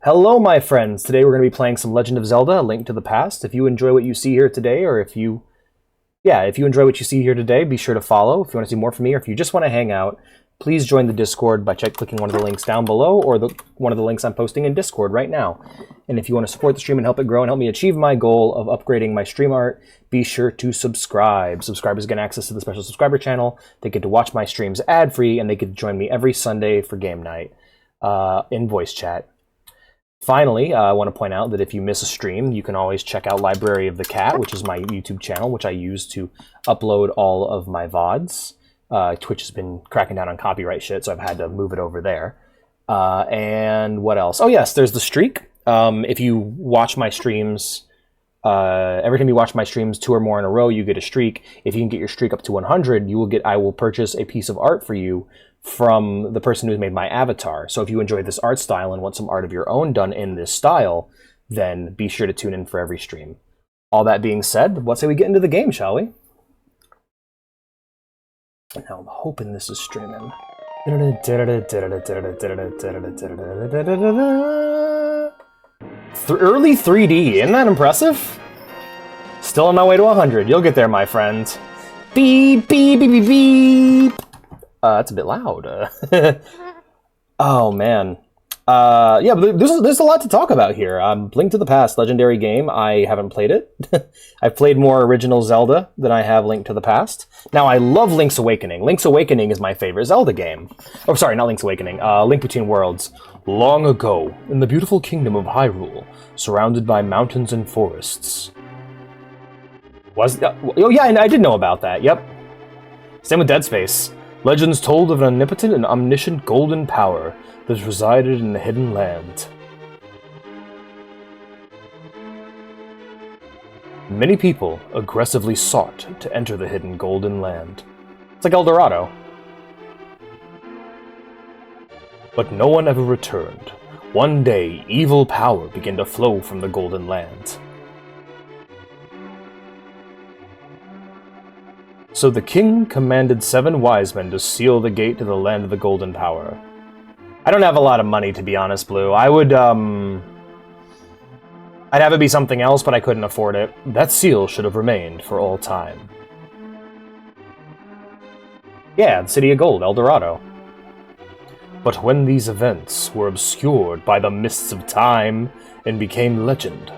Hello, my friends. Today we're going to be playing some Legend of Zelda: A Link to the Past. If you enjoy what you see here today, or if you enjoy what you see here today, be sure to follow. If you want to see more from me, or if you just want to hang out, please join the Discord by clicking one of the links down below, or one of the links I'm posting in Discord right now. And if you want to support the stream and help it grow and help me achieve my goal of upgrading my stream art, be sure to subscribe. Subscribers get access to the special subscriber channel. They get to watch my streams ad-free, and they get to join me every Sunday for game night in voice chat. Finally, I want to point out that if you miss a stream, you can always check out Library of the Cat, which is my YouTube channel, which I use to upload all of my VODs. Twitch has been cracking down on copyright shit, so I've had to move it over there. And what else? Oh yes, there's the streak. If you watch my streams, every time you watch my streams 2 or more in a row, you get a streak. If you can get your streak up to 100, I will purchase a piece of art for you from the person who's made my avatar. So if you enjoy this art style and want some art of your own done in this style, then be sure to tune in for every stream. All that being said, let's say we get into the game, shall we? Now I'm hoping this is streaming. Early 3D, isn't that impressive? Still on my way to 100. You'll get there, my friend. Beep, beep, beep, beep, beep. That's a bit loud. Oh, man. Yeah, but there's a lot to talk about here. Link to the Past, legendary game. I haven't played it. I've played more original Zelda than I have Link to the Past. Now, I love Link's Awakening. Link's Awakening is my favorite Zelda game. Oh, sorry, not Link's Awakening. Link Between Worlds. Long ago, in the beautiful kingdom of Hyrule, surrounded by mountains and forests. Oh, yeah, I did know about that, yep. Same with Dead Space. Legends told of an omnipotent and omniscient golden power that resided in the hidden land. Many people aggressively sought to enter the hidden golden land. It's like El Dorado. But no one ever returned. One day, evil power began to flow from the golden land. So the king commanded 7 wise men to seal the gate to the land of the golden power. I don't have a lot of money, to be honest, Blue. I'd have it be something else, but I couldn't afford it. That seal should have remained for all time. Yeah, the City of Gold, El Dorado. But when these events were obscured by the mists of time and became legend,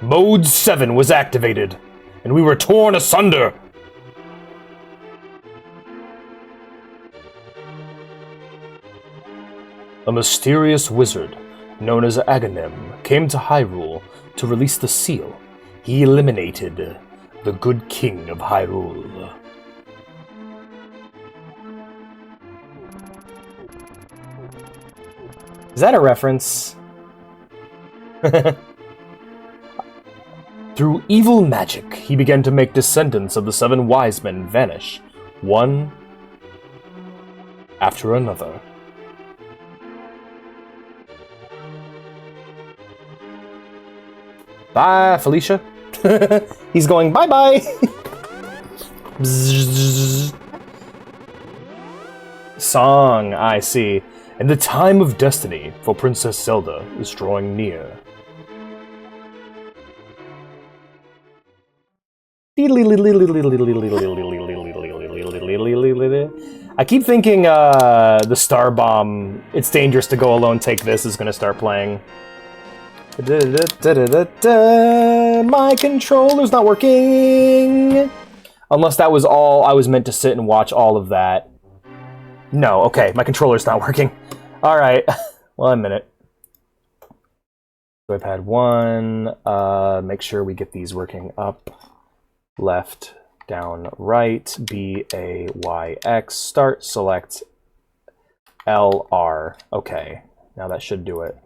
Mode 7 was activated, and we were torn asunder. A mysterious wizard, known as Aghanim, came to Hyrule to release the seal. He eliminated the good king of Hyrule. Is that a reference? Through evil magic, he began to make descendants of the 7 wise men vanish, one after another. Bye, Felicia. He's going bye-bye. Song, I see. And the time of destiny for Princess Zelda is drawing near. I keep thinking the Star Bomb, It's Dangerous to Go Alone, Take This is going to start playing. My controller's not working! Unless that was all I was meant to sit and watch all of that. No, okay, my controller's not working. Alright, well, a minute. Joypad 1, make sure we get these working up. Left, down, right, B, A, Y, X, start, select, L, R. Okay, now that should do it.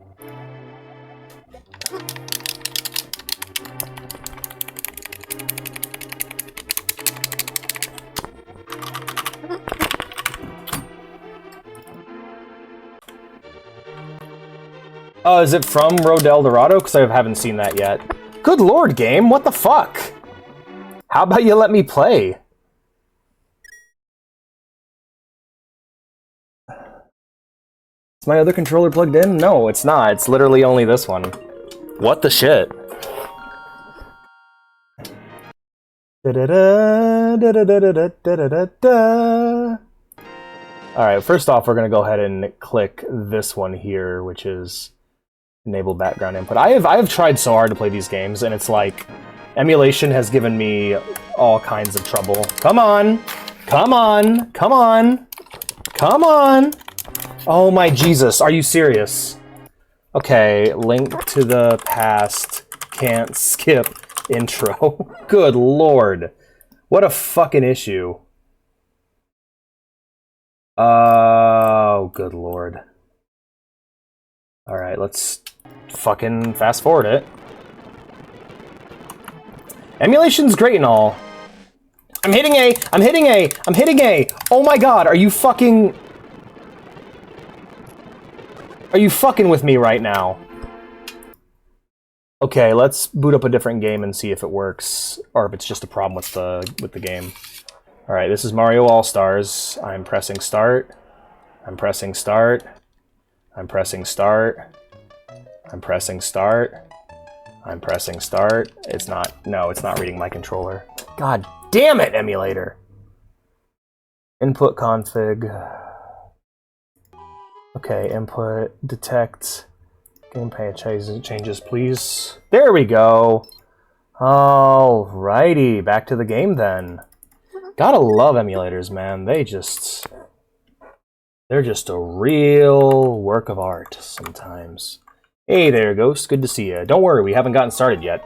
Oh, is it from Road to El Dorado? Because I haven't seen that yet. Good lord, game, what the fuck? How about you let me play? my other controller plugged in? No, it's not. It's literally only this one. What the shit? Alright, first off, we're going to go ahead and click this one here, which is enable background input. I have tried so hard to play these games, and it's like, emulation has given me all kinds of trouble. Come on! Come on! Come on! Come on! Oh my Jesus, are you serious? Okay, Link to the Past, can't skip intro. Good lord. What a fucking issue. Oh, good lord. Alright, let's fucking fast forward it. Emulation's great and all. I'm hitting A! I'm hitting A! I'm hitting A! Oh my god, are you fucking... Are you fucking with me right now? Okay, let's boot up a different game and see if it works, or if it's just a problem with the game. Alright, this is Mario All-Stars. I'm pressing start. I'm pressing start. I'm pressing start. I'm pressing start. I'm pressing start. It's not... No, it's not reading my controller. God damn it, emulator! Input config... Okay, input, detect, gameplay changes, please. There we go! Alrighty, back to the game then. Gotta love emulators, man. They're just a real work of art sometimes. Hey there, Ghost. Good to see you. Don't worry, we haven't gotten started yet.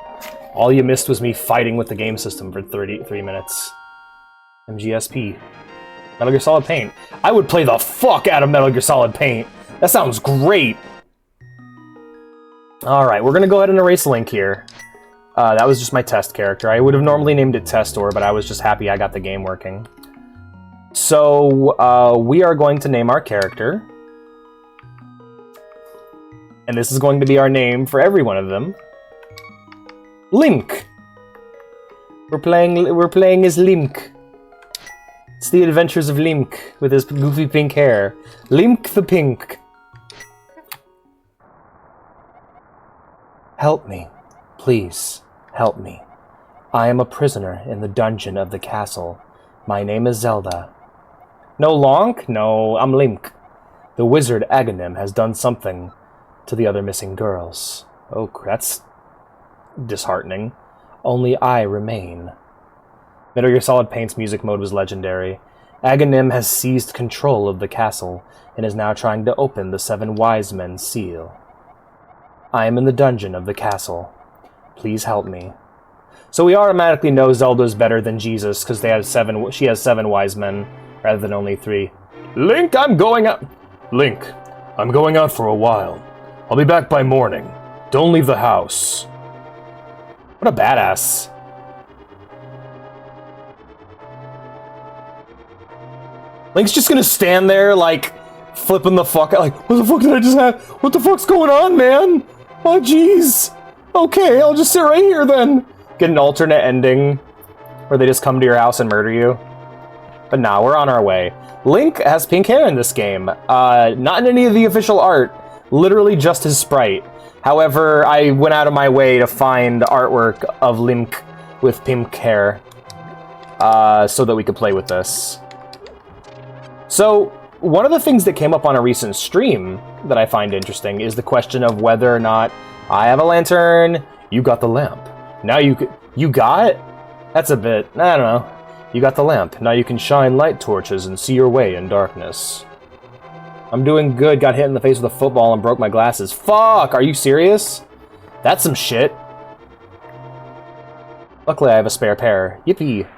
All you missed was me fighting with the game system for 33 minutes. MGSP. Metal Gear Solid Paint. I would play the fuck out of Metal Gear Solid Paint. That sounds great. Alright, we're gonna go ahead and erase Link here. That was just my test character. I would have normally named it Testor, but I was just happy I got the game working. So, we are going to name our character. And this is going to be our name for every one of them. Link! We're playing as Link. It's the adventures of Link with his goofy pink hair. Link the Pink. Help me. Please, help me. I am a prisoner in the dungeon of the castle. My name is Zelda. No Lonk? No, I'm Link. The wizard Aghanim has done something to the other missing girls. Oh, that's disheartening. Only I remain. Metal Gear Solid Paint's music mode was legendary. Aghanim has seized control of the castle and is now trying to open the Seven Wise Men's seal. I am in the dungeon of the castle. Please help me. So we automatically know Zelda's better than Jesus because she has 7 wise men rather than only 3. Link, I'm going out. Link, I'm going out for a while. I'll be back by morning. Don't leave the house. What a badass. Link's just gonna stand there, like, flipping the fuck out, like, what the fuck did I just have? What the fuck's going on, man? Oh, jeez. Okay, I'll just sit right here, then. Get an alternate ending, where they just come to your house and murder you. But nah, we're on our way. Link has pink hair in this game. Not in any of the official art. Literally just his sprite. However, I went out of my way to find artwork of Link with pink hair, so that we could play with this. So, one of the things that came up on a recent stream that I find interesting is the question of whether or not I have a lantern, you got the lamp. Now you got? That's a bit, I don't know. You got the lamp. Now you can shine light torches and see your way in darkness. I'm doing good. Got hit in the face with a football and broke my glasses. Fuck! Are you serious? That's some shit. Luckily, I have a spare pair. Yippee.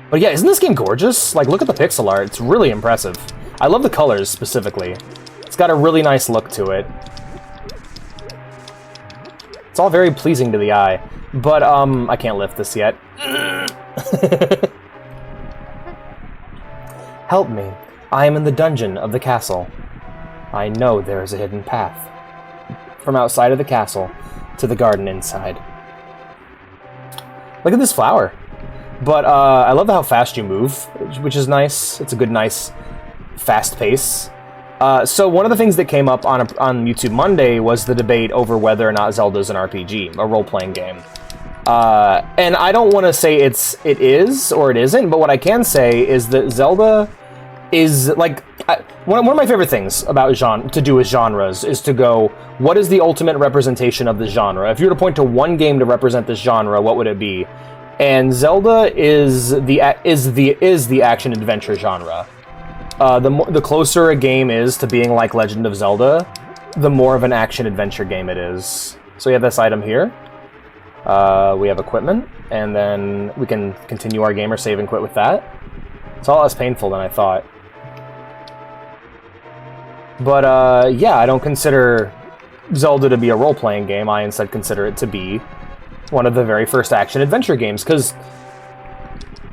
But yeah, isn't this game gorgeous? Like, look at the pixel art. It's really impressive. I love the colors, specifically. It's got a really nice look to it. It's all very pleasing to the eye. But, I can't lift this yet. Help me. I am in the dungeon of the castle. I know there is a hidden path from outside of the castle to the garden inside. Look at this flower. But I love how fast you move, which is nice. It's a good, nice, fast pace. So one of the things that came up on YouTube Monday was the debate over whether or not Zelda's an RPG, a role-playing game. And I don't want to say it is or it isn't, but what I can say is that Zelda is like one of my favorite things about to do with genres is to go, what is the ultimate representation of the genre? If you were to point to one game to represent this genre, what would it be? And Zelda is the action adventure genre. The closer a game is to being like Legend of Zelda, the more of an action adventure game it is. So we have this item here. We have equipment, and then we can continue our game or save and quit with that. It's a lot less painful than I thought. But yeah, I don't consider Zelda to be a role-playing game. I instead consider it to be one of the very first action-adventure games, because...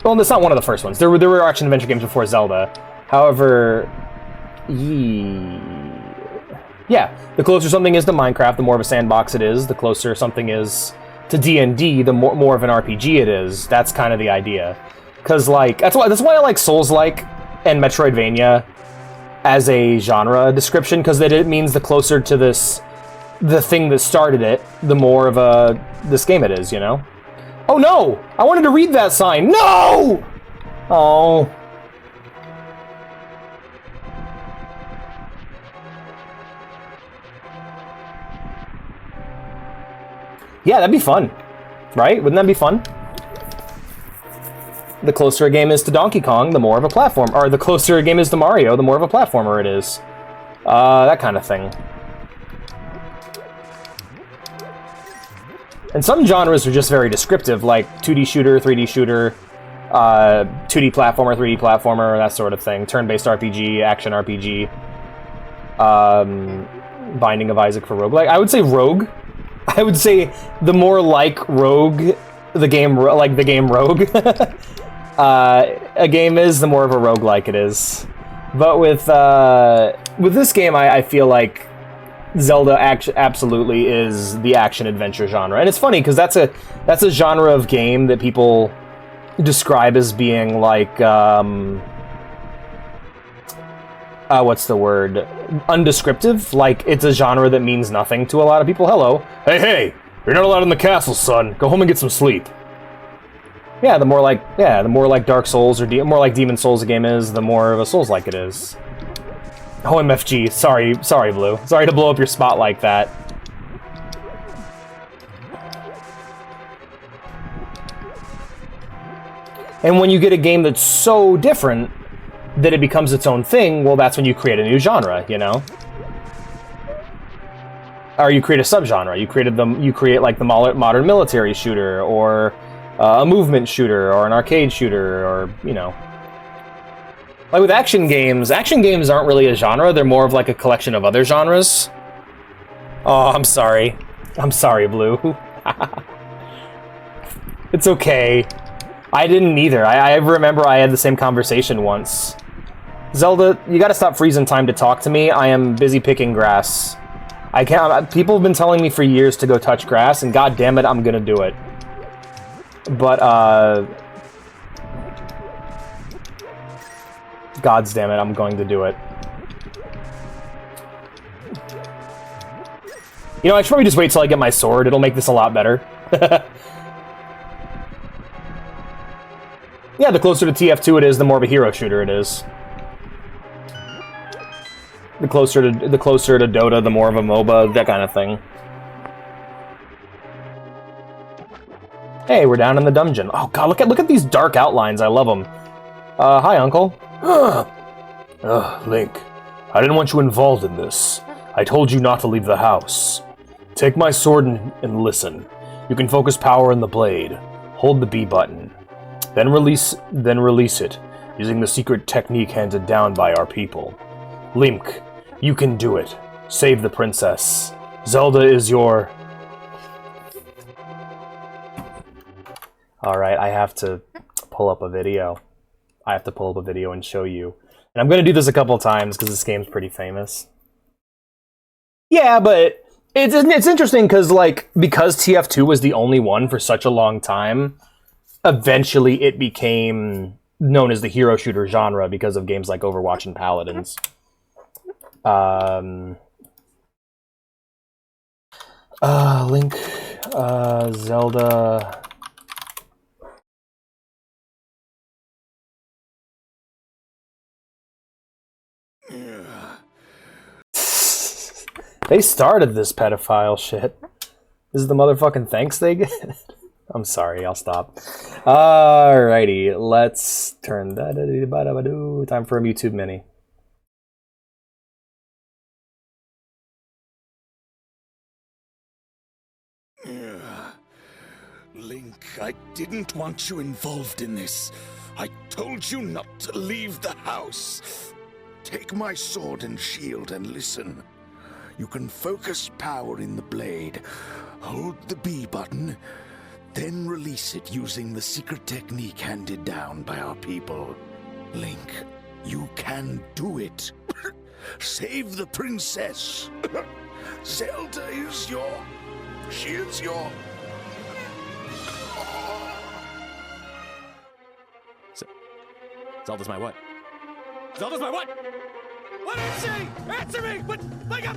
Well, it's not one of the first ones. There were action-adventure games before Zelda. However... Yeah, the closer something is to Minecraft, the more of a sandbox it is. The closer something is to D&D, the more of an RPG it is. That's kind of the idea. Because, like... That's why I like Souls-like and Metroidvania as a genre description, because it means the closer to the thing that started it, the more of this game it is, you know? Oh no! I wanted to read that sign! No! Oh. Yeah, that'd be fun. Right? Wouldn't that be fun? The closer a game is to Donkey Kong, the more of a platform. Or the closer a game is to Mario, the more of a platformer it is. That kind of thing. And some genres are just very descriptive, like 2D shooter, 3D shooter, 2D platformer, 3D platformer, that sort of thing. Turn-based RPG, action RPG. Binding of Isaac for roguelike. I would say Rogue. I would say the more like Rogue, the game Rogue, a game is, the more of a roguelike it is. But with this game, I feel like Zelda absolutely is the action-adventure genre. And it's funny, because that's a genre of game that people describe as being like, what's the word? Undescriptive? Like, it's a genre that means nothing to a lot of people. Hello. Hey! You're not allowed in the castle, son. Go home and get some sleep. Yeah, the more like Dark Souls or more like Demon Souls a game is, the more of a Souls-like it is. Oh, MFG. Sorry, Blue. Sorry to blow up your spot like that. And when you get a game that's so different that it becomes its own thing, well, that's when you create a new genre, you know? Or you create a subgenre. You create like the modern military shooter, or a movement shooter, or an arcade shooter, or, you know. Like with action games aren't really a genre, they're more of like a collection of other genres. Oh, I'm sorry. I'm sorry, Blue. It's okay. I didn't either. I remember I had the same conversation once. Zelda, you gotta stop freezing time to talk to me. I am busy picking grass. I can't. People have been telling me for years to go touch grass, and god damn it, I'm gonna do it. But, gods damn it, I'm going to do it. You know, I should probably just wait till I get my sword. It'll make this a lot better. Yeah, the closer to TF2 it is, the more of a hero shooter it is. The closer to Dota, the more of a MOBA, that kind of thing. Hey, we're down in the dungeon. Oh god, look at these dark outlines. I love them. Hi, Uncle. Link, I didn't want you involved in this. I told you not to leave the house. Take my sword and listen. You can focus power in the blade. Hold the B button. Then release it, using the secret technique handed down by our people. Link, you can do it. Save the princess. Zelda is your... Alright, I have to pull up a video. I have to pull up a video and show you. And I'm going to do this a couple times because this game's pretty famous. Yeah, but it's interesting because TF2 was the only one for such a long time, eventually it became known as the hero shooter genre because of games like Overwatch and Paladins. Link, Zelda. They started this pedophile shit. This is the motherfucking thanks they get? I'm sorry, I'll stop. Alrighty, let's turn that. Time for a YouTube mini. Link, I didn't want you involved in this. I told you not to leave the house. Take my sword and shield and listen. You can focus power in the blade. Hold the B button, then release it using the secret technique handed down by our people. Link, you can do it. Save the princess. Zelda is your... She is your... Zelda's my what? Zelda's my what? What is she? Answer me! What? Wake up!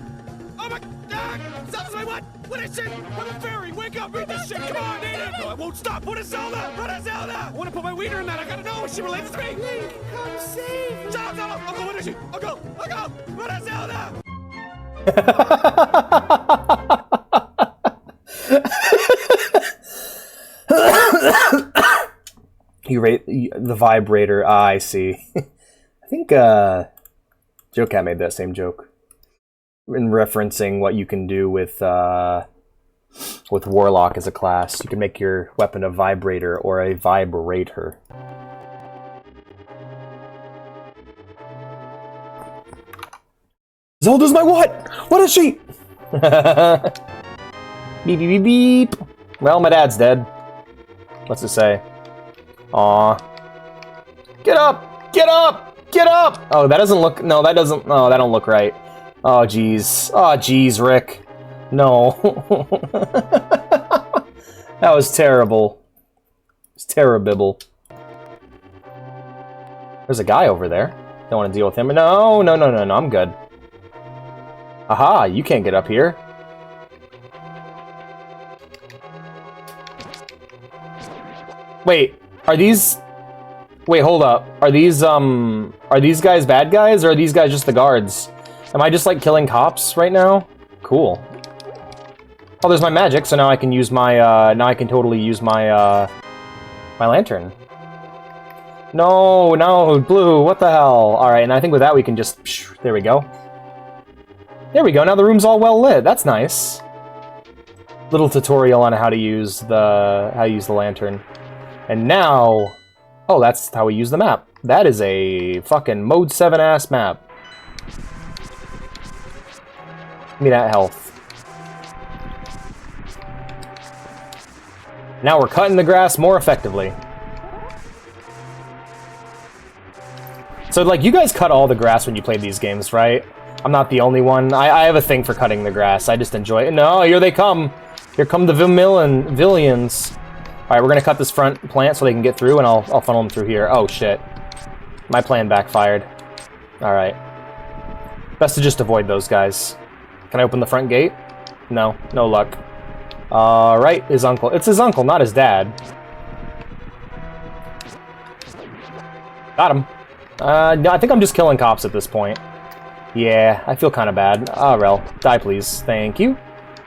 Oh my God! Zelda's my what? What is she? I'm a fairy! Wake up! Read this shit! Come on, eat it! No, I won't stop! What is Zelda? What is Zelda? I want to put my wiener in that! I gotta know if she relates to me! Link, come save me! Shut up, Zelda! I'll go! What is she? I'll go! I'll go! What is Zelda? You rate the vibrator. Ah, I see. I think Joecat made that same joke in referencing what you can do with Warlock as a class. You can make your weapon a vibrator or a vibrator. Zelda's my what? What is she? Beep beep beep beep. Well, my dad's dead. What's it say? Aw. Get up! Get up! Get up! Oh, that doesn't look... No, that doesn't... No, that don't look right. Oh, jeez. Oh, jeez, Rick. No. That was terrible. It's terrible. There's a guy over there. Don't want to deal with him. No, no, no, no, no. I'm good. Aha, you can't get up here. Wait. Are these... Wait, hold up. Are these guys bad guys, or are these guys just the guards? Am I just, like, killing cops right now? Cool. Oh, there's my magic, so now I can use my, now I can totally use my, my lantern. No, no, blue, what the hell? Alright, and I think with that we can just... There we go. There we go, now the room's all well lit. That's nice. Little tutorial on how to use the lantern. And now... Oh, that's how we use the map. That is a fucking Mode 7-ass map. Give me that health. Now we're cutting the grass more effectively. So, like, you guys cut all the grass when you play these games, right? I'm not the only one. I have a thing for cutting the grass. I just enjoy it. No, here they come. Here come the Villians. Alright, we're gonna cut this front plant so they can get through, and I'll funnel them through here. Oh, shit. My plan backfired. Alright. Best to just avoid those guys. Can I open the front gate? No. No luck. Alright, his uncle. It's his uncle, not his dad. Got him. No, I think I'm just killing cops at this point. Yeah, I feel kind of bad. Ah, Rel. Die, please. Thank you.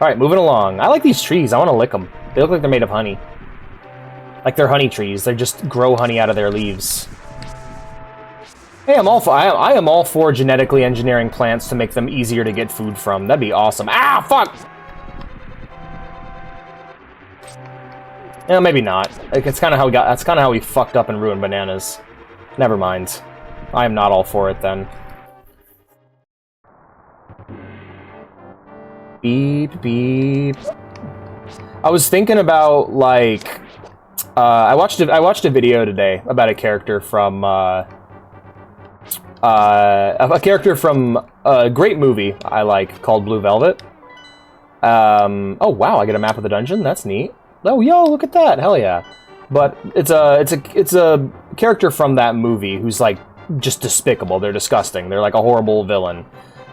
Alright, moving along. I like these trees. I want to lick them. They look like they're made of honey. Like they're honey trees. They just grow honey out of their leaves. Hey, I am all for genetically engineering plants to make them easier to get food from. That'd be awesome. Ah, fuck! Yeah, maybe not. Like, it's kind of how we got. That's kind of how we fucked up and ruined bananas. Never mind. I am not all for it then. Beep beep. I was thinking about like. I watched a video today about a character from a great movie I like called Blue Velvet. Oh wow, I get a map of the dungeon. That's neat. Oh yo, look at that. Hell yeah. But it's a character from that movie who's like just despicable. They're disgusting. They're like a horrible villain.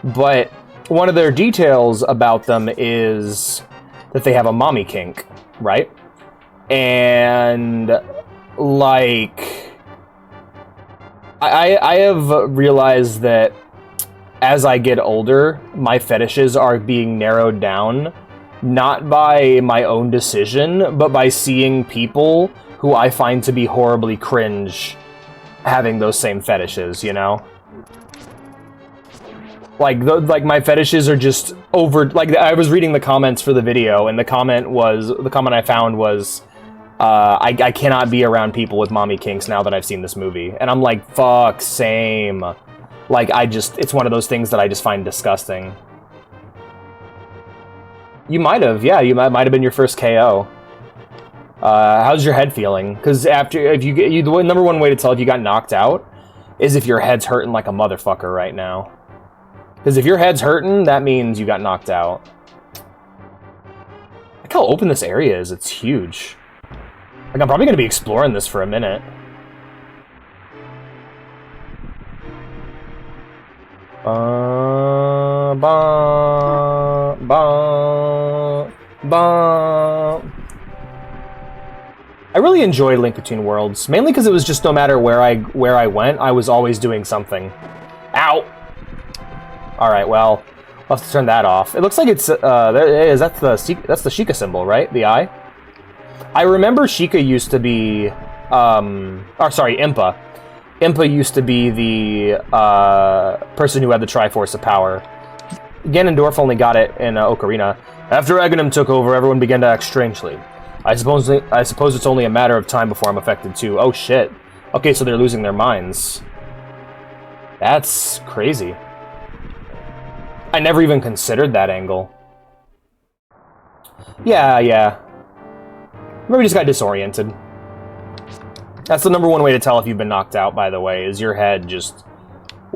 But one of their details about them is that they have a mommy kink, right? And, like, I have realized that as I get older, my fetishes are being narrowed down, not by my own decision, but by seeing people who I find to be horribly cringe having those same fetishes, you know? Like, my fetishes are just over... Like, I was reading the comments for the video, and the comment I found was, I cannot be around people with mommy kinks now that I've seen this movie. And I'm like, fuck, same. Like, it's one of those things that I just find disgusting. You might have, yeah, you might have been your first KO. How's your head feeling? Because the number one way to tell if you got knocked out is if your head's hurting like a motherfucker right now. Because if your head's hurting, that means you got knocked out. Look how open this area is. It's huge. Like, I'm probably going to be exploring this for a minute. I really enjoy Link Between Worlds, mainly because it was just no matter where I went, I was always doing something. Ow! Alright, well, I'll have to turn that off. It looks like it's, there it is, that's the Sheikah symbol, right? The eye? I remember Sheikah used to be, Impa. Impa used to be the, person who had the Triforce of Power. Ganondorf only got it in Ocarina. After Aghanim took over, everyone began to act strangely. I suppose it's only a matter of time before I'm affected too. Oh shit. Okay, so they're losing their minds. That's crazy. I never even considered that angle. Yeah. Maybe just got disoriented. That's the number one way to tell if you've been knocked out, by the way, is your head just...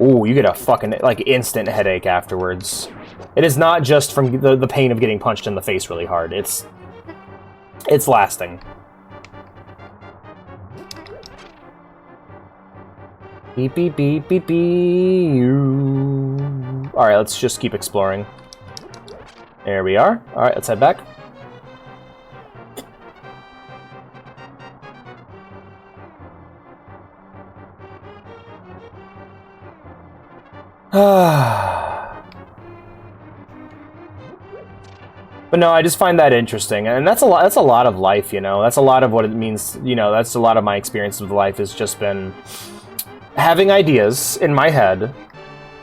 Ooh, you get a fucking, like, instant headache afterwards. It is not just from the pain of getting punched in the face really hard. It's lasting. Beep, beep, beep, beep, beep. Alright, let's just keep exploring. There we are. Alright, let's head back. But no, I just find that interesting, and that's a lot of life, you know. That's a lot of what it means, you know. That's a lot of my experience with life has just been having ideas in my head,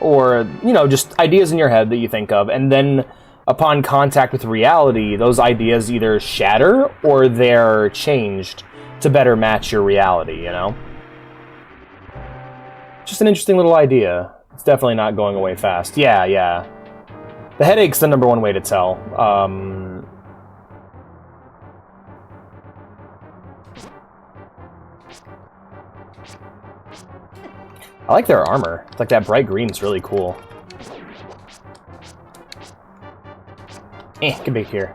or, you know, just ideas in your head that you think of, and then upon contact with reality, those ideas either shatter or they're changed to better match your reality, you know? Just an interesting little idea. It's definitely not going away fast. Yeah. The headache's the number one way to tell. I like their armor. It's like that bright green's really cool. Get back here.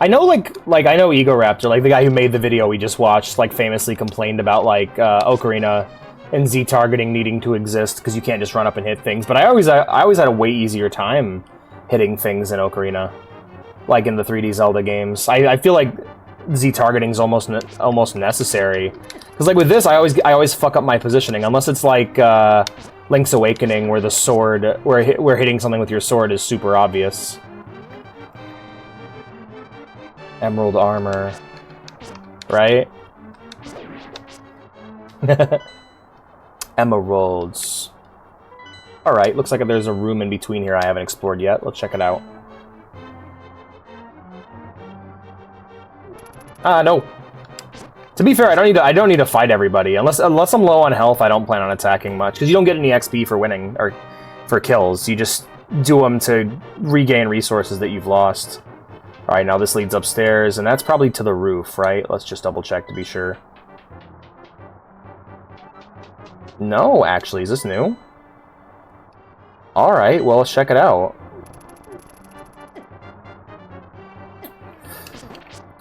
I know, like I know Egoraptor, like the guy who made the video we just watched, like famously complained about like Ocarina and Z targeting needing to exist because you can't just run up and hit things. But I always had a way easier time hitting things in Ocarina, like in the 3D Zelda games. I feel like Z targeting is almost necessary because like with this, I always fuck up my positioning unless it's like Link's Awakening, where the sword, where hitting something with your sword is super obvious. Emerald armor, right? Emeralds. Alright, looks like there's a room in between here I haven't explored yet. Let's check it out. No. To be fair, I don't need to fight everybody. Unless I'm low on health, I don't plan on attacking much. Because you don't get any XP for winning, or for kills. You just do them to regain resources that you've lost. Alright, now this leads upstairs, and that's probably to the roof, right? Let's just double check to be sure. No, actually, is this new? Alright, well, let's check it out.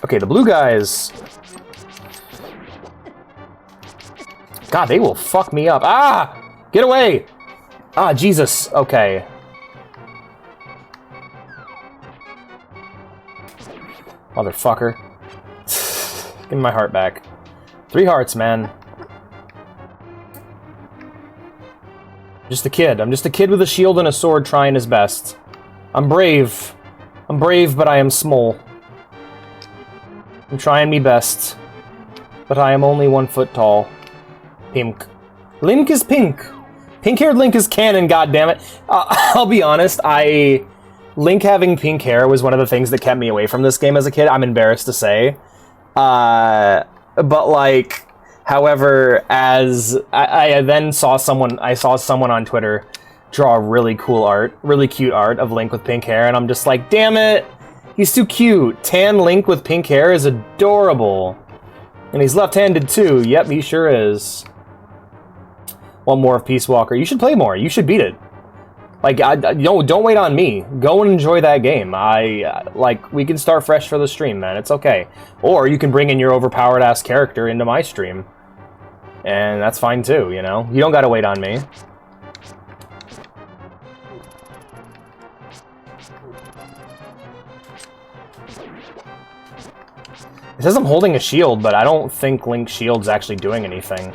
Okay, the blue guys... God, they will fuck me up. Ah! Get away! Ah, Jesus. Okay. Motherfucker. Give me my heart back. 3 hearts, man. Just a kid. I'm just a kid with a shield and a sword trying his best. I'm brave. I'm brave, but I am small. I'm trying me best. But I am only 1 foot tall. Pink. Link is pink. Pink-haired Link is canon, goddammit. I'll be honest, Link having pink hair was one of the things that kept me away from this game as a kid, I'm embarrassed to say. But, like, however, as I then saw someone on Twitter draw really cute art of Link with pink hair, and I'm just like, damn it, he's too cute. Tan Link with pink hair is adorable. And he's left-handed too. Yep, he sure is. One more of Peace Walker. You should play more. You should beat it. Like, don't wait on me. Go and enjoy that game. Like, we can start fresh for the stream, man. It's okay. Or you can bring in your overpowered-ass character into my stream. And that's fine, too, you know? You don't gotta wait on me. It says I'm holding a shield, but I don't think Link's shield's actually doing anything.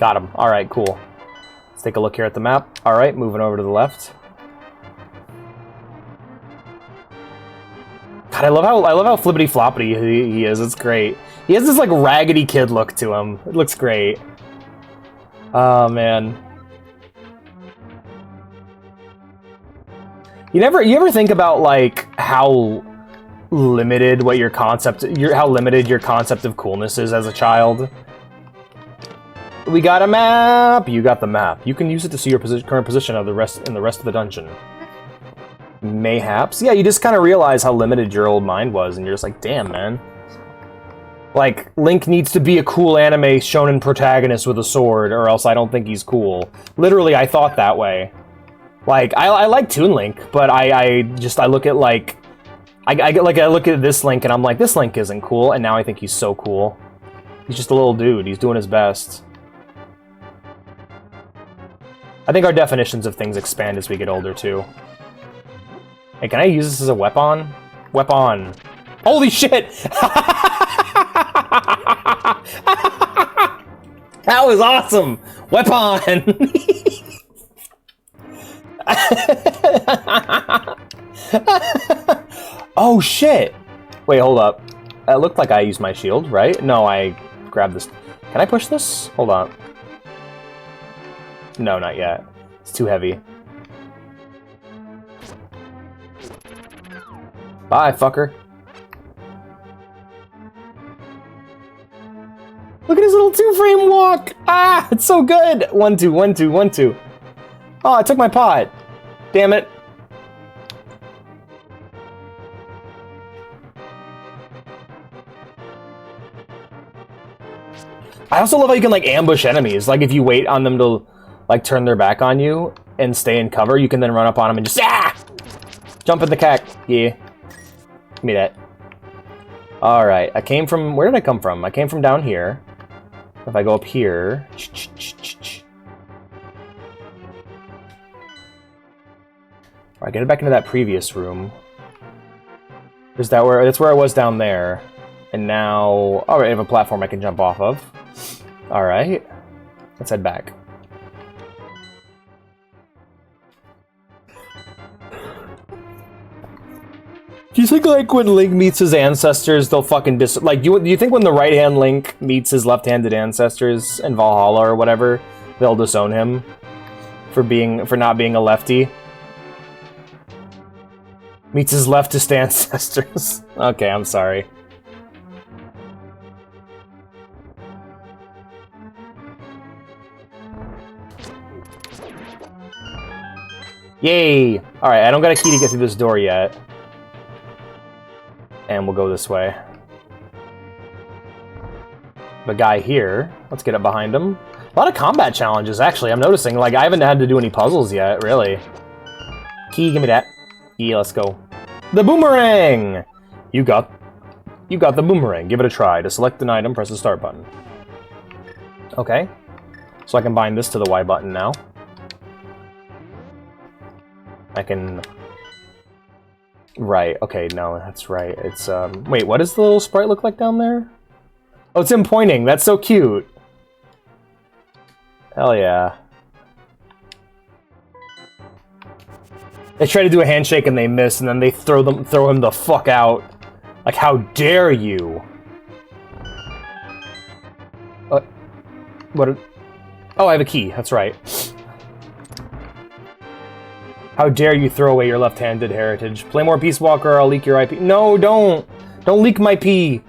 Got him. Alright, cool. Let's take a look here at the map. Alright, moving over to the left. God, I love how flippity floppity he is. It's great. He has this like Raggedy Kid look to him. It looks great. Oh man. You ever think about like how limited your concept of coolness is as a child? We got a map! You got the map. You can use it to see your current position in the rest of the dungeon. Mayhaps? Yeah, you just kind of realize how limited your old mind was, and you're just like, damn, man. Like, Link needs to be a cool anime shonen protagonist with a sword, or else I don't think he's cool. Literally, I thought that way. Like, I like Toon Link, but I look at, like... I look at this Link, and I'm like, this Link isn't cool, and now I think he's so cool. He's just a little dude. He's doing his best. I think our definitions of things expand as we get older, too. Hey, can I use this as a weapon? Weapon. Holy shit! That was awesome! Weapon! Oh, shit! Wait, hold up. It looked like I used my shield, right? No, I grabbed this. Can I push this? Hold on. No, not yet. It's too heavy. Bye, fucker. Look at his little 2-frame walk! Ah, it's so good! 1, 2, 1, 2, 1, 2. Oh, I took my pot. Damn it. I also love how you can, like, ambush enemies. Like, if you wait on them to, like, turn their back on you and stay in cover, you can then run up on them and just, ah! Jump in the cack. Yeah. Give me that. Alright, I came from... Where did I come from? I came from down here. If I go up here... Alright, get it back into that previous room. Is that where... That's where I was down there. And now... Alright, I have a platform I can jump off of. Alright. Let's head back. Do you think, like, when Link meets his ancestors, they'll fucking like, do you think when the right-hand Link meets his left-handed ancestors in Valhalla or whatever, they'll disown him for not being a lefty? Meets his leftist ancestors. Okay, I'm sorry. Yay! Alright, I don't got a key to get through this door yet. And we'll go this way. The guy here, let's get up behind him. A lot of combat challenges, actually, I'm noticing. Like, I haven't had to do any puzzles yet, really. Key, give me that. Yeah, let's go. The boomerang! You got You got the boomerang. Give it a try. To select an item, press the start button. Okay. So I can bind this to the Y button now. I can... Right, okay, no, that's right. It's, Wait, what does the little sprite look like down there? Oh, it's him pointing. That's so cute. Hell yeah. They try to do a handshake and they miss, and then they throw him the fuck out. Like, how dare you? What? Oh, I have a key. That's right. How dare you throw away your left-handed heritage? Play more Peace Walker or I'll leak your IP. No, don't! Don't leak my P!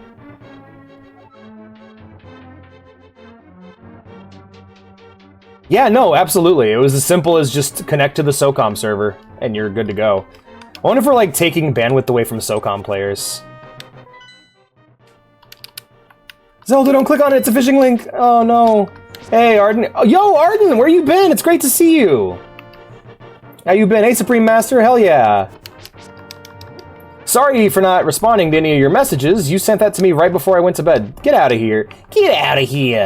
Yeah, no, absolutely. It was as simple as just connect to the SOCOM server, and you're good to go. I wonder if we're, like, taking bandwidth away from SOCOM players. Zelda, don't click on it! It's a phishing link! Oh, no. Hey, Arden. Oh, yo, Arden! Where you been? It's great to see you! How you been? Hey, Supreme Master? Hell yeah! Sorry for not responding to any of your messages. You sent that to me right before I went to bed. Get out of here. Get out of here!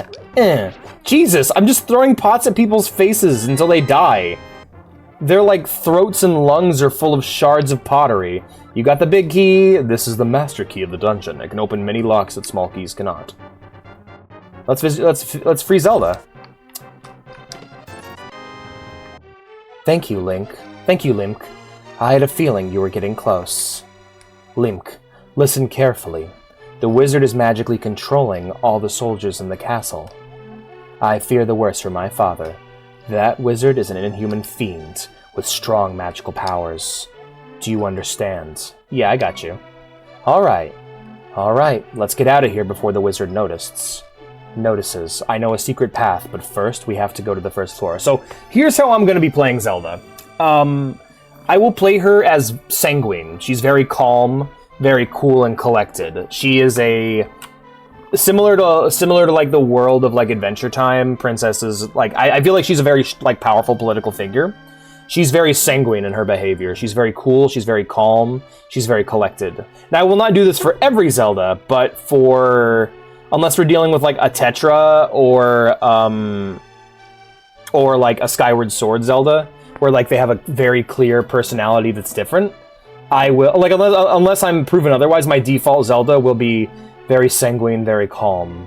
Jesus, I'm just throwing pots at people's faces until they die. Their, like, throats and lungs are full of shards of pottery. You got the big key. This is the master key of the dungeon. It can open many locks that small keys cannot. Let's free Zelda. Thank you, Link. Thank you, Link. I had a feeling you were getting close. Link, listen carefully. The wizard is magically controlling all the soldiers in the castle. I fear the worst for my father. That wizard is an inhuman fiend with strong magical powers. Do you understand? Yeah, I got you. Alright. Alright, let's get out of here before the wizard notices. I know a secret path, but first we have to go to the first floor. So, here's how I'm going to be playing Zelda. I will play her as Sanguine. She's very calm, very cool and collected. She is a... Similar to like the world of like Adventure Time, princesses, like I feel like she's a very like powerful political figure. She's very sanguine in her behavior. She's very cool, she's very calm, she's very collected. Now I will not do this for every Zelda, but for unless we're dealing with like a Tetra or like a Skyward Sword Zelda, where like they have a very clear personality that's different, I will like unless I'm proven otherwise, my default Zelda will be very sanguine, very calm.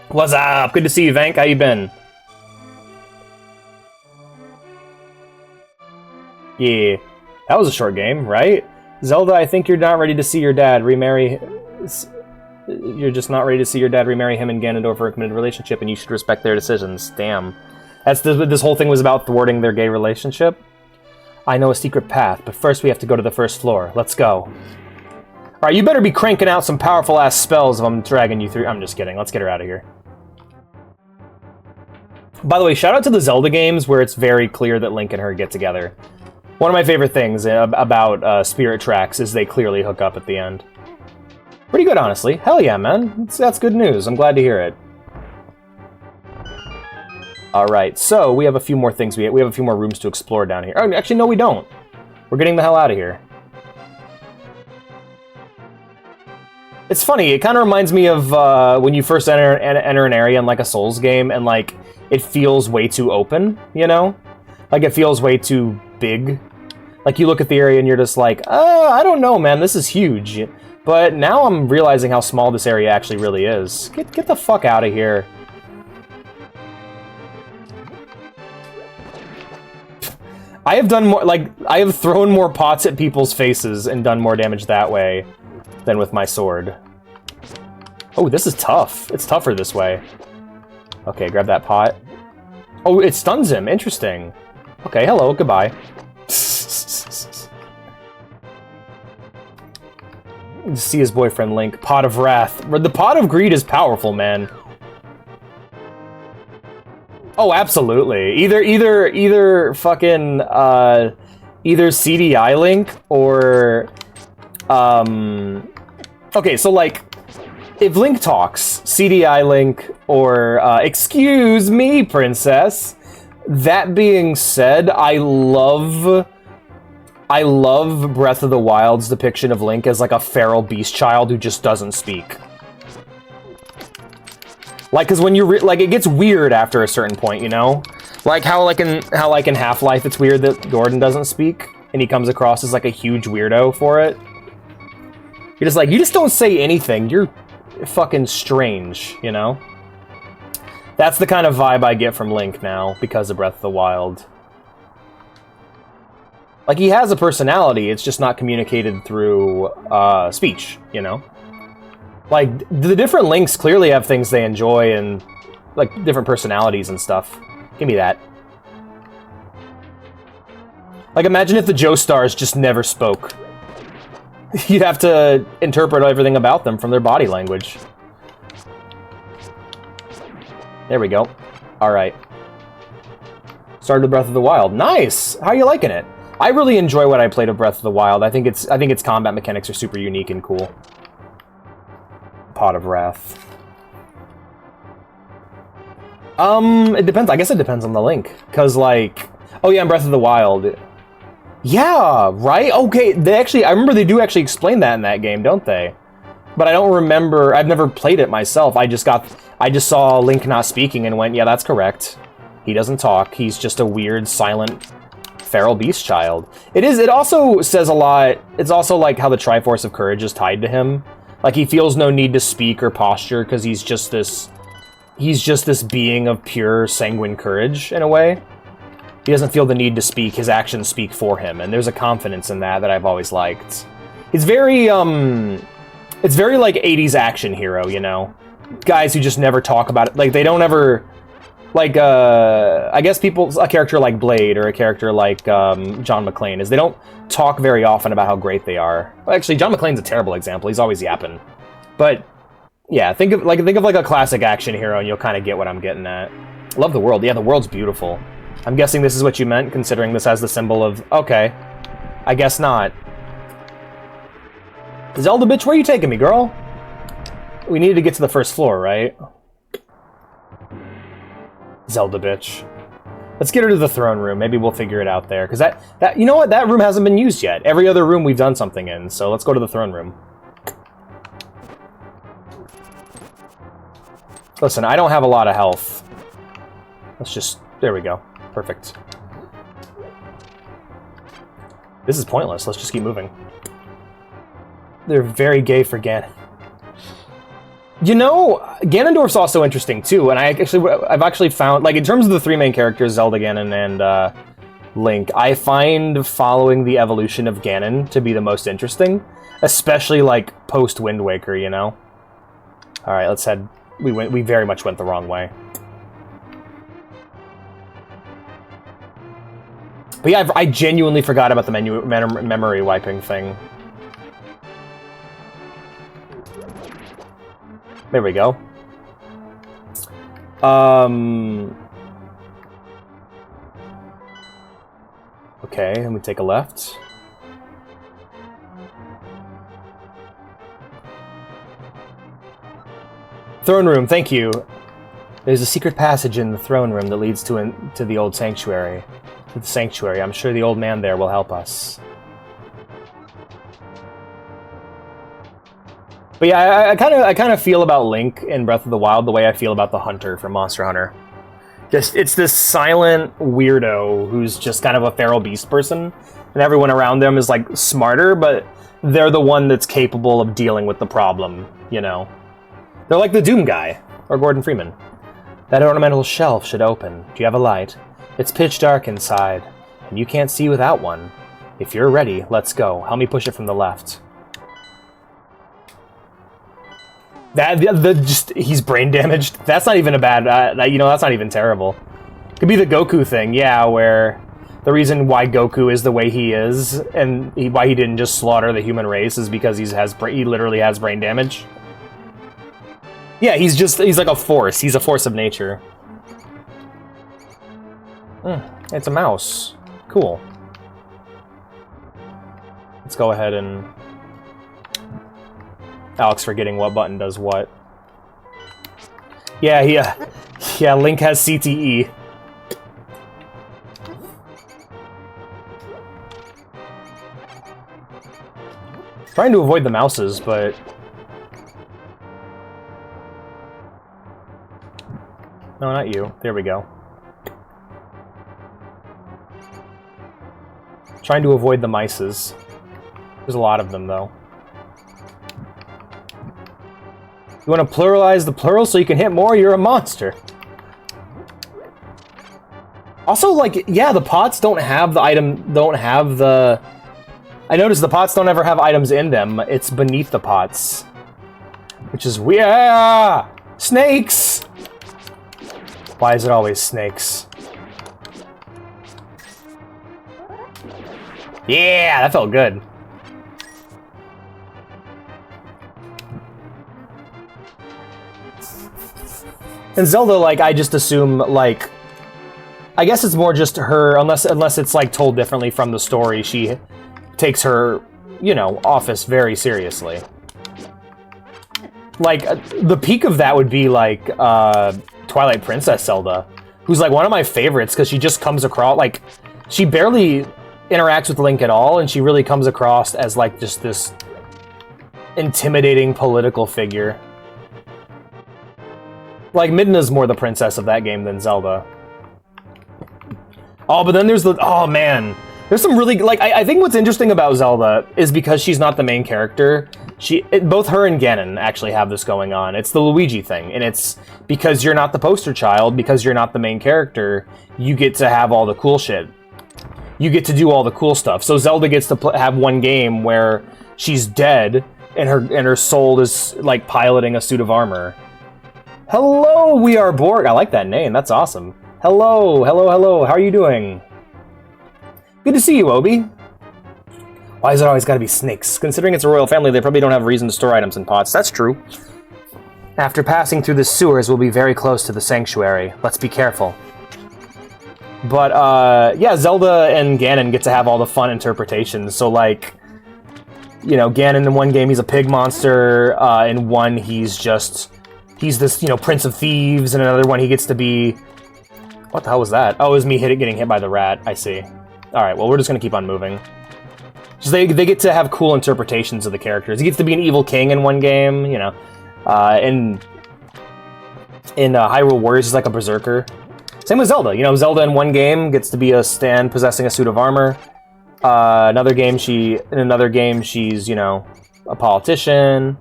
What's up? Good to see you, Vank. How you been? Yeah, that was a short game, right? Zelda, I think you're not ready to see your dad remarry... You're just not ready to see your dad remarry him and Ganondorf for a committed relationship, and you should respect their decisions. Damn. This whole thing was about thwarting their gay relationship? I know a secret path, but first we have to go to the first floor. Let's go. Alright, you better be cranking out some powerful-ass spells if I'm dragging you through. I'm just kidding. Let's get her out of here. By the way, shout out to the Zelda games where it's very clear that Link and her get together. One of my favorite things about Spirit Tracks is they clearly hook up at the end. Pretty good, honestly. Hell yeah, man. That's good news. I'm glad to hear it. Alright, so we have a few more things. We have a few more rooms to explore down here. Oh, actually, no, we don't. We're getting the hell out of here. It's funny, it kind of reminds me of when you first enter an area in like a Souls game and like it feels way too open, you know? Like it feels way too big. Like you look at the area and you're just like, I don't know, man, this is huge. But now I'm realizing how small this area actually really is. Get the fuck out of here. I have done more, like, I have thrown more pots at people's faces and done more damage that way than with my sword. Oh, this is tough. It's tougher this way. Okay, grab that pot. Oh, it stuns him. Interesting. Okay, hello, goodbye. See his boyfriend Link. Pot of Wrath. The Pot of Greed is powerful, man. Oh, absolutely. Either fucking either CDI Link or okay, so like if Link talks, CDI Link or excuse me, princess. That being said, I love I love Breath of the Wild's depiction of Link as like a feral beast child who just doesn't speak. Like, because when you like, it gets weird after a certain point, you know? Like how in Half-Life it's weird that Gordon doesn't speak, and he comes across as like a huge weirdo for it. You're just like, you just don't say anything. You're fucking strange, you know? That's the kind of vibe I get from Link now because of Breath of the Wild. Like, he has a personality, it's just not communicated through speech, you know? Like, the different Links clearly have things they enjoy and, like, different personalities and stuff. Give me that. Like, imagine if the Joestars just never spoke. You'd have to interpret everything about them from their body language. There we go. Alright. Started with Breath of the Wild. Nice! How are you liking it? I really enjoy what I played of Breath of the Wild. I think its combat mechanics are super unique and cool. Pot of Wrath. It depends. I guess it depends on the Link. Because, like... Oh, yeah, in Breath of the Wild. Yeah, right? Okay, I remember they do actually explain that in that game, don't they? But I don't remember... I've never played it myself. I just saw Link not speaking and went, yeah, that's correct. He doesn't talk. He's just a weird, silent... feral beast child. It also says a lot. It's also like how the Triforce of Courage is tied to him. Like, he feels no need to speak or posture because he's just this being of pure sanguine courage in a way. He doesn't feel the need to speak. His actions speak for him, and there's a confidence in that I've always liked. It's very like 80s action hero, you know? Guys who just never talk about it. Like, they don't ever... Like, I guess a character like Blade or a character like John McClane they don't talk very often about how great they are. Actually, John McClane's a terrible example. He's always yapping. But, yeah, think of like a classic action hero and you'll kind of get what I'm getting at. Love the world. Yeah, the world's beautiful. I'm guessing this is what you meant, considering this has the symbol of... Okay. I guess not. Zelda, bitch, where are you taking me, girl? We needed to get to the first floor, right? Zelda bitch. Let's get her to the throne room. Maybe we'll figure it out there. Because that you know what? That room hasn't been used yet. Every other room we've done something in. So let's go to the throne room. Listen, I don't have a lot of health. Let's just... There we go. Perfect. This is pointless. Let's just keep moving. They're very gay for Ganon. You know, Ganondorf's also interesting too, and I've actually found, like, in terms of the three main characters, Zelda, Ganon, and Link, I find following the evolution of Ganon to be the most interesting, especially like post Wind Waker, you know. All right, let's head. We very much went the wrong way. But yeah, I genuinely forgot about the memory wiping thing. There we go. Okay, let me take a left. Throne room, thank you. There's a secret passage in the throne room that leads to the old sanctuary. To the sanctuary. I'm sure the old man there will help us. But yeah, I kind of feel about Link in Breath of the Wild the way I feel about the Hunter from Monster Hunter. It's this silent weirdo who's just kind of a feral beast person, and everyone around them is like smarter, but they're the one that's capable of dealing with the problem, you know? They're like the Doom guy, or Gordon Freeman. That ornamental shelf should open. Do you have a light? It's pitch dark inside, and you can't see without one. If you're ready, let's go. Help me push it from the left. He's brain damaged. That's not even a bad, that's not even terrible. Could be the Goku thing, yeah, where the reason why Goku is the way he is, and why he didn't just slaughter the human race is because he literally has brain damage. Yeah, he's like a force. He's a force of nature. It's a mouse. Cool. Let's go ahead and... Alex forgetting what button does what. Yeah, Link has CTE. Trying to avoid the mouses, but... No, not you. There we go. Trying to avoid the mices. There's a lot of them, though. You want to pluralize the plural so you can hit more? You're a monster. Also, like, yeah, the pots don't have the item... Don't have the... I noticed the pots don't ever have items in them. It's beneath the pots. Which is weird. Yeah! Snakes! Why is it always snakes? Yeah, that felt good. And Zelda, like, I just assume, like... I guess it's more just her, unless it's, like, told differently from the story, she takes her, you know, office very seriously. Like, the peak of that would be, like, Twilight Princess Zelda, who's, like, one of my favorites, because she just comes across, like, she barely interacts with Link at all, and she really comes across as, like, just this intimidating political figure. Like, Midna's more the princess of that game than Zelda. Oh, but then there's the... Oh, man. There's some really... Like, I think what's interesting about Zelda is because she's not the main character, both her and Ganon actually have this going on. It's the Luigi thing, and it's because you're not the poster child, because you're not the main character, you get to have all the cool shit. You get to do all the cool stuff. So Zelda gets to have one game where she's dead, and her soul is, like, piloting a suit of armor. Hello, we are Borg. I like that name. That's awesome. Hello, hello, hello. How are you doing? Good to see you, Obi. Why is it always gotta be snakes? Considering it's a royal family, they probably don't have reason to store items in pots. That's true. After passing through the sewers, we'll be very close to the sanctuary. Let's be careful. But, yeah, Zelda and Ganon get to have all the fun interpretations. So, like, you know, Ganon in one game, he's a pig monster. In one, he's this, you know, Prince of Thieves. And another one, he gets to be... What the hell was that? Oh, it was me getting hit by the rat. I see. Alright, well, we're just gonna keep on moving. So they get to have cool interpretations of the characters. He gets to be an evil king in one game, you know. In Hyrule Warriors, he's like a berserker. Same with Zelda. You know, Zelda in one game gets to be a Stan possessing a suit of armor. In another game, she's, you know, a politician.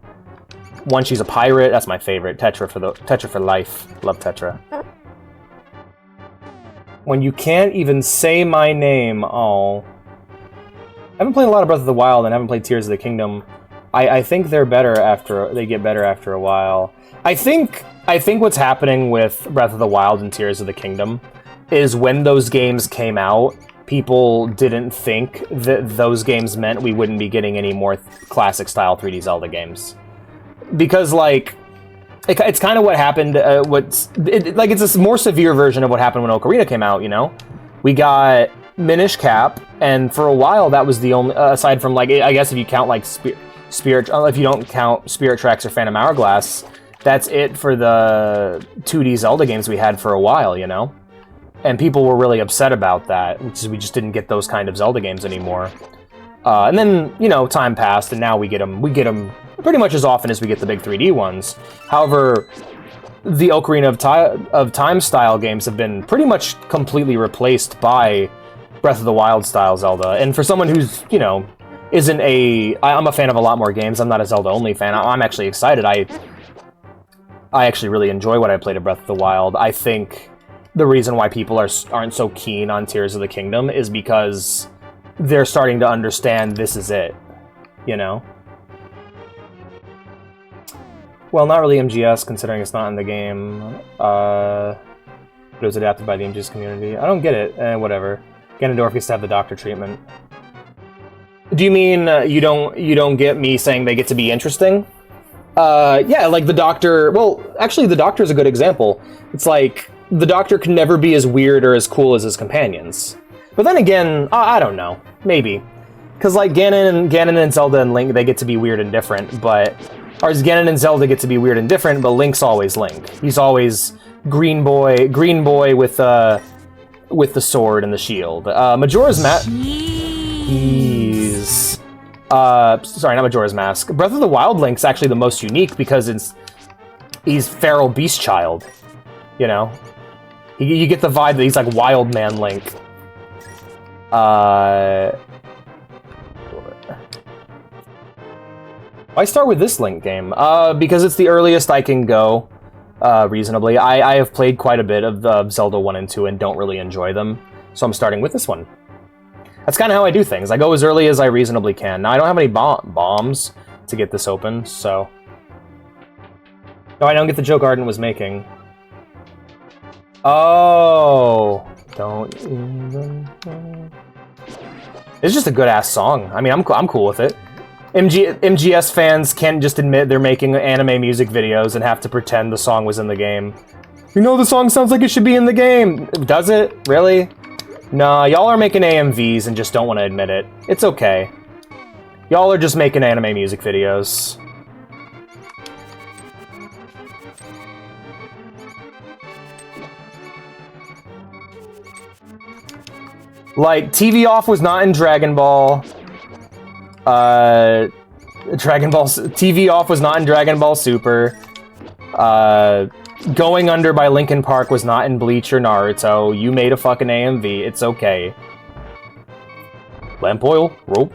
One, she's a pirate. That's my favorite. Tetra for life. Love Tetra. When you can't even say my name, oh. I haven't played a lot of Breath of the Wild and haven't played Tears of the Kingdom. I think they get better after a while. I think what's happening with Breath of the Wild and Tears of the Kingdom is when those games came out, people didn't think that those games meant we wouldn't be getting any more classic style 3D Zelda games. Because, like, it's kind of what happened, it's a more severe version of what happened when Ocarina came out, you know? We got Minish Cap, and for a while that was the only, aside from, like, I guess if you count, like, if you don't count Spirit Tracks or Phantom Hourglass, that's it for the 2D Zelda games we had for a while, you know? And people were really upset about that, which is we just didn't get those kind of Zelda games anymore. And then, you know, time passed, and now we get them pretty much as often as we get the big 3D ones. However, the Ocarina of Time style games have been pretty much completely replaced by Breath of the Wild style Zelda. And for someone who's, you know, I'm a fan of a lot more games. I'm not a Zelda only fan. I'm actually excited. I actually really enjoy what I played of Breath of the Wild. I think the reason why people aren't so keen on Tears of the Kingdom is because they're starting to understand this is it, you know? Well, not really MGS, considering it's not in the game. But it was adapted by the MGS community. I don't get it. Whatever. Ganondorf gets to have the doctor treatment. Do you mean you don't get me saying they get to be interesting? Yeah, like the Doctor... Well, actually, the Doctor's a good example. It's like, the Doctor can never be as weird or as cool as his companions. But then again, I don't know. Maybe. Because, like, Ganon and Zelda and Link, they get to be weird and different, but... Or Ganon and Zelda get to be weird and different, but Link's always Link. He's always green boy with the sword and the shield. Majora's Mask... Sorry, not Majora's Mask. Breath of the Wild Link's actually the most unique because he's feral beast child. You know? You get the vibe that he's like Wild Man Link. Why start with this Link game? Because it's the earliest I can go, reasonably. I have played quite a bit of Zelda 1 and 2 and don't really enjoy them, so I'm starting with this one. That's kind of how I do things. I go as early as I reasonably can. Now, I don't have any bombs to get this open, so... No, I don't get the joke Arden was making. Oh! Don't even... It's just a good-ass song. I mean, I'm cool with it. MGS fans can't just admit they're making anime music videos and have to pretend the song was in the game. You know the song sounds like it should be in the game! Does it? Really? Nah, y'all are making AMVs and just don't want to admit it. It's okay. Y'all are just making anime music videos. Like, TV Off was not in Dragon Ball. TV Off was not in Dragon Ball Super. Going Under by Linkin Park was not in Bleach or Naruto. You made a fucking AMV. It's okay. Lamp oil. Rope.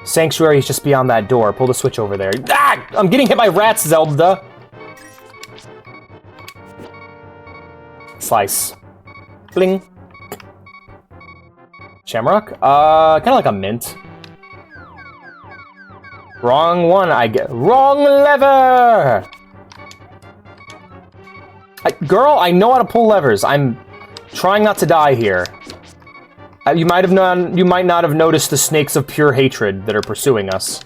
Sanctuary is just beyond that door. Pull the switch over there. Ah! I'm getting hit by rats, Zelda! Slice. Bling. Shamrock? Kind of like a mint. Wrong one, I get. Wrong lever! Girl, I know how to pull levers. I'm trying not to die here. You might not have noticed the snakes of pure hatred that are pursuing us.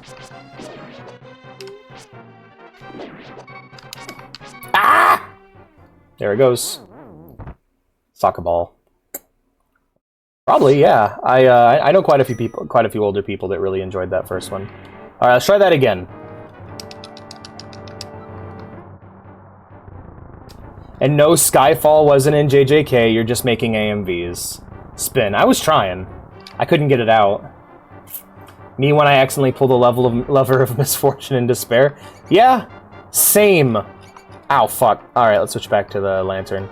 Ah! There it goes. Soccer ball. Probably, yeah. I know quite a few older people that really enjoyed that first one. All right, let's try that again. And no, Skyfall wasn't in JJK, you're just making AMVs. Spin. I was trying. I couldn't get it out. Me when I accidentally pulled the lever of misfortune and despair. Yeah, same. Ow, fuck. Alright, let's switch back to the lantern.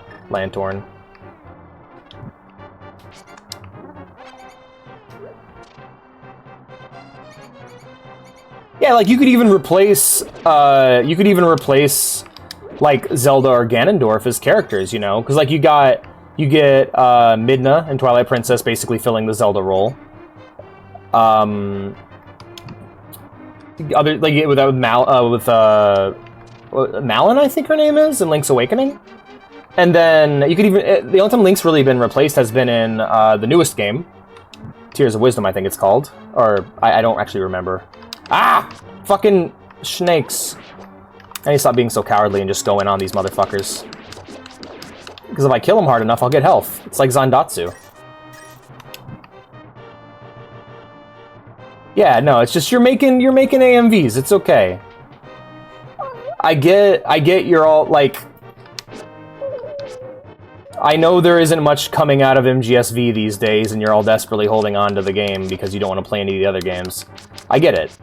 Yeah, like, you could even replace, like, Zelda or Ganondorf as characters, you know? Because, like, you get Midna and Twilight Princess basically filling the Zelda role. Malon, I think her name is, in Link's Awakening. And then, you could even, the only time Link's really been replaced has been in, the newest game. Tears of Wisdom, I think it's called. Or, I don't actually remember. Ah! Fucking snakes. I need to stop being so cowardly and just go in on these motherfuckers. Because if I kill them hard enough, I'll get health. It's like Zandatsu. Yeah, no, it's just you're making AMVs. It's okay. I get you're all, like... I know there isn't much coming out of MGSV these days, and you're all desperately holding on to the game because you don't want to play any of the other games. I get it.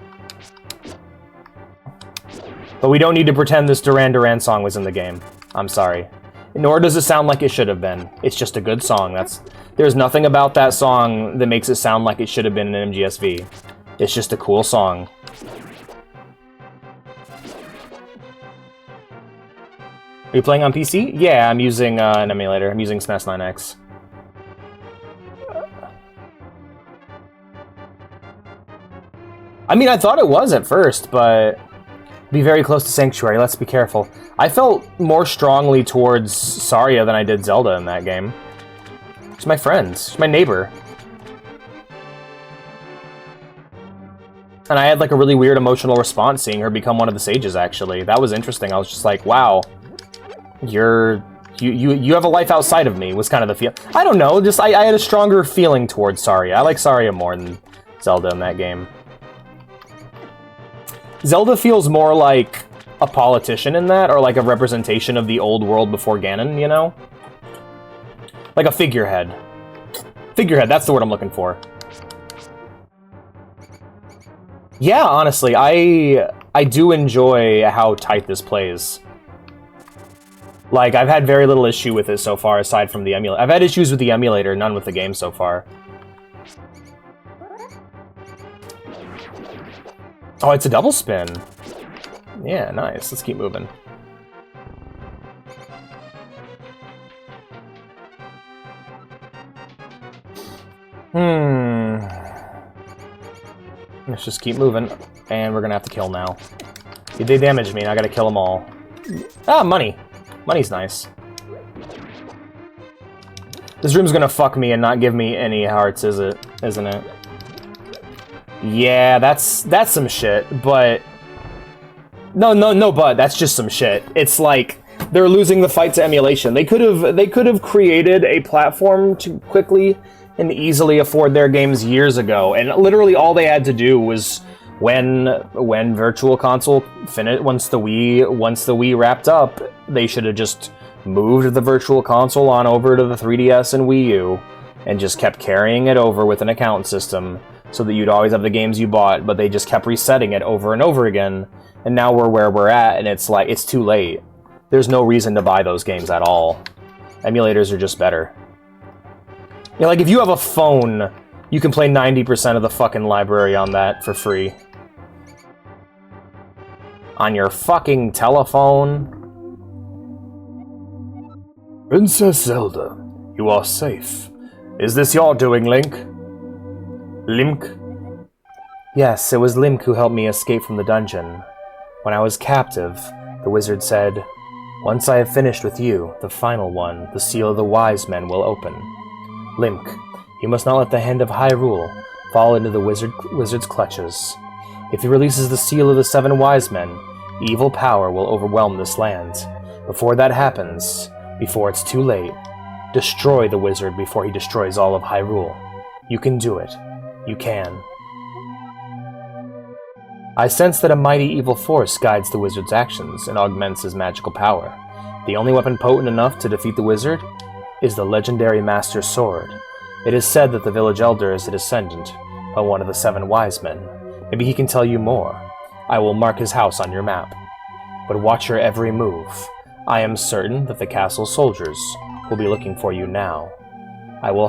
But we don't need to pretend this Duran Duran song was in the game. I'm sorry. Nor does it sound like it should have been. It's just a good song. There's nothing about that song that makes it sound like it should have been in MGSV. It's just a cool song. Are you playing on PC? Yeah, I'm using an emulator. I'm using SNES 9X. I mean, I thought it was at first, but... Be very close to Sanctuary, let's be careful. I felt more strongly towards Saria than I did Zelda in that game. She's my friend. She's my neighbor. And I had like a really weird emotional response seeing her become one of the sages, actually. That was interesting. I was just like, wow. You have a life outside of me, was kind of the feel. I don't know, just I had a stronger feeling towards Saria. I like Saria more than Zelda in that game. Zelda feels more like a politician in that, or like a representation of the old world before Ganon, you know? Like a figurehead. Figurehead, that's the word I'm looking for. Yeah, honestly, I do enjoy how tight this plays. Like, I've had very little issue with it so far, aside from the emulator. I've had issues with the emulator, none with the game so far. Oh, it's a double spin. Yeah, nice. Let's keep moving. Let's just keep moving. And we're gonna have to kill now. They damaged me, and I gotta kill them all. Ah, money. Money's nice. This room's gonna fuck me and not give me any hearts, isn't it? Yeah, that's some shit, but... No, but that's just some shit. It's like, they're losing the fight to emulation. They could have created a platform to quickly and easily afford their games years ago, and literally all they had to do was when Virtual Console finished, once the Wii wrapped up, they should have just moved the Virtual Console on over to the 3DS and Wii U, and just kept carrying it over with an account system, so that you'd always have the games you bought, but they just kept resetting it over and over again, and now we're where we're at, and it's like, it's too late. There's no reason to buy those games at all. Emulators are just better. You know, like, if you have a phone, you can play 90% of the fucking library on that for free. On your fucking telephone. Princess Zelda, you are safe. Is this your doing, Link? Link? Yes, it was Link who helped me escape from the dungeon. When I was captive, the wizard said, "Once I have finished with you, the final one, the seal of the wise men will open. Link, you must not let the hand of Hyrule fall into the wizard's clutches. If he releases the seal of the 7 wise men, evil power will overwhelm this land. Before that happens, before it's too late, destroy the wizard before he destroys all of Hyrule. You can do it. You can." I sense that a mighty evil force guides the wizard's actions and augments his magical power. The only weapon potent enough to defeat the wizard is the legendary Master Sword. It is said that the village elder is a descendant of one of the 7 wise men. Maybe he can tell you more. I will mark his house on your map. But watch your every move. I am certain that the castle soldiers will be looking for you now. I will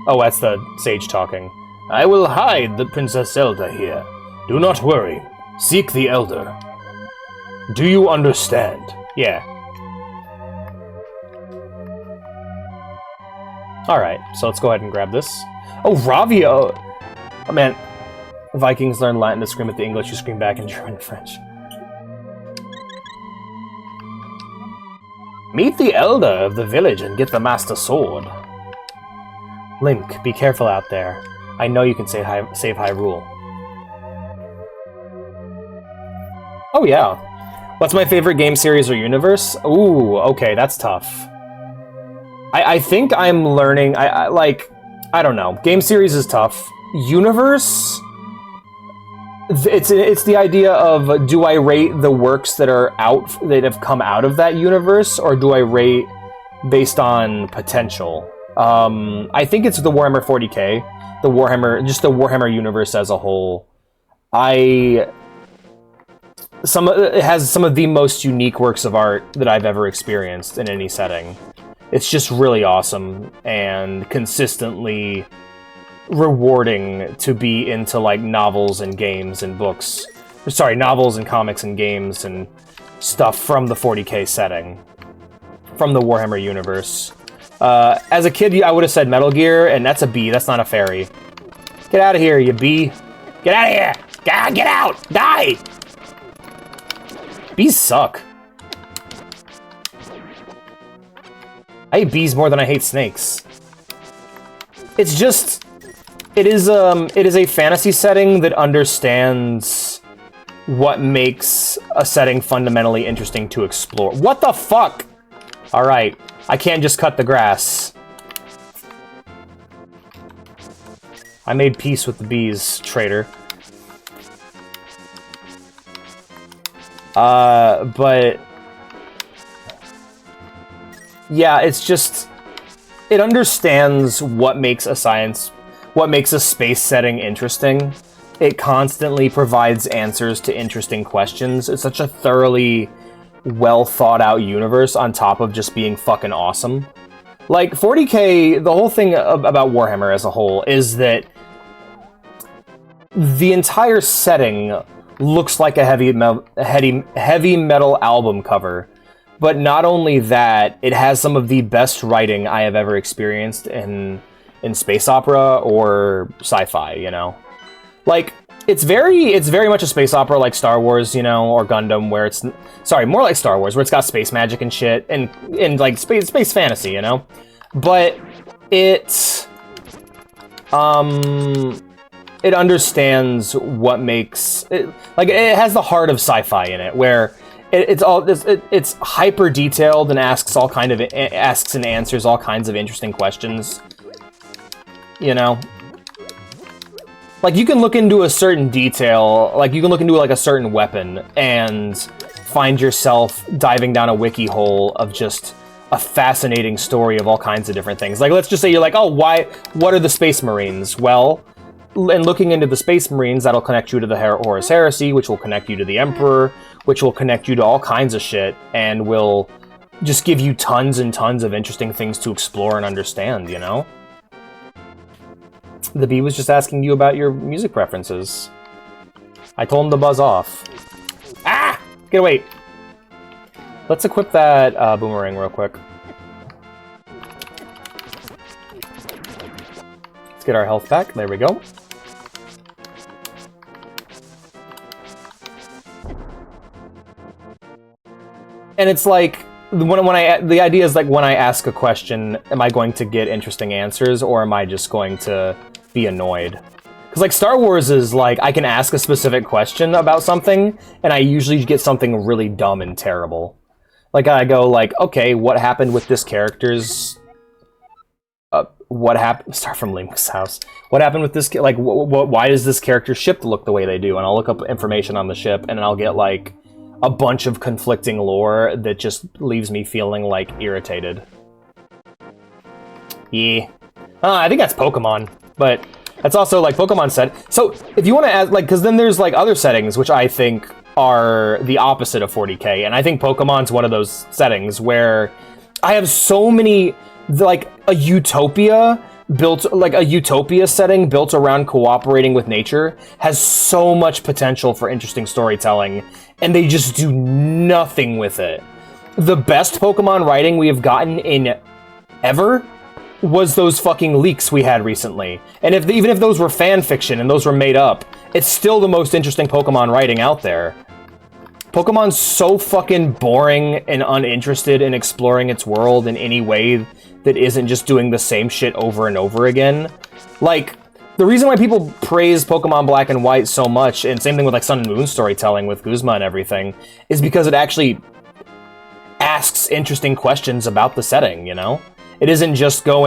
Oh, that's the sage talking. I will hide the Princess Zelda here. Do not worry. Seek the Elder. Do you understand? Yeah. Alright, so let's go ahead and grab this. Oh, Ravio! Oh, man. Vikings learn Latin to scream at the English, you scream back in German and French. Meet the Elder of the village and get the Master Sword. Link, be careful out there. I know you can save Hyrule. Oh yeah. What's my favorite game series or universe? Ooh, okay, that's tough. I think I'm learning, I don't know. Game series is tough. Universe? It's the idea of, do I rate the works that have come out of that universe, or do I rate based on potential? I think it's the Warhammer 40k. The Warhammer universe as a whole. It has some of the most unique works of art that I've ever experienced in any setting. It's just really awesome and consistently rewarding to be into like novels and games and books. Sorry, novels and comics and games and stuff from the 40k setting, from the Warhammer universe. As a kid, I would have said Metal Gear, and that's a bee. That's not a fairy. Get out of here, you bee. Get out of here! Get out! Die! Bees suck. I hate bees more than I hate snakes. It's just... It is a fantasy setting that understands what makes a setting fundamentally interesting to explore. What the fuck? Alright, I can't just cut the grass. I made peace with the bees, traitor. But... yeah, it's just... It understands what makes a space setting interesting it constantly provides answers to interesting questions. It's such a thoroughly well thought out universe on top of just being fucking awesome. Like 40K, the whole thing about Warhammer as a whole is that the entire setting looks like a heavy metal album cover. But not only that, it has some of the best writing I have ever experienced in space opera or sci-fi, you know? Like, it's very much a space opera like Star Wars, you know, or Gundam, where it's... Sorry, more like Star Wars, where it's got space magic and shit, and like, space fantasy, you know? But it understands what makes... Like, it has the heart of sci-fi in it, where... It's hyper detailed and asks and answers all kinds of interesting questions. You know, like you can look into a certain detail, like you can look into like a certain weapon and find yourself diving down a wiki hole of just a fascinating story of all kinds of different things. Like, let's just say you're like, oh, what are the Space Marines? Well, and looking into the Space Marines, that'll connect you to the Horus Heresy, which will connect you to the Emperor, which will connect you to all kinds of shit, and will just give you tons and tons of interesting things to explore and understand, you know? The bee was just asking you about your music preferences. I told him to buzz off. Ah! Get away! Let's equip that boomerang real quick. Let's get our health back. There we go. And it's like, the idea is like when I ask a question, am I going to get interesting answers or am I just going to be annoyed? Because like Star Wars is like, I can ask a specific question about something and I usually get something really dumb and terrible. Like I go like, okay, what happened with this character's... what happened? Start from Link's house. What happened with this? Like, why does this character's ship look the way they do? And I'll look up information on the ship and then I'll get like a bunch of conflicting lore that just leaves me feeling, like, irritated. Yeah. I think that's Pokemon, but that's also, like, Pokemon set. So, if you want to add, like, because then there's, like, other settings, which I think are the opposite of 40K, and I think Pokemon's one of those settings where I have so many, like, a utopia setting built around cooperating with nature has so much potential for interesting storytelling, and they just do nothing with it. The best Pokemon writing we have gotten in ever was those fucking leaks we had recently. And even if those were fan fiction and those were made up, it's still the most interesting Pokemon writing out there. Pokemon's so fucking boring and uninterested in exploring its world in any way that isn't just doing the same shit over and over again. Like, the reason why people praise Pokemon Black and White so much, and same thing with like Sun and Moon storytelling with Guzma and everything, is because it actually asks interesting questions about the setting, you know? It isn't just go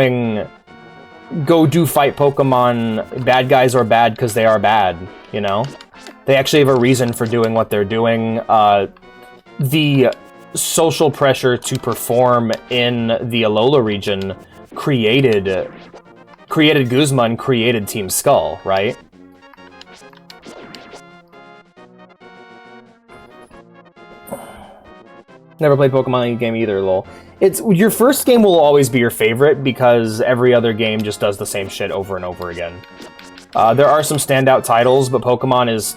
do fight Pokemon, bad guys are bad because they are bad, you know? They actually have a reason for doing what they're doing. The social pressure to perform in the Alola region created Guzma and created Team Skull, right? Never played Pokemon game either, lol. Your first game will always be your favorite because every other game just does the same shit over and over again. There are some standout titles, but Pokemon is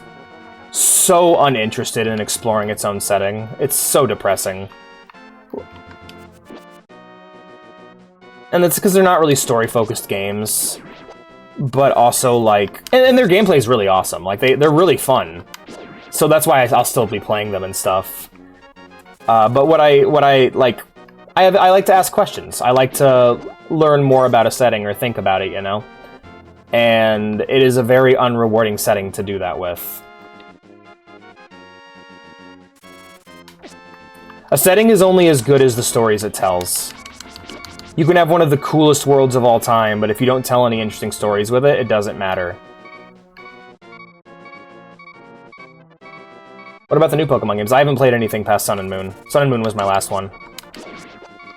so uninterested in exploring its own setting. It's so depressing. And that's because they're not really story-focused games. But also, like... And their gameplay is really awesome. Like, they're really fun. So that's why I'll still be playing them and stuff. But what I like... I like to ask questions. I like to learn more about a setting or think about it, you know? And it is a very unrewarding setting to do that with. A setting is only as good as the stories it tells. You can have one of the coolest worlds of all time, but if you don't tell any interesting stories with it, it doesn't matter. What about the new Pokemon games? I haven't played anything past Sun and Moon. Sun and Moon was my last one.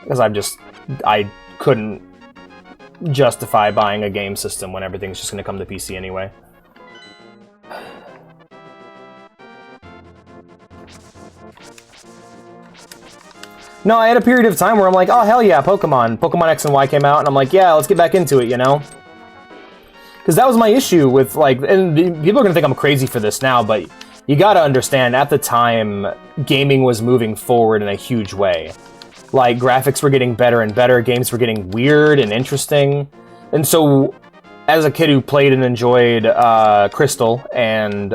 Because I couldn't justify buying a game system when everything's just going to come to PC anyway. No, I had a period of time where I'm like, oh, hell yeah, Pokemon X and Y came out, and I'm like, yeah, let's get back into it, you know? Because that was my issue with, like, and people are going to think I'm crazy for this now, but you gotta understand, at the time, gaming was moving forward in a huge way. Like, graphics were getting better and better, games were getting weird and interesting, and so, as a kid who played and enjoyed Crystal and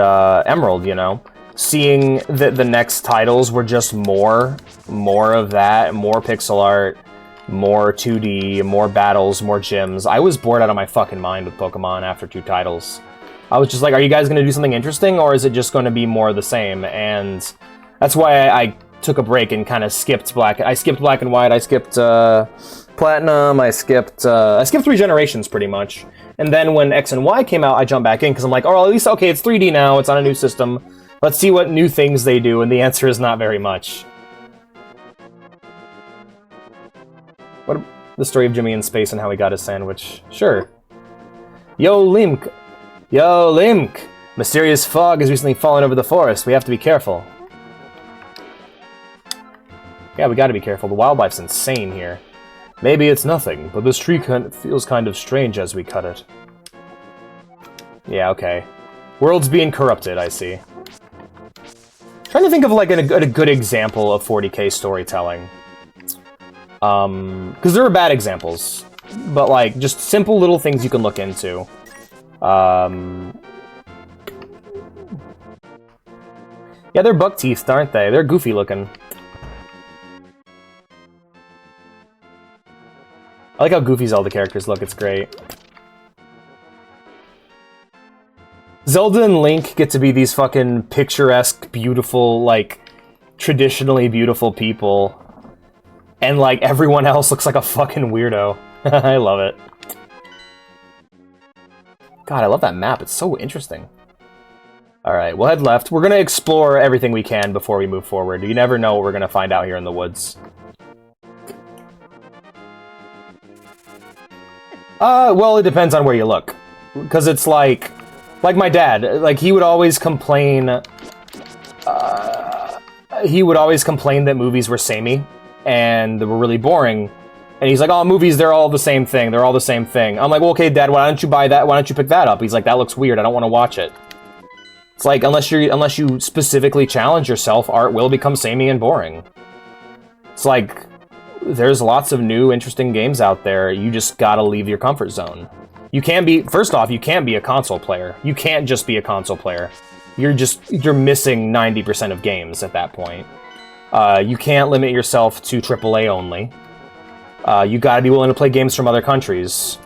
Emerald, you know, seeing that the next titles were just more of that, more pixel art, more 2D, more battles, more gyms. I was bored out of my fucking mind with Pokemon after 2 titles. I was just like, are you guys going to do something interesting, or is it just going to be more of the same? And that's why I took a break and kind of skipped Black. I skipped Black and White, I skipped Platinum, I skipped 3 generations pretty much. And then when X and Y came out, I jumped back in because I'm like, oh, at least, okay, it's 3D now, it's on a new system. Let's see what new things they do, and the answer is not very much. What the story of Jimmy in space and how he got his sandwich? Sure. Yo, Limk! Yo, Limk! Mysterious fog has recently fallen over the forest. We have to be careful. Yeah, we gotta be careful. The wildlife's insane here. Maybe it's nothing, but this tree feels kind of strange as we cut it. Yeah, okay. World's being corrupted, I see. Trying to think of, like, a good example of 40k storytelling. Because there are bad examples, but, like, just simple little things you can look into. Yeah, they're buck-teethed, aren't they? They're goofy looking. I like how goofy Zelda characters look, it's great. Zelda and Link get to be these fucking picturesque, beautiful, like, traditionally beautiful people. And, like, everyone else looks like a fucking weirdo. I love it. God, I love that map. It's so interesting. Alright, we'll head left. We're gonna explore everything we can before we move forward. You never know what we're gonna find out here in the woods. Well, it depends on where you look. Because it's like my dad. Like, he would always complain... that movies were samey. And they were really boring. And he's like, oh, movies, they're all the same thing. They're all the same thing. I'm like, well, okay, Dad, why don't you buy that? Why don't you pick that up? He's like, that looks weird. I don't want to watch it. It's like, unless you specifically challenge yourself, art will become samey and boring. It's like, there's lots of new, interesting games out there. You just gotta leave your comfort zone. You can be, first off, you can't be a console player. You can't just be a console player. You're missing 90% of games at that point. You can't limit yourself to AAA only. You gotta be willing to play games from other countries.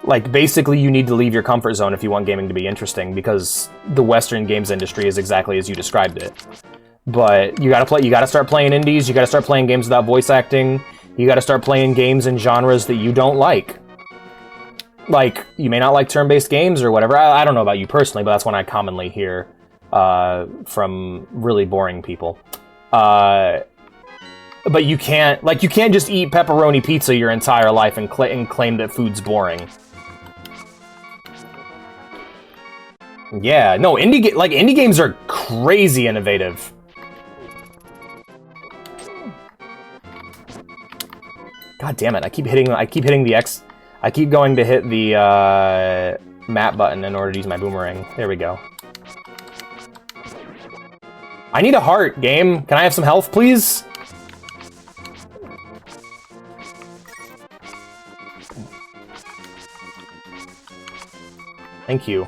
Like, basically, you need to leave your comfort zone if you want gaming to be interesting, because the Western games industry is exactly as you described it. But you gotta start playing indies, you gotta start playing games without voice acting, you gotta start playing games in genres that you don't like. Like, you may not like turn-based games or whatever. I don't know about you personally, but that's one I commonly hear from really boring people. But you can't just eat pepperoni pizza your entire life and claim that food's boring. Yeah, no, indie games are crazy innovative. God damn it! I keep hitting the X. I keep going to hit the map button in order to use my boomerang. There we go. I need a heart, game. Can I have some health, please? Thank you.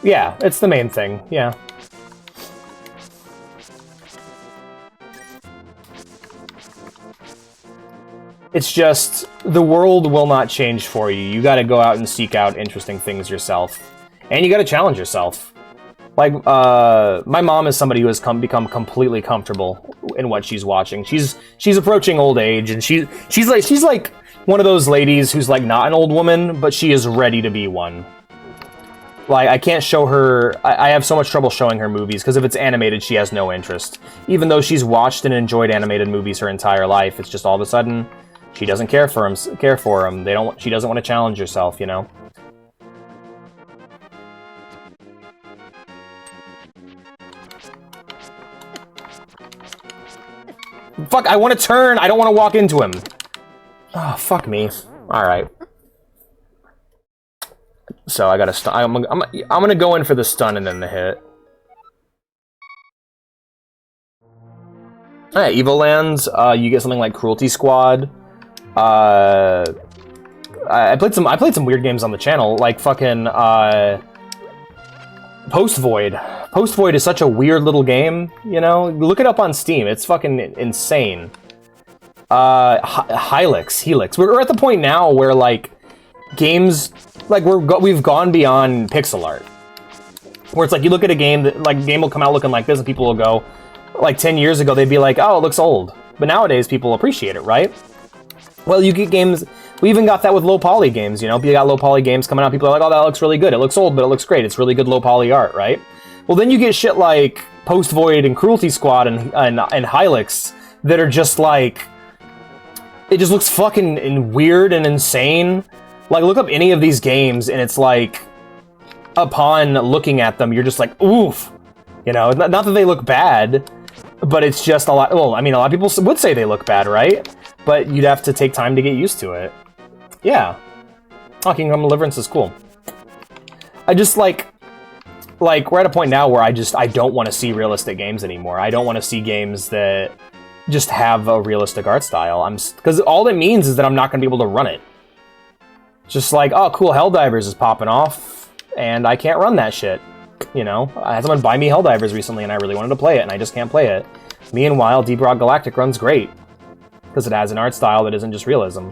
Yeah, it's the main thing, yeah. It's just, the world will not change for you. You gotta go out and seek out interesting things yourself. And you gotta challenge yourself. Like, my mom is somebody who has become completely comfortable in what she's watching. She's approaching old age, and she's like one of those ladies who's like not an old woman, but she is ready to be one. Like, I can't show her... I have so much trouble showing her movies, because if it's animated, she has no interest. Even though she's watched and enjoyed animated movies her entire life, it's just all of a sudden... She doesn't care for him. Care for him. They don't. She doesn't want to challenge herself. You know. Fuck! I want to turn. I don't want to walk into him. Oh, fuck me. All right. So I gotta stun. I'm gonna go in for the stun and then the hit. Alright, Evo Lands. You get something like Cruelty Squad. I played some weird games on the channel, like fucking Post Void. Post Void is such a weird little game. You know, look it up on Steam. It's fucking insane. Helix. We're at the point now where like games. Like, we've gone beyond pixel art. Where it's like, you look at a game, that like, a game will come out looking like this, and people will go, like, 10 years ago, they'd be like, oh, it looks old. But nowadays, people appreciate it, right? Well, you get games, we even got that with low-poly games, you know? You got low-poly games coming out, people are like, oh, that looks really good. It looks old, but it looks great. It's really good low-poly art, right? Well, then you get shit like Post Void and Cruelty Squad and Helix that are just like, it just looks fucking weird and insane. Like, look up any of these games, and it's like, upon looking at them, you're just like, oof. You know, not that they look bad, but it's just a lot. Well, I mean, a lot of people would say they look bad, right? But you'd have to take time to get used to it. Yeah. Oh, Kingdom Deliverance is cool. I just like, we're at a point now where I don't want to see realistic games anymore. I don't want to see games that just have a realistic art style. Because all it means is that I'm not going to be able to run it. Just like, oh, cool, Helldivers is popping off, and I can't run that shit. You know, I had someone buy me Helldivers recently, and I really wanted to play it, and I just can't play it. Meanwhile, Deep Rock Galactic runs great, because it has an art style that isn't just realism.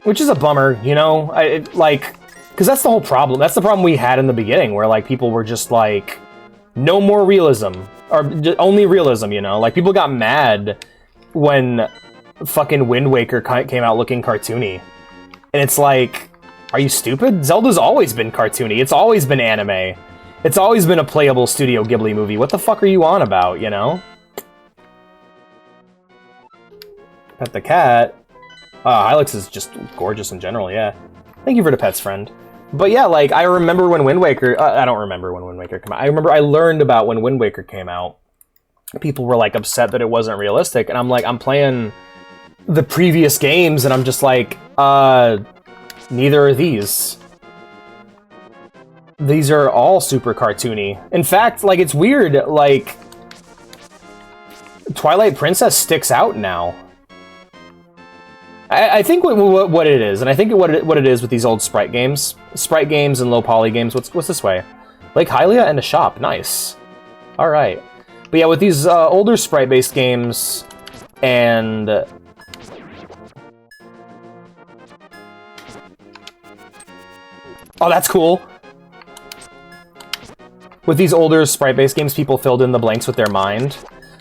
Which is a bummer, you know? Because that's the whole problem. That's the problem we had in the beginning, where, like, people were just like, no more realism, or only realism, you know? Like, people got mad when fucking Wind Waker came out looking cartoony. And it's like, are you stupid? Zelda's always been cartoony. It's always been anime. It's always been a playable Studio Ghibli movie. What the fuck are you on about, you know? Pet the cat. Helix is just gorgeous in general, yeah. Thank you for the pets, friend. But yeah, like, I remember when Wind Waker... I don't remember when Wind Waker came out. I learned about when Wind Waker came out. People were, like, upset that it wasn't realistic. And I'm like, I'm playing the previous games, and I'm just like, neither are these. These are all super cartoony. In fact, like, it's weird, like, Twilight Princess sticks out now. I think what it is, and I think what it is with these old sprite games and low poly games. What's this way? Lake Hylia and a shop. Nice. All right. But yeah, with these older sprite based games and oh, that's cool. With these older sprite based games, people filled in the blanks with their mind.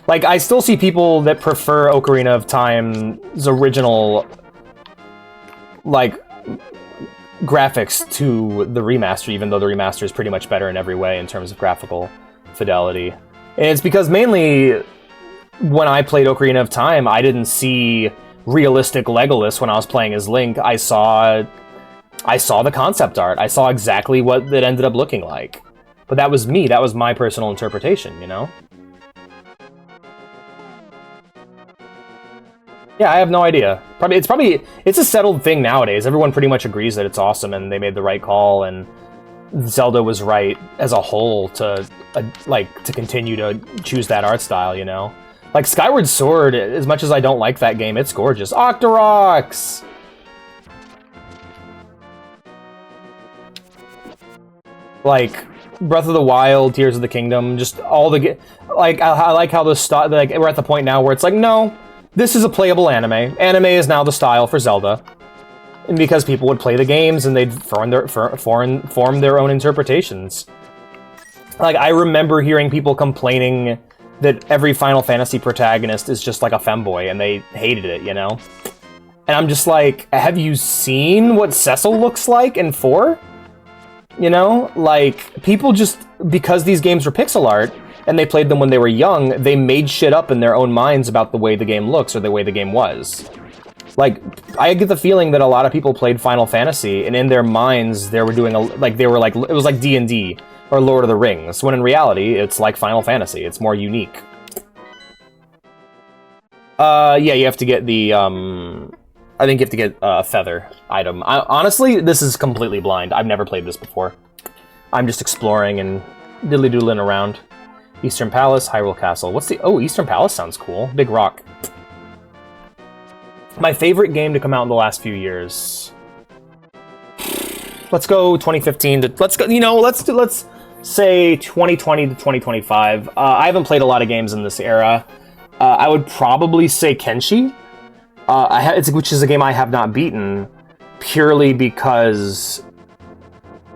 Like, I still see people that prefer Ocarina of Time's original, like, graphics to the remaster, even though the remaster is pretty much better in every way in terms of graphical fidelity. And it's because mainly, when I played Ocarina of Time, I didn't see realistic Legolas when I was playing as Link. I saw the concept art. I saw exactly what it ended up looking like. But that was me. That was my personal interpretation, you know? Yeah, I have no idea. It's a settled thing nowadays. Everyone pretty much agrees that it's awesome and they made the right call, and Zelda was right as a whole to continue to choose that art style, you know? Like, Skyward Sword, as much as I don't like that game, it's gorgeous. Octoroks! Like, Breath of the Wild, Tears of the Kingdom, just all the... Like, I like how we're at the point now where it's like, no, this is a playable anime. Anime is now the style for Zelda. And because people would play the games and they'd form their own interpretations. Like, I remember hearing people complaining that every Final Fantasy protagonist is just like a femboy, and they hated it, you know? And I'm just like, have you seen what Cecil looks like in 4? You know? Like, people just, because these games were pixel art, and they played them when they were young, they made shit up in their own minds about the way the game looks or the way the game was. Like, I get the feeling that a lot of people played Final Fantasy, and in their minds, they were doing it was like D&D or Lord of the Rings, when in reality, it's like Final Fantasy. It's more unique. Yeah, you have to get the, I think you have to get a feather item. Honestly, this is completely blind. I've never played this before. I'm just exploring and diddly-doodling around. Eastern Palace, Hyrule Castle. What's the... Oh, Eastern Palace sounds cool. Big rock. My favorite game to come out in the last few years. Let's go 2015 to... Let's go... You know, let's say 2020 to 2025. I haven't played a lot of games in this era. I would probably say Kenshi. Which is a game I have not beaten, purely because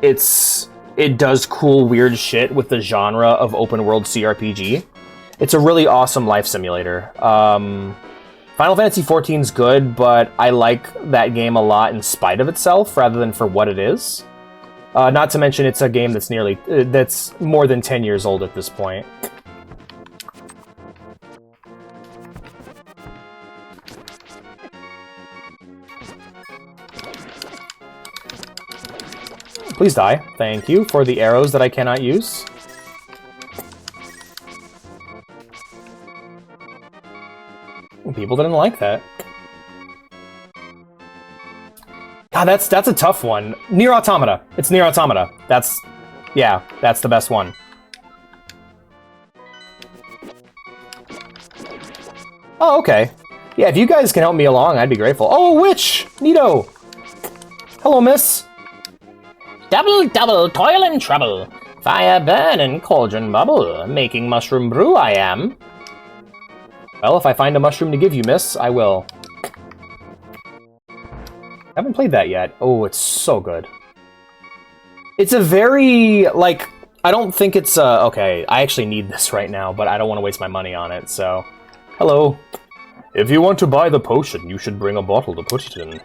it does cool, weird shit with the genre of open-world CRPG. It's a really awesome life simulator. Final Fantasy XIV's good, but I like that game a lot in spite of itself, rather than for what it is. Not to mention, it's a game that's more than 10 years old at this point. Please die. Thank you for the arrows that I cannot use. People didn't like that. God, that's a tough one. Nier Automata. It's Nier Automata. That's the best one. Oh, okay. Yeah, if you guys can help me along, I'd be grateful. Oh, a witch! Neato! Hello, miss. Double, double, toil and trouble. Fire burn and cauldron bubble. Making mushroom brew I am. Well, if I find a mushroom to give you, miss, I will. I haven't played that yet. Oh, it's so good. It's a very, like, I don't think it's, okay, I actually need this right now, but I don't want to waste my money on it, so... Hello. If you want to buy the potion, you should bring a bottle to put it in.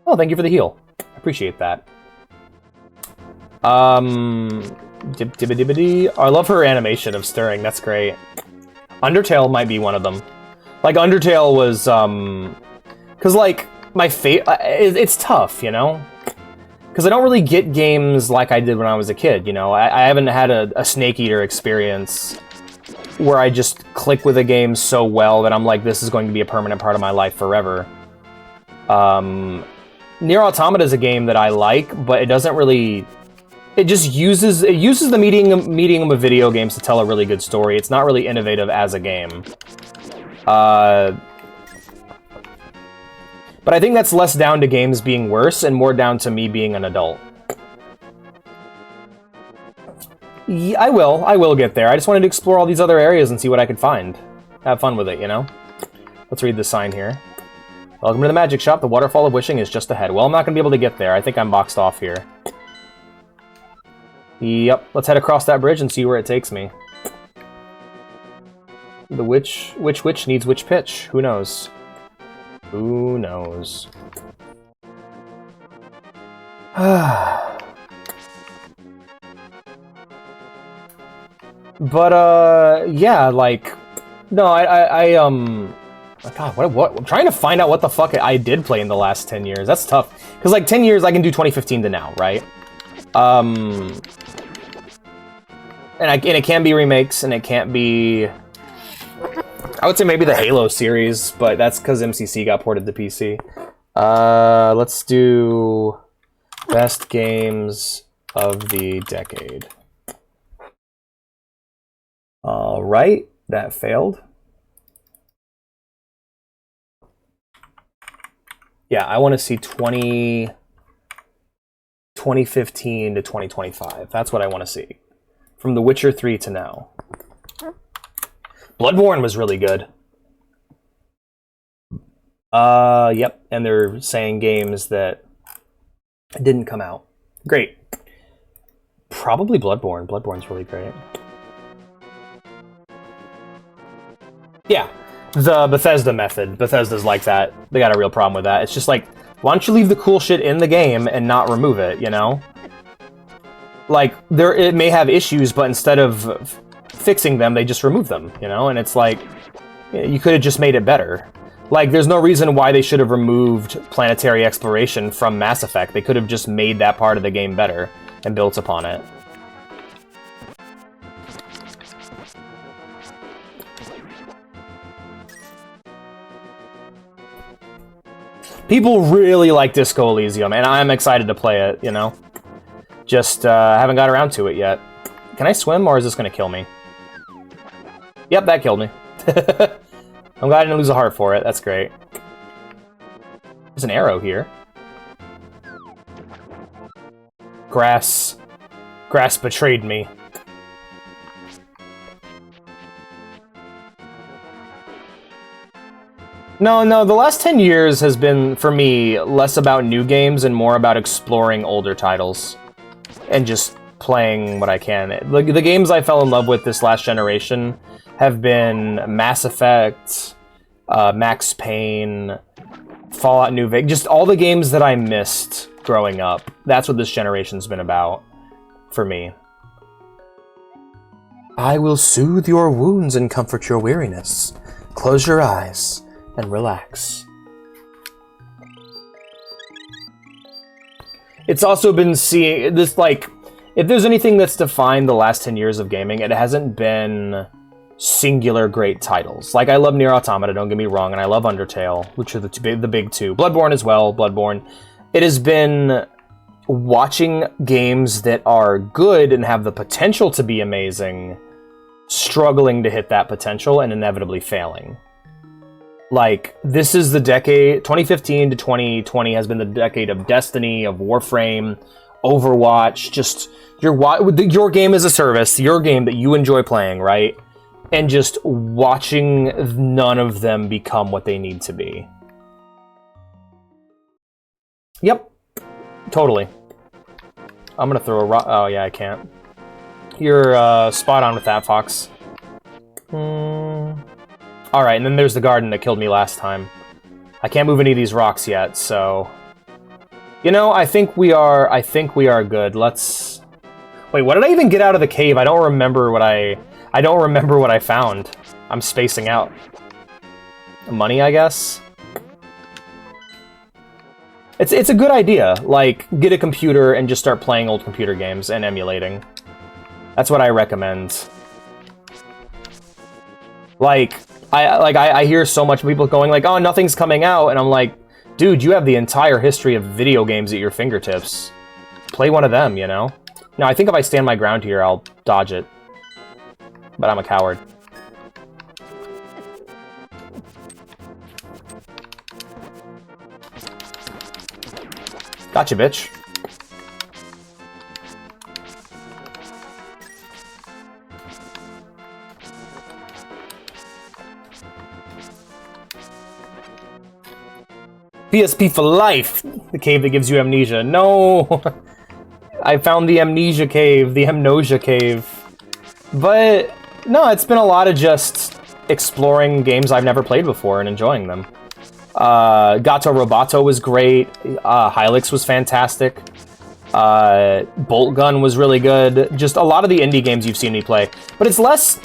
Oh, thank you for the heal. I appreciate that. Dib-dibba-dibba-dee. I love her animation of stirring, that's great. Undertale might be one of them. Like, Undertale was, because, like, it's tough, you know? Because I don't really get games like I did when I was a kid, you know? I haven't had a Snake Eater experience where I just click with a game so well that I'm like, this is going to be a permanent part of my life forever. Nier Automata is a game that I like, but it doesn't really... It just uses the medium of video games to tell a really good story. It's not really innovative as a game. But I think that's less down to games being worse and more down to me being an adult. Yeah, I will get there. I just wanted to explore all these other areas and see what I could find. Have fun with it, you know? Let's read the sign here. Welcome to the magic shop. The Waterfall of Wishing is just ahead. Well, I'm not going to be able to get there. I think I'm boxed off here. Yep, let's head across that bridge and see where it takes me. The which needs which pitch? Who knows? Who knows? But, yeah, like... No, God, what? I'm trying to find out what the fuck I did play in the last 10 years. That's tough. Because, like, 10 years, I can do 2015 to now, right? And it can be remakes, and it can't be... I would say maybe the Halo series, but that's because MCC got ported to PC. Let's do... Best games of the decade. Alright, that failed. Yeah, I want to see 2015 to 2025. That's what I want to see. From The Witcher 3 to now. Bloodborne was really good. Yep, and they're saying games that didn't come out. Great. Probably Bloodborne. Bloodborne's really great. Yeah, the Bethesda method. Bethesda's like that. They got a real problem with that. It's just like, why don't you leave the cool shit in the game and not remove it, you know? Like, it may have issues, but instead of fixing them, they just remove them, you know? And it's like, you could have just made it better. Like, there's no reason why they should have removed planetary exploration from Mass Effect. They could have just made that part of the game better and built upon it. People really like Disco Elysium, and I'm excited to play it, you know? Just haven't got around to it yet. Can I swim, or is this going to kill me? Yep, that killed me. I'm glad I didn't lose a heart for it. That's great. There's an arrow here. Grass. Grass betrayed me. No, the last 10 years has been, for me, less about new games and more about exploring older titles. And just playing what I can. The games I fell in love with this last generation have been Mass Effect, Max Payne, Fallout New Vegas, just all the games that I missed growing up. That's what this generation's been about for me. I will soothe your wounds and comfort your weariness. Close your eyes and relax. It's also been seeing this, like, if there's anything that's defined the last 10 years of gaming, it hasn't been singular great titles. Like, I love Nier Automata, don't get me wrong, and I love Undertale, which are the big two. Bloodborne as well, Bloodborne. It has been watching games that are good and have the potential to be amazing, struggling to hit that potential and inevitably failing. Like, this is the decade, 2015 to 2020 has been the decade of Destiny, of Warframe, Overwatch, just your game as a service, your game that you enjoy playing, right? And just watching none of them become what they need to be. Yep, totally. I'm gonna throw a rock. Oh yeah, I can't. You're spot on with that, Fox. Alright, and then there's the garden that killed me last time. I can't move any of these rocks yet, so... You know, I think we are good. Let's... Wait, what did I even get out of the cave? I don't remember what I found. I'm spacing out. Money, I guess? It's a good idea. Like, get a computer and just start playing old computer games and emulating. That's what I recommend. I hear so much people going like, oh, nothing's coming out, and I'm like, dude, you have the entire history of video games at your fingertips. Play one of them, you know? Now, I think if I stand my ground here, I'll dodge it. But I'm a coward. Gotcha, bitch. PSP for life! The cave that gives you amnesia. No! I found the amnesia cave, the amnosia cave. But, no, it's been a lot of just exploring games I've never played before and enjoying them. Gato Roboto was great. Hylics was fantastic. Bolt Gun was really good. Just a lot of the indie games you've seen me play. But it's less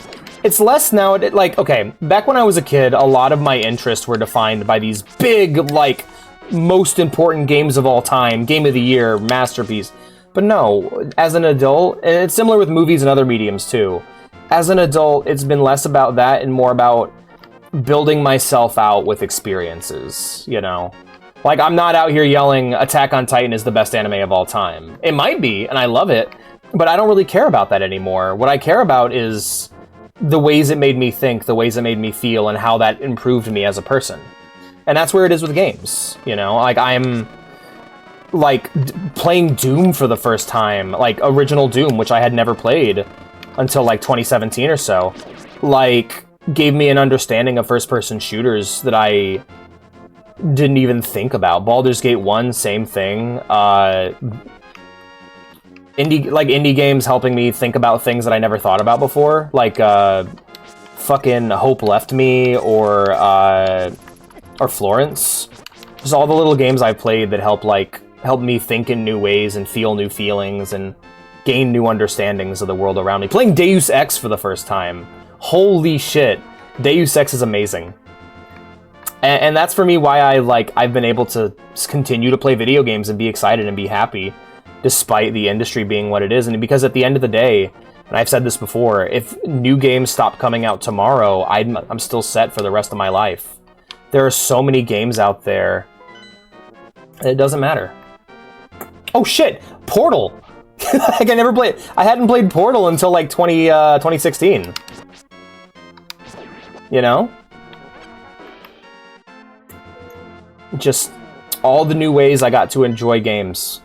now, like, okay, back when I was a kid, a lot of my interests were defined by these big, like, most important games of all time, game of the year, masterpiece. But no, as an adult, and it's similar with movies and other mediums too, as an adult, it's been less about that and more about building myself out with experiences, you know? Like, I'm not out here yelling, Attack on Titan is the best anime of all time. It might be, and I love it, but I don't really care about that anymore. What I care about is the ways it made me think, the ways it made me feel, and how that improved me as a person. And that's where it is with games, you know? Like, I'm, like, playing Doom for the first time, like, original Doom, which I had never played until, like, 2017 or so, like, gave me an understanding of first-person shooters that I didn't even think about. Baldur's Gate 1, same thing. Indie games helping me think about things that I never thought about before, like fucking Hope Left Me or Florence. Just all the little games I played that help me think in new ways and feel new feelings and gain new understandings of the world around me. Playing Deus Ex for the first time. Holy shit. Deus Ex is amazing. And that's for me why I've been able to continue to play video games and be excited and be happy despite the industry being what it is. And because at the end of the day, and I've said this before, if new games stop coming out tomorrow, I'm still set for the rest of my life. There are so many games out there. It doesn't matter. Oh shit! Portal! Like I hadn't played Portal until like 2016. You know? Just all the new ways I got to enjoy games.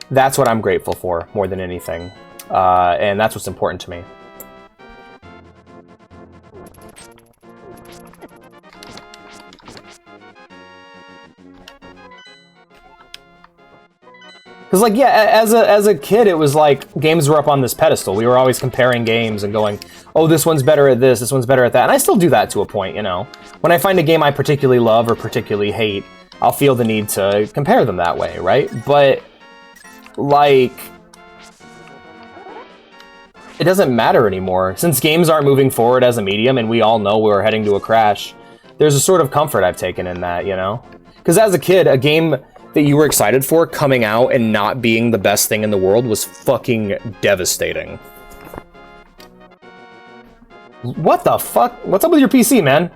That's what I'm grateful for, more than anything. And that's what's important to me. Because, like, yeah, as a kid, it was like games were up on this pedestal. We were always comparing games and going, oh, this one's better at this one's better at that. And I still do that to a point, you know. When I find a game I particularly love or particularly hate, I'll feel the need to compare them that way, right? But, like, it doesn't matter anymore. Since games aren't moving forward as a medium and we all know we're heading to a crash, there's a sort of comfort I've taken in that, you know? Because as a kid, a game that you were excited for coming out and not being the best thing in the world was fucking devastating. What the fuck? What's up with your PC, man?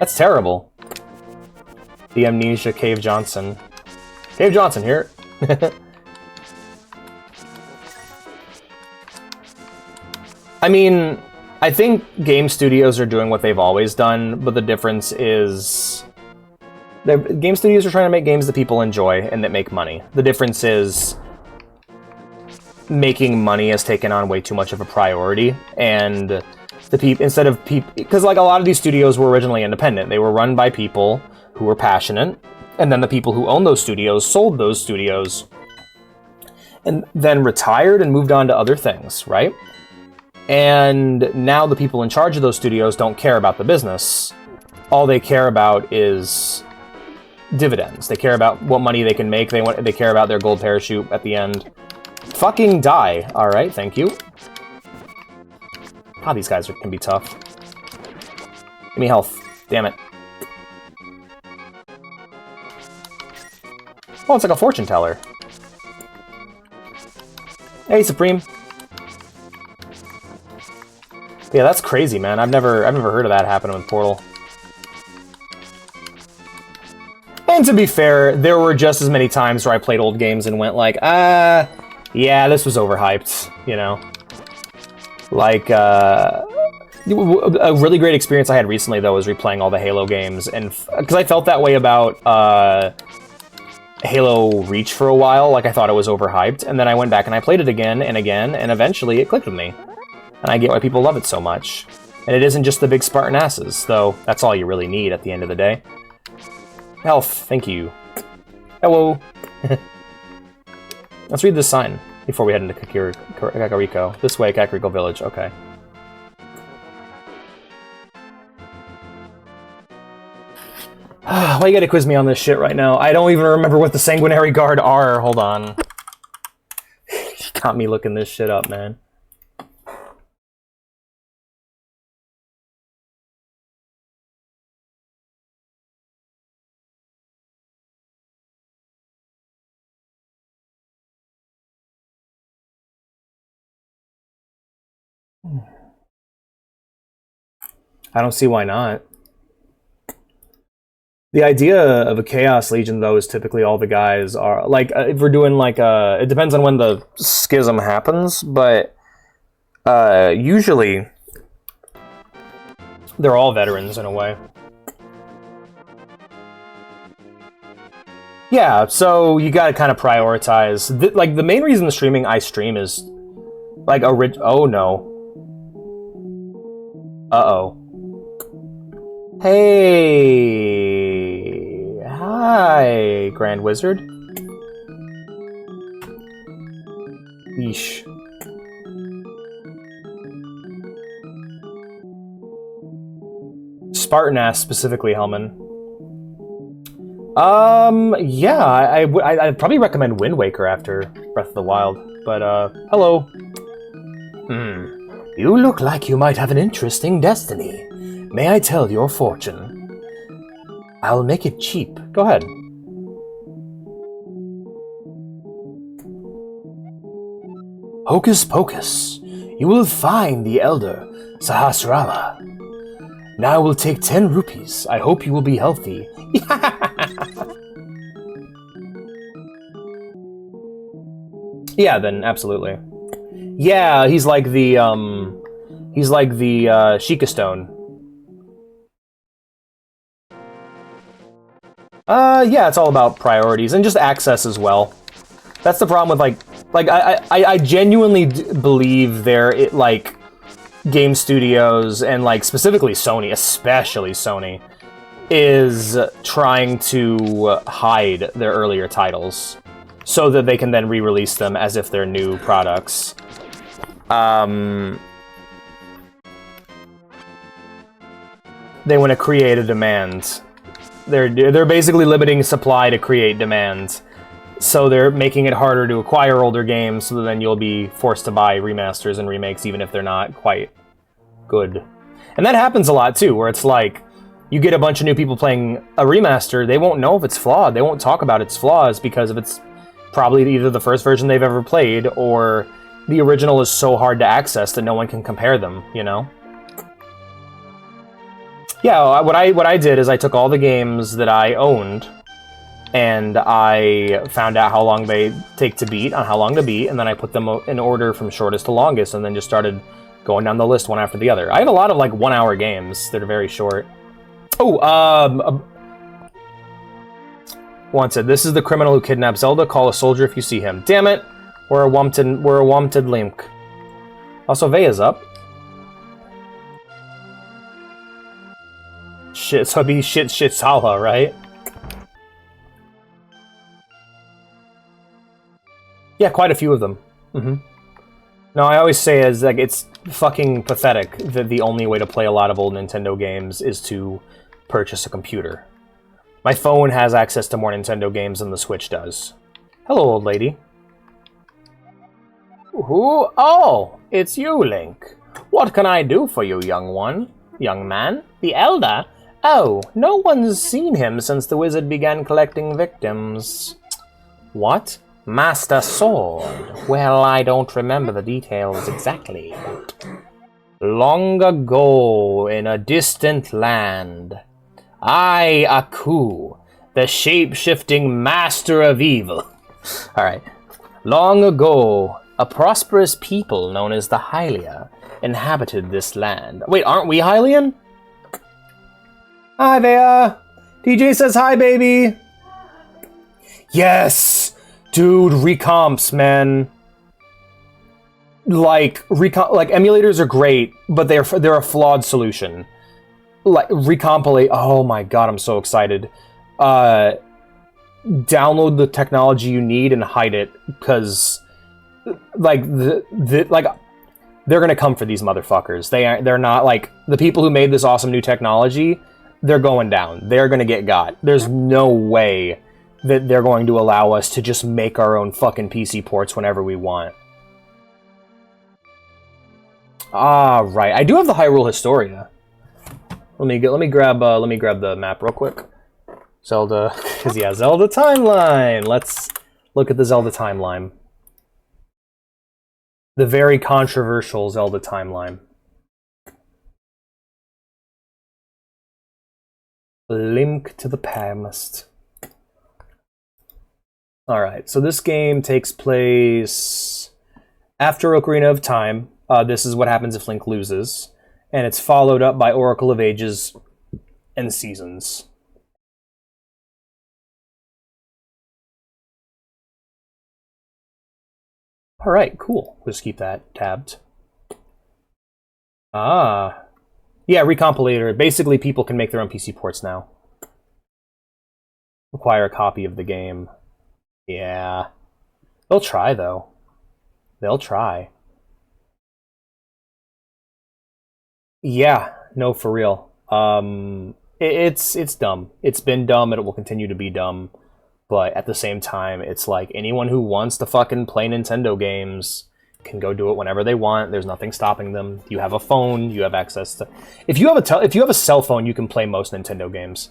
That's terrible. The Amnesia Cave Johnson. Cave Johnson here. I mean, I think game studios are doing what they've always done, but the difference is game studios are trying to make games that people enjoy and that make money. The difference is making money has taken on way too much of a priority, and because like a lot of these studios were originally independent. They were run by people who were passionate, and then the people who owned those studios sold those studios and then retired and moved on to other things, right? And now the people in charge of those studios don't care about the business. All they care about is dividends. They care about what money they can make. They care about their gold parachute at the end. Fucking die. Alright, thank you. God, these guys can be tough. Give me health. Damn it. Oh, it's like a fortune teller. Hey, Supreme. Yeah, that's crazy, man. I've never heard of that happening with Portal. And to be fair, there were just as many times where I played old games and went like, yeah, this was overhyped, you know? Like, a really great experience I had recently, though, was replaying all the Halo games, and because I felt that way about Halo Reach for a while, like I thought it was overhyped, and then I went back and I played it again and again, and eventually it clicked with me. And I get why people love it so much. And it isn't just the big Spartan asses, though that's all you really need at the end of the day. Health, thank you. Hello. Let's read this sign before we head into Kakariko. This way, Kakariko Village, okay. Why you gotta quiz me on this shit right now? I don't even remember what the Sanguinary Guard are. Hold on. You got me looking this shit up, man. I don't see why not. The idea of a Chaos Legion, though, is typically all the guys are... Like, if we're doing, like, it depends on when the schism happens, but usually they're all veterans in a way. Yeah, so you gotta kind of prioritize. Like, the main reason I stream is, like, oh, no. Uh-oh. Hey, hi, Grand Wizard. Yeesh. Spartan ass specifically, Hellman. Yeah, I'd probably recommend Wind Waker after Breath of the Wild. But, hello. You look like you might have an interesting destiny. May I tell your fortune? I'll make it cheap. Go ahead. Hocus pocus. You will find the elder Sahasrara. Now I will take 10 rupees. I hope you will be healthy. Yeah, then absolutely. Yeah, he's like the Sheikah Stone. Yeah, it's all about priorities and just access as well. That's the problem with I genuinely believe game studios and specifically Sony, especially Sony, is trying to hide their earlier titles so that they can then re-release them as if they're new products. They want to create a demand. They're basically limiting supply to create demand. So they're making it harder to acquire older games, so then you'll be forced to buy remasters and remakes even if they're not quite good. And that happens a lot too, where it's like, you get a bunch of new people playing a remaster, they won't know if it's flawed, they won't talk about its flaws because of it's probably either the first version they've ever played, or the original is so hard to access that no one can compare them, you know? Yeah, what I did is I took all the games that I owned, and I found out how long they take to beat, on how long to beat, and then I put them in order from shortest to longest, and then just started going down the list one after the other. I have a lot of 1-hour games that are very short. Oh, one said, "This is the criminal who kidnapped Zelda. Call a soldier if you see him." Damn it, we're a womted link. Also, Veya's up. Shit, so it'd be shit Sala, right? Yeah, quite a few of them. No, I always say it's fucking pathetic that the only way to play a lot of old Nintendo games is to purchase a computer. My phone has access to more Nintendo games than the Switch does. Hello, old lady. Who? Oh, it's you, Link. What can I do for you, young man? The Elder? Oh, no one's seen him since the wizard began collecting victims. What? Master Sword? Well, I don't remember the details exactly, but long ago in a distant land, I, Aku, the shape-shifting master of evil. Alright. Long ago, a prosperous people known as the Hylia inhabited this land. Wait, aren't we Hylian? Hi, Vea! DJ says hi, baby! Yes! Dude, recomps, man. Emulators are great, but they're a flawed solution. Recompilate. Oh my god, I'm so excited. Download the technology you need and hide it, because they're gonna come for these motherfuckers. They're not the people who made this awesome new technology. They're going down. They're gonna get got. There's no way that they're going to allow us to just make our own fucking PC ports whenever we want. Ah, right. I do have the Hyrule Historia. Let me grab the map real quick. Zelda, because yeah, Zelda timeline. Let's look at the Zelda timeline. The very controversial Zelda timeline. Link to the past. Alright, so this game takes place after Ocarina of Time. This is what happens if Link loses. And it's followed up by Oracle of Ages and Seasons. Alright, cool. We'll just keep that tabbed. Ah. Yeah, Recompilator. Basically, people can make their own PC ports now. Acquire a copy of the game. Yeah. They'll try, though. They'll try. Yeah, no, for real. It's dumb. It's been dumb, and it will continue to be dumb. But at the same time, it's like anyone who wants to fucking play Nintendo games can go do it whenever they want. There's nothing stopping them. You have a phone. You have access to. If you have a cell phone, you can play most Nintendo games.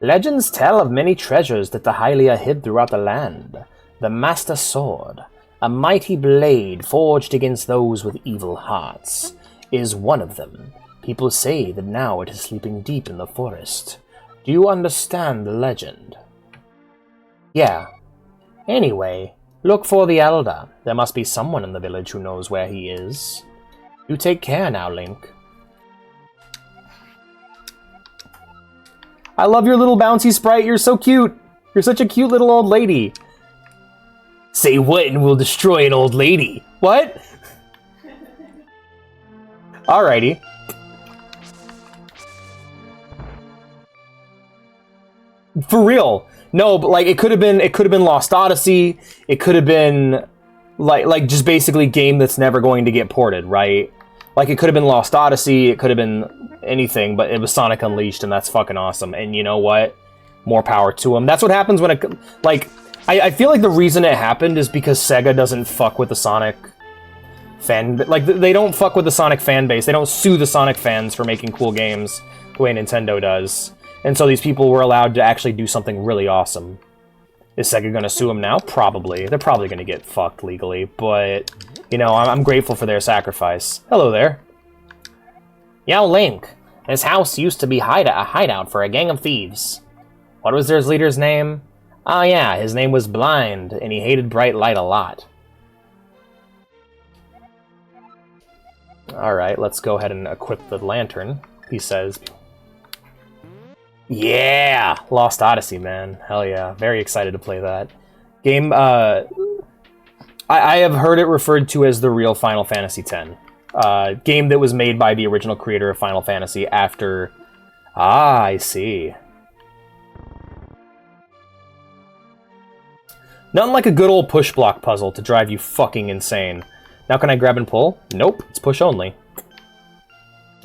Legends tell of many treasures that the Hylia hid throughout the land. The Master Sword, a mighty blade forged against those with evil hearts, is one of them. People say that now it is sleeping deep in the forest. Do you understand the legend? Yeah. Anyway, look for the Elder. There must be someone in the village who knows where he is. You take care now, Link. I love your little bouncy sprite. You're so cute. You're such a cute little old lady. Say what and we'll destroy an old lady. What? Alrighty. For real. No, but like it could have been Lost Odyssey. It could have been like just basically game that's never going to get ported, right? Like it could have been Lost Odyssey, it could have been anything, but it was Sonic Unleashed, and that's fucking awesome. And you know what? More power to them. That's what happens when it like I feel like the reason it happened is because Sega doesn't fuck with the Sonic fan, like they don't fuck with the Sonic fan base. They don't sue the Sonic fans for making cool games the way Nintendo does. And so these people were allowed to actually do something really awesome. Is Sega going to sue them now? Probably. They're probably going to get fucked legally, but you know, I'm grateful for their sacrifice. Hello there. Yo, Link. This house used to be a hideout for a gang of thieves. What was their leader's name? Oh yeah, his name was Blind, and he hated bright light a lot. Alright, let's go ahead and equip the lantern, he says. Yeah! Lost Odyssey, man. Hell yeah. Very excited to play that. Game, I have heard it referred to as the real Final Fantasy X. Game that was made by the original creator of Final Fantasy after... Ah, I see. Nothing like a good old push block puzzle to drive you fucking insane. Now can I grab and pull? Nope, it's push only.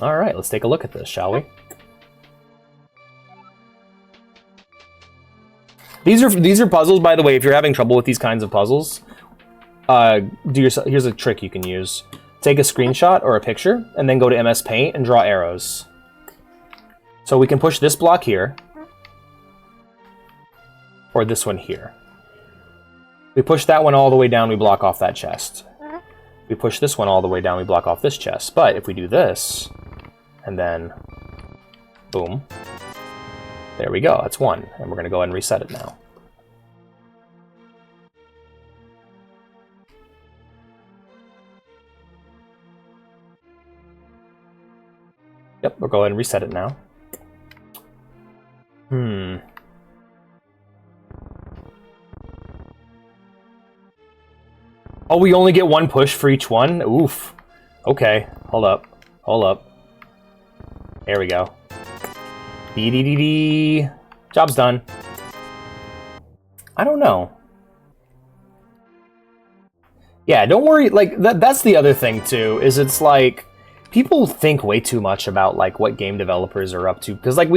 Alright, let's take a look at this, shall we? These are puzzles, by the way, if you're having trouble with these kinds of puzzles, here's a trick you can use. Take a screenshot or a picture, and then go to MS Paint and draw arrows. So we can push this block here, or this one here. We push that one all the way down, we block off that chest. We push this one all the way down, we block off this chest. But if we do this, and then, boom, there we go, that's one. And we're going to go ahead and reset it now. Yep, we'll go ahead and reset it now. Oh, we only get one push for each one? Oof. Okay, hold up. Hold up. There we go. Dee-dee-dee-dee. Job's done. I don't know. Yeah, don't worry. Like, that's the other thing, too, is it's like... People think way too much about, like, what game developers are up to. Because, like,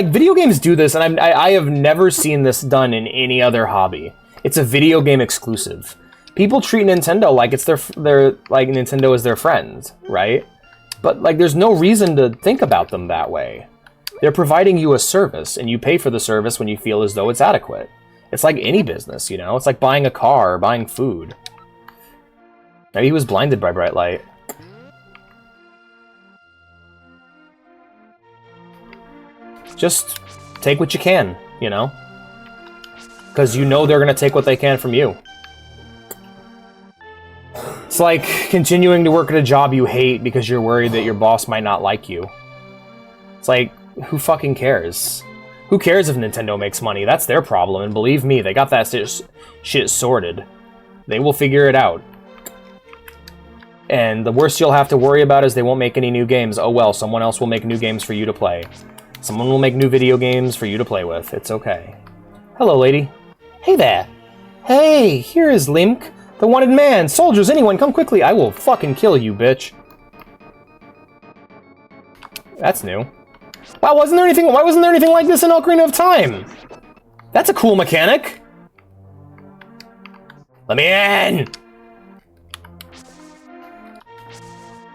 video games do this, and I have never seen this done in any other hobby. It's a video game exclusive. People treat Nintendo like it's like Nintendo is their friend, right? But, like, there's no reason to think about them that way. They're providing you a service, and you pay for the service when you feel as though it's adequate. It's like any business, you know? It's like buying a car or buying food. Maybe he was blinded by bright light. Just take what you can, you know? Because you know they're going to take what they can from you. It's like continuing to work at a job you hate because you're worried that your boss might not like you. It's like, who fucking cares? Who cares if Nintendo makes money? That's their problem, and believe me, they got that shit sorted. They will figure it out. And the worst you'll have to worry about is they won't make any new games. Oh well, someone else will make new games for you to play. Someone will make new video games for you to play with. It's okay. Hello, lady. Hey there. Hey, here is Link, the wanted man. Soldiers, anyone, come quickly. I will fucking kill you, bitch. That's new. Wow, why wasn't there anything like this in Ocarina of Time? That's a cool mechanic. Let me in!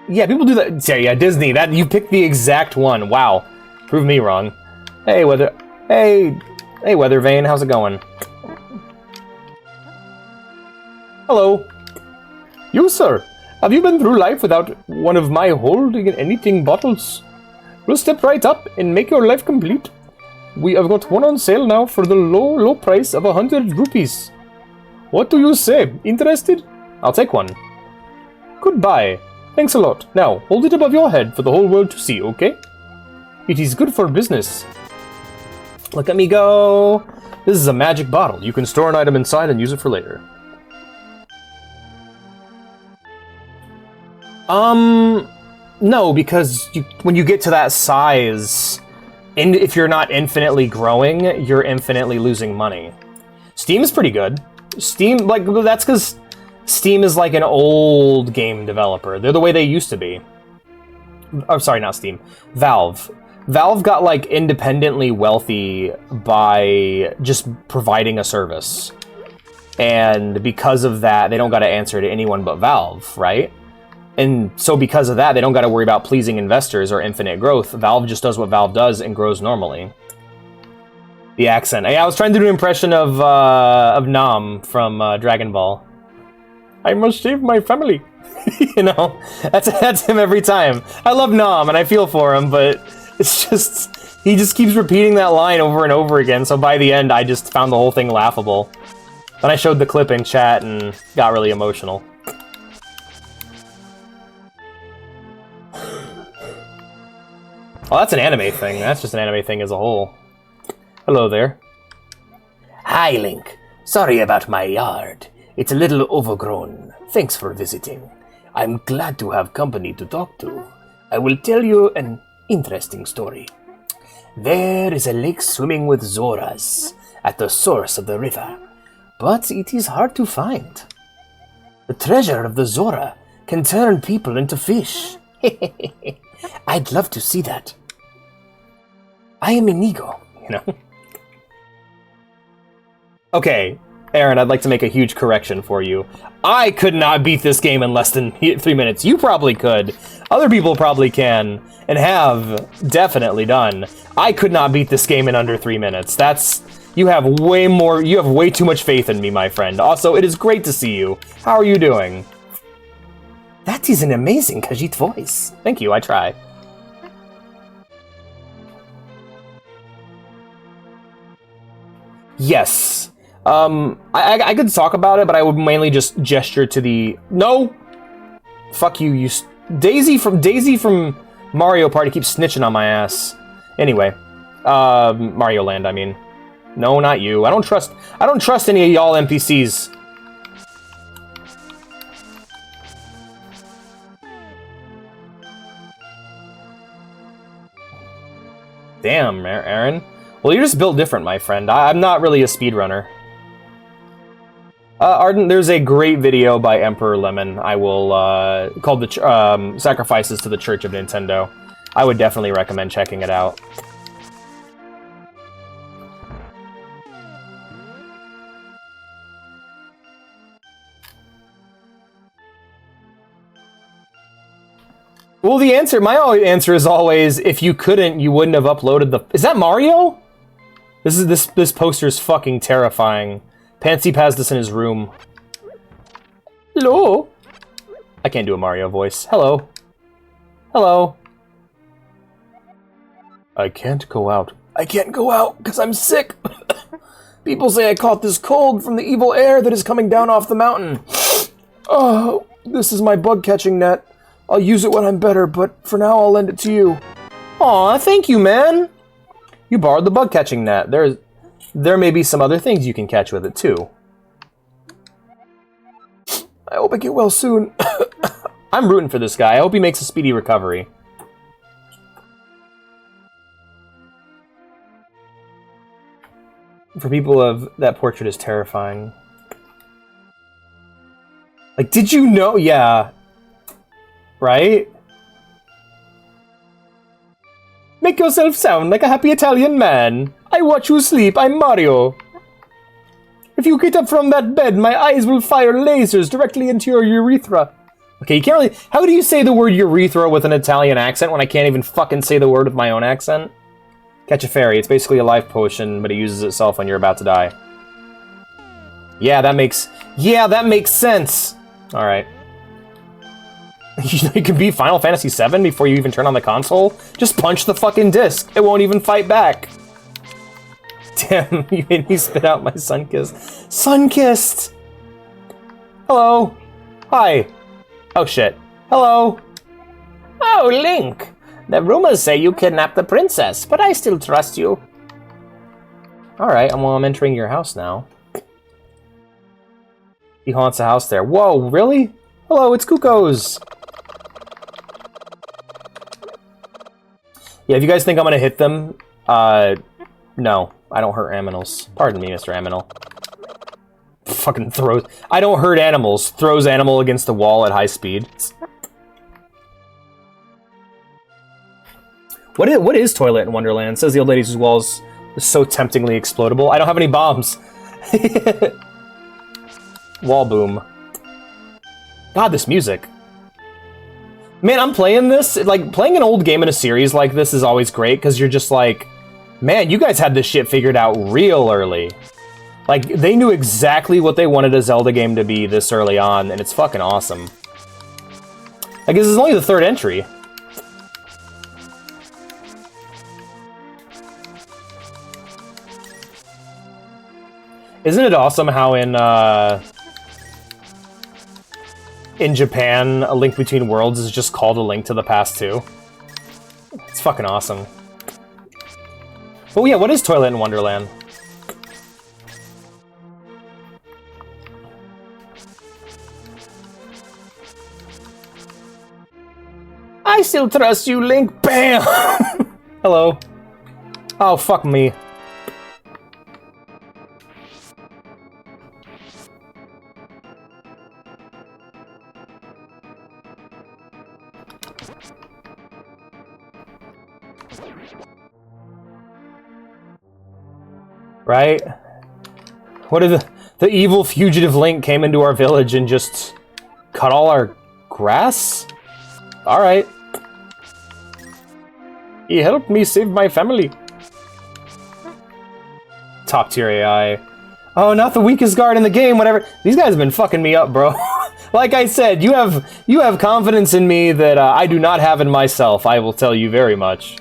Yeah, people do that. Yeah, Disney, that you picked the exact one. Wow. Prove me wrong. Hey, Hey, Weather Vane, how's it going? Hello. You, sir, have you been through life without one of my holding anything bottles? We'll step right up and make your life complete. We have got one on sale now for the low price of 100 rupees. What do you say? Interested? I'll take one. Goodbye. Thanks a lot. Now, hold it above your head for the whole world to see, okay? It is good for business. Look at me go. This is a magic bottle. You can store an item inside and use it for later. No, because when you get to that size, if you're not infinitely growing, you're infinitely losing money. Steam is pretty good. Steam, like, that's because Steam is like an old game developer. They're the way they used to be. Oh, sorry, not Steam. Valve. Valve got, like, independently wealthy by just providing a service. And because of that, they don't got to answer to anyone but Valve, right? And so because of that, they don't got to worry about pleasing investors or infinite growth. Valve just does what Valve does and grows normally. The accent. Yeah, I was trying to do an impression of Nam from Dragon Ball. I must save my family. You know, that's him every time. I love Nam and I feel for him, but it's just, he just keeps repeating that line over and over again. So by the end, I just found the whole thing laughable. Then I showed the clip in chat and got really emotional. Oh, that's an anime thing. That's just an anime thing as a whole. Hello there. Hi, Link. Sorry about my yard. It's a little overgrown. Thanks for visiting. I'm glad to have company to talk to. I will tell you an interesting story. There is a lake swimming with Zoras at the source of the river, but it is hard to find. The treasure of the Zora can turn people into fish. I'd love to see that. I am Inigo, you know? Okay, Aaron, I'd like to make a huge correction for you. I could not beat this game in less than 3 minutes. You probably could. Other people probably can, and have definitely done. I could not beat this game in under 3 minutes. You have way too much faith in me, my friend. Also, it is great to see you. How are you doing? That is an amazing Khajiit voice. Thank you, I try. Yes. I could talk about it, but I would mainly just gesture to the... No! Fuck you, Daisy from Mario Party keeps snitching on my ass. Anyway. Mario Land, I mean. No, not you. I don't trust any of y'all NPCs. Damn, Aaron. Well, you're just built different, my friend. I'm not really a speedrunner. Arden, there's a great video by Emperor Lemon. I will, called the Sacrifices to the Church of Nintendo. I would definitely recommend checking it out. Well, my answer is always, if you couldn't, you wouldn't have uploaded the... Is that Mario? This poster's fucking terrifying. Pansy passed this in his room. Hello? I can't do a Mario voice. Hello. Hello. I can't go out. I can't go out because I'm sick. People say I caught this cold from the evil air that is coming down off the mountain. Oh, this is my bug-catching net. I'll use it when I'm better, but for now I'll lend it to you. Aw, thank you, man. You borrowed the bug-catching net. There may be some other things you can catch with it, too. I hope I get well soon. I'm rooting for this guy. I hope he makes a speedy recovery. For people that portrait is terrifying. Like, did you know? Yeah. Right? yourself sound like a happy Italian man. I watch you sleep, I'm Mario. If you get up from that bed, my eyes will fire lasers directly into your urethra. Okay, you can't really... How do you say the word urethra with an Italian accent when I can't even fucking say the word with my own accent? Catch a fairy. It's basically a life potion, but it uses itself when you're about to die. Yeah, that makes sense! Alright. You can beat Final Fantasy VII before you even turn on the console? Just punch the fucking disc. It won't even fight back. Damn, you made me spit out my Sunkissed. Sunkissed! Hello. Hi. Oh shit. Hello. Oh, Link. The rumors say you kidnapped the princess, but I still trust you. Alright, well, I'm entering your house now. He haunts a house there. Whoa, really? Hello, it's Kuko's. Yeah, if you guys think I'm gonna hit them, no. I don't hurt animals. Pardon me, Mr. Aminal. Fucking throws... I don't hurt animals. Throws animal against the wall at high speed. What is Toilet in Wonderland? Says the old lady whose walls are so temptingly explodable. I don't have any bombs. Wall boom. God, this music. Man, I'm playing this. Like, playing an old game in a series like this is always great, because you're just like, man, you guys had this shit figured out real early. Like, they knew exactly what they wanted a Zelda game to be this early on, and it's fucking awesome. Like, this is only the third entry. Isn't it awesome how in Japan, A Link Between Worlds is just called A Link to the Past 2? It's fucking awesome. But yeah, what is Toilet in Wonderland? I still trust you, Link. BAM! Hello. Oh, fuck me. Right? What if the evil fugitive Link came into our village and just cut all our grass? Alright. He helped me save my family. Top tier AI. Oh, not the weakest guard in the game, whatever. These guys have been fucking me up, bro. Like I said, you have confidence in me that I do not have in myself. I will tell you very much.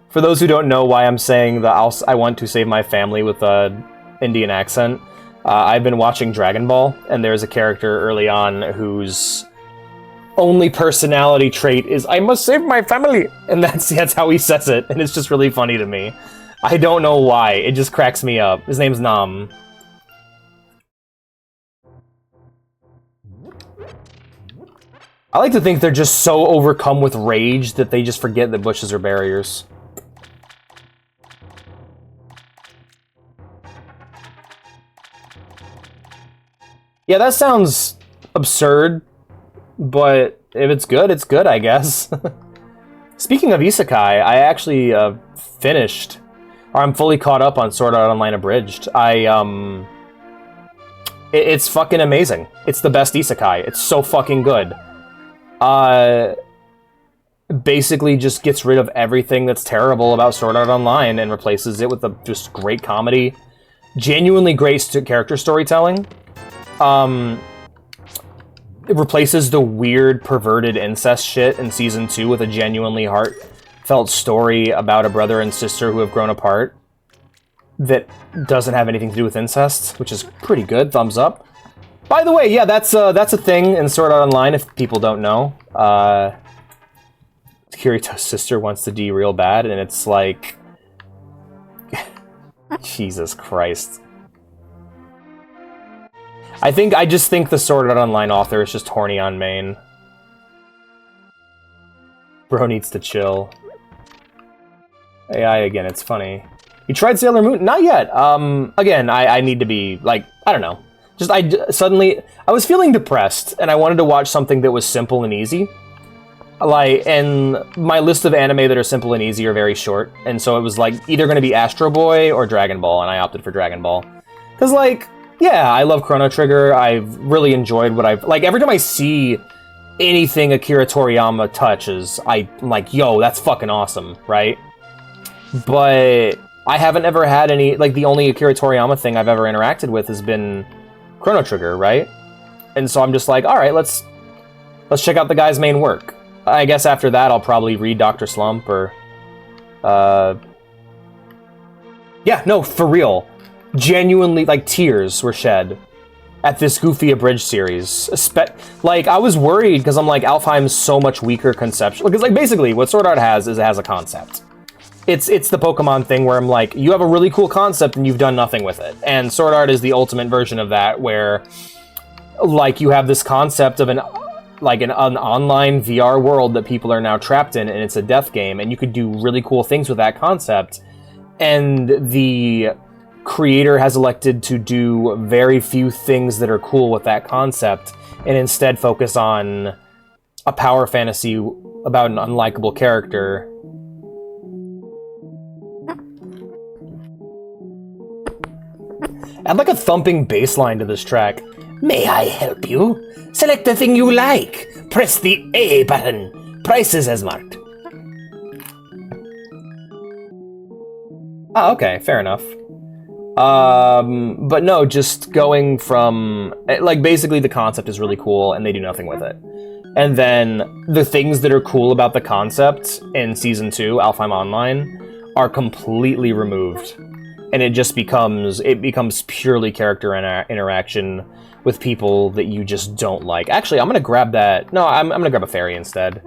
For those who don't know why I'm saying that I want to save my family with an Indian accent, I've been watching Dragon Ball, and there's a character early on whose only personality trait is, I must save my family! And that's how he says it, and it's just really funny to me. I don't know why, it just cracks me up. His name's Nam. I like to think they're just so overcome with rage that they just forget that bushes are barriers. Yeah, that sounds absurd, but if it's good, I guess. Speaking of isekai, I actually finished, or I'm fully caught up on Sword Art Online Abridged. It's fucking amazing. It's the best isekai. It's so fucking good. Basically just gets rid of everything that's terrible about Sword Art Online and replaces it with just great comedy, genuinely great character storytelling. It replaces the weird, perverted incest shit in Season 2 with a genuinely heartfelt story about a brother and sister who have grown apart that doesn't have anything to do with incest, which is pretty good. Thumbs up. By the way, yeah, that's a thing in Sword Art Online, if people don't know. Kirito's sister wants to D real bad, and it's like... Jesus Christ. I just think the Sword Art Online author is just horny on main. Bro needs to chill. AI again, it's funny. You tried Sailor Moon? Not yet. Again, I need to be, like, I don't know. Suddenly, I was feeling depressed, and I wanted to watch something that was simple and easy. Like, and my list of anime that are simple and easy are very short, and so it was like either going to be Astro Boy or Dragon Ball, and I opted for Dragon Ball. Because, like, yeah, I love Chrono Trigger. I've really enjoyed what I've... Like, every time I see anything Akira Toriyama touches, I'm like, yo, that's fucking awesome, right? But I haven't ever had any... Like, the only Akira Toriyama thing I've ever interacted with has been Chrono Trigger, right? And so I'm just like, alright, let's check out the guy's main work. I guess after that, I'll probably read Dr. Slump or... Yeah, no, for real. Genuinely, like, tears were shed at this Goofy Abridged series. Like, I was worried, because I'm like, Alfheim's so much weaker conceptually. Because, like, basically, what Sword Art has is it has a concept. It's the Pokemon thing where I'm like, you have a really cool concept and you've done nothing with it. And Sword Art is the ultimate version of that, where, like, you have this concept of an online VR world that people are now trapped in, and it's a death game, and you could do really cool things with that concept. And the creator has elected to do very few things that are cool with that concept, and instead focus on a power fantasy about an unlikable character. Add like a thumping bass line to this track. May I help you? Select the thing you like. Press the A button. Prices as marked. Oh, okay, fair enough. But no, just going from... Like, basically the concept is really cool, and they do nothing with it. And then the things that are cool about the concept in Season 2, Alfheim Online, are completely removed. And it just becomes purely character interaction with people that you just don't like. Actually, I'm gonna grab that. No, I'm gonna grab a fairy instead.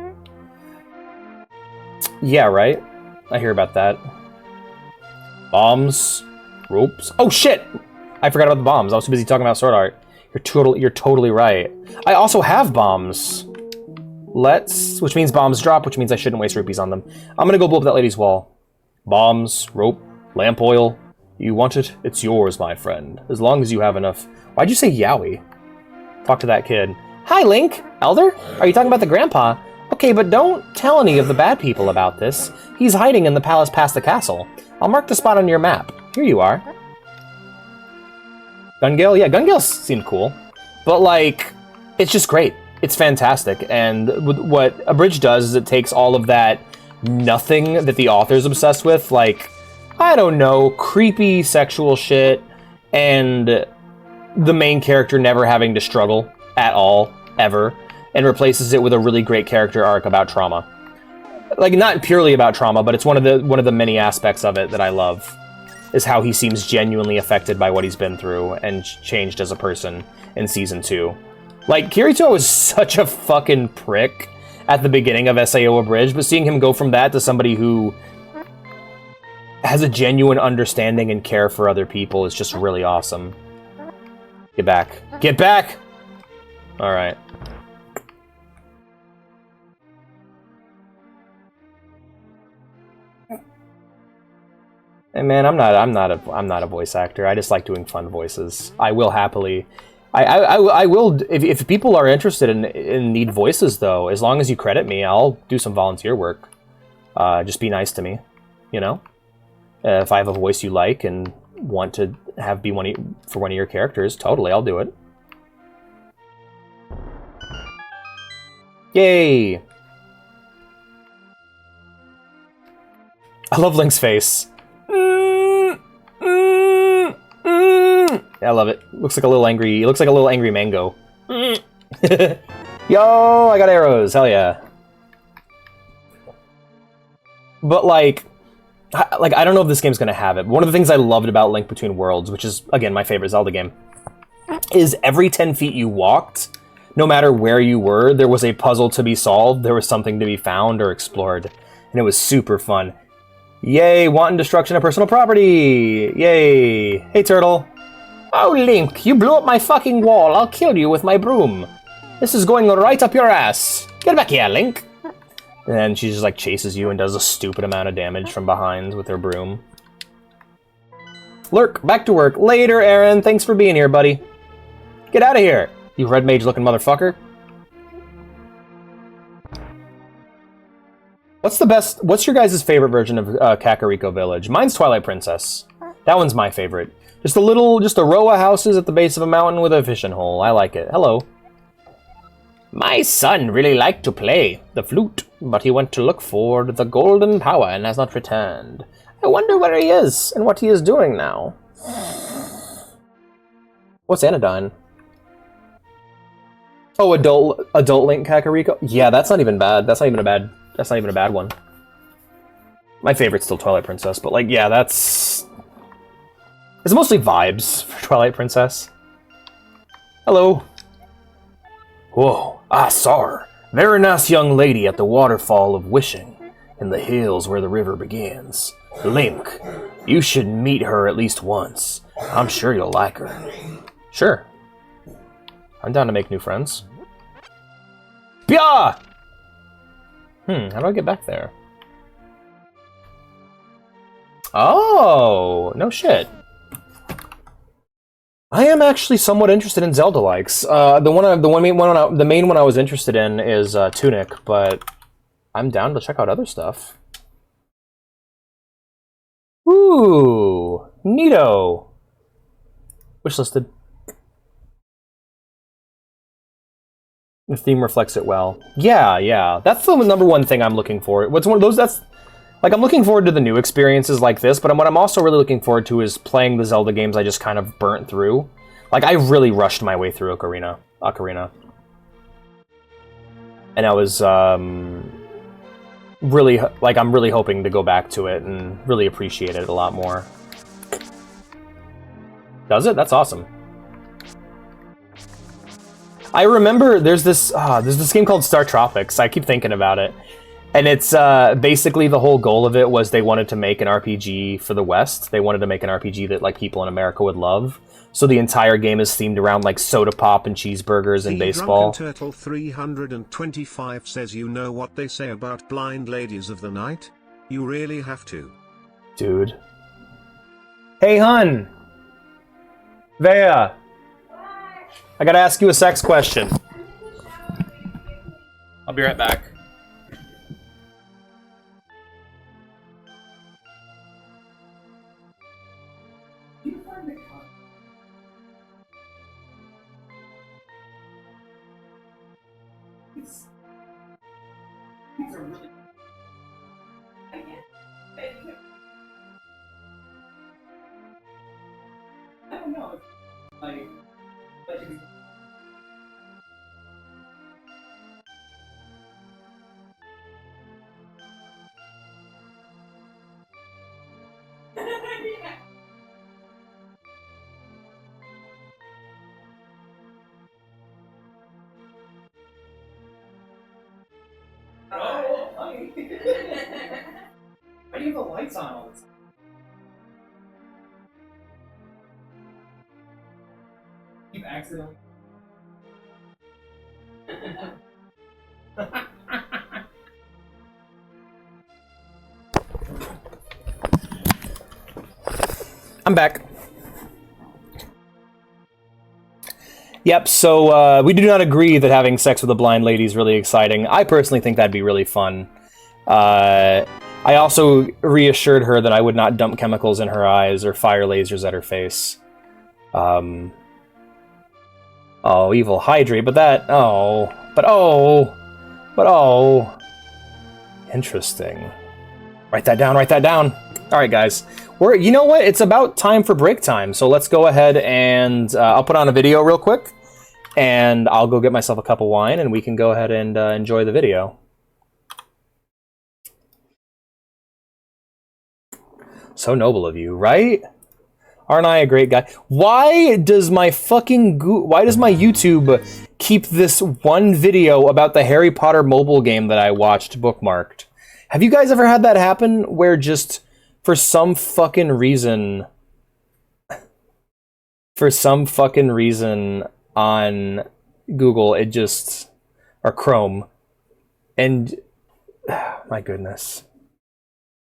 Yeah, right? I hear about that. Bombs. Ropes. Oh, shit! I forgot about the bombs. I was too busy talking about Sword Art. You're totally right. I also have bombs. Which means bombs drop, which means I shouldn't waste rupees on them. I'm gonna go blow up that lady's wall. Bombs, rope, lamp oil. You want it? It's yours, my friend. As long as you have enough. Why'd you say Yowie? Talk to that kid. Hi, Link! Elder? Are you talking about the grandpa? Okay, but don't tell any of the bad people about this. He's hiding in the palace past the castle. I'll mark the spot on your map. Here you are. Gun-Gale? Yeah, Gun-Gale seemed cool. But, like, it's just great. It's fantastic. And what Abridged does is it takes all of that nothing that the author's obsessed with, like, I don't know, creepy sexual shit, and the main character never having to struggle at all, ever, and replaces it with a really great character arc about trauma. Like, not purely about trauma, but it's one of the many aspects of it that I love, is how he seems genuinely affected by what he's been through and changed as a person in Season 2. Like, Kirito was such a fucking prick at the beginning of SAO Abridged, but seeing him go from that to somebody who has a genuine understanding and care for other people is just really awesome. Get back. Get back! Alright. Hey man, I'm not a voice actor. I just like doing fun voices. I will happily... I will... If people are interested in need voices, though, as long as you credit me, I'll do some volunteer work. Just be nice to me, you know? If I have a voice you like and want to have be for one of your characters, totally, I'll do it. Yay! I love Link's face. I love it. Looks like a little angry. He looks like a little angry mango. Yo, I got arrows. Hell yeah. But like, I don't know if this game's gonna have it. One of the things I loved about Link Between Worlds, which is, again, my favorite Zelda game, is every 10 feet you walked, no matter where you were, there was a puzzle to be solved, there was something to be found or explored, and it was super fun. Yay, wanton destruction of personal property! Yay! Hey, Turtle! Oh, Link, you blew up my fucking wall, I'll kill you with my broom. This is going right up your ass. Get back here, Link! And then she just, like, chases you and does a stupid amount of damage from behind with her broom. Lurk, back to work. Later, Aaron. Thanks for being here, buddy. Get out of here, you red mage-looking motherfucker. What's your guys' favorite version of Kakariko Village? Mine's Twilight Princess. That one's my favorite. Just a row of houses at the base of a mountain with a fishing hole. I like it. Hello. My son really liked to play the flute, but he went to look for the golden power and has not returned. I wonder where he is and what he is doing now. What's Anodyne? Oh, adult Link Kakariko. Yeah, that's not even bad. That's not even a bad one. My favorite's still Twilight Princess, but like, yeah, it's mostly vibes for Twilight Princess. Hello. Whoa, I saw her. Very nice young lady at the waterfall of Wishing, in the hills where the river begins. Link, you should meet her at least once. I'm sure you'll like her. Sure. I'm down to make new friends. Pia! How do I get back there? Oh, no shit. I am actually somewhat interested in Zelda likes. The main one I was interested in is Tunic, but I'm down to check out other stuff. Ooh, neato. Wishlisted. The theme reflects it well. Yeah. That's the number one thing I'm looking for. What's one of those? That's like, I'm looking forward to the new experiences like this, but what I'm also really looking forward to is playing the Zelda games I just kind of burnt through. Like, I really rushed my way through Ocarina. And I was, really, like, I'm really hoping to go back to it and really appreciate it a lot more. Does it? That's awesome. I remember there's this game called Star Tropics. I keep thinking about it. And it's basically the whole goal of it was they wanted to make an RPG for the West. They wanted to make an RPG that like people in America would love. So the entire game is themed around like soda pop and cheeseburgers and baseball. Drunken Turtle 325 says, you know what they say about blind ladies of the night? You really have to. Dude. Hey, hun. Vea. I gotta ask you a sex question. I'll be right back. These are really... I don't know. Like... Oh, honey. Why do you have the lights on all the time? You accidentally. I'm back. Yep, so we do not agree that having sex with a blind lady is really exciting. I personally think that'd be really fun. I also reassured her that I would not dump chemicals in her eyes or fire lasers at her face. Oh, evil hydrate, but that... Oh. Interesting. Write that down, write that down. Alright, guys. You know what? It's about time for break time, so let's go ahead and I'll put on a video real quick, and I'll go get myself a cup of wine, and we can go ahead and enjoy the video. So noble of you, right? Aren't I a great guy? Why does my YouTube keep this one video about the Harry Potter mobile game that I watched bookmarked? Have you guys ever had that happen where just... For some fucking reason on Google, it just... Or Chrome. And... my goodness.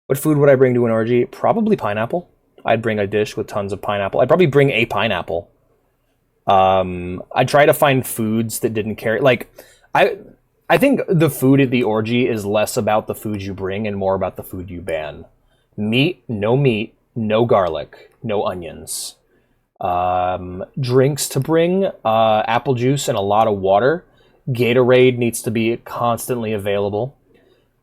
What food would I bring to an orgy? Probably pineapple. I'd bring a dish with tons of pineapple. I'd probably bring a pineapple. I'd try to find foods that didn't carry... Like, I think the food at the orgy is less about the food you bring and more about the food you ban. Meat, no garlic, no onions. Drinks to bring, apple juice and a lot of water. Gatorade needs to be constantly available.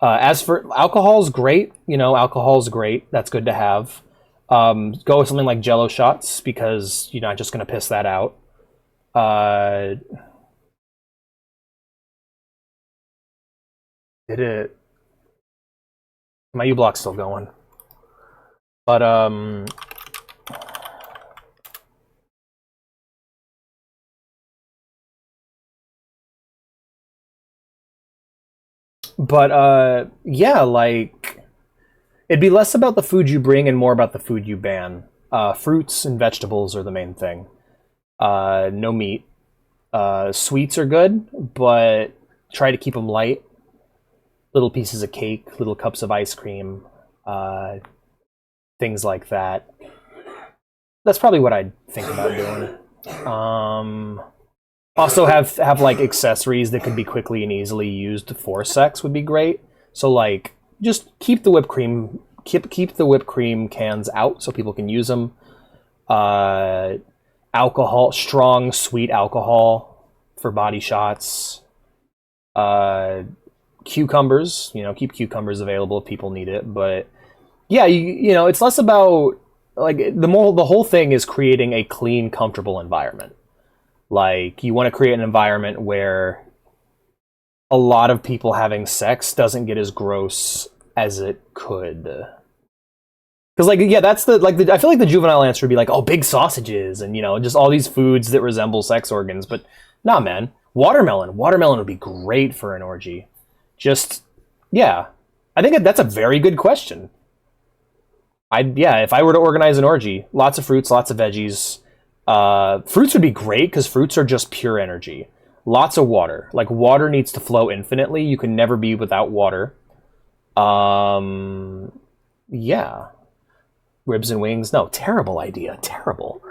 As for alcohol's great, alcohol's great. That's good to have. Go with something like Jello shots because you're not just going to piss that out. Did it? My U-block's still going. But, yeah, like, it'd be less about the food you bring and more about the food you ban. Fruits and vegetables are the main thing. No meat. Sweets are good, but try to keep them light. Little pieces of cake, little cups of ice cream, things like that. That's probably what I'd think about doing. Also have like accessories that could be quickly and easily used for sex would be great. So like just keep the whipped cream cans out so people can use them. Alcohol, strong sweet alcohol for body shots. Cucumbers, keep cucumbers available if people need it. But yeah, it's less about like the whole thing is creating a clean, comfortable environment. Like you want to create an environment where a lot of people having sex doesn't get as gross as it could. Because that's I feel like the juvenile answer would be like, oh, big sausages and just all these foods that resemble sex organs. But nah, man, watermelon would be great for an orgy. I think that's a very good question. If I were to organize an orgy, lots of fruits, lots of veggies. Fruits would be great because fruits are just pure energy. Lots of water. Like water needs to flow infinitely. You can never be without water. Yeah. Ribs and wings. No, terrible idea. Terrible.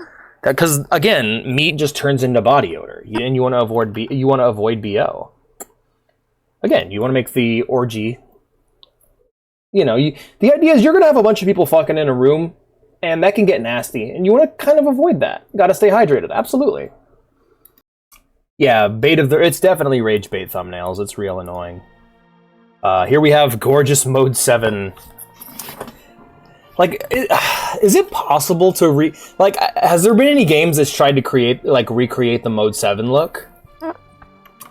Because again, meat just turns into body odor, and you want to avoid BO. Again, you want to make the orgy. The idea is you're going to have a bunch of people fucking in a room, and that can get nasty, and you want to kind of avoid that. Got to stay hydrated, absolutely. Yeah, it's definitely rage bait thumbnails. It's real annoying. Here we have gorgeous mode 7. Like, is it possible to has there been any games that's tried to recreate the mode 7 look?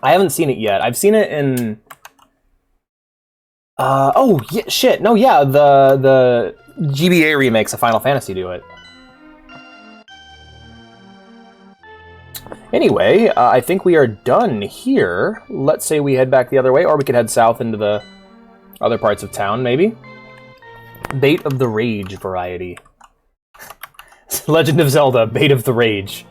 I haven't seen it yet. I've seen it in... the GBA remakes of Final Fantasy do it. Anyway, I think we are done here. Let's say we head back the other way, or we could head south into the other parts of town, maybe. Bait of the Rage variety. Legend of Zelda, Bait of the Rage.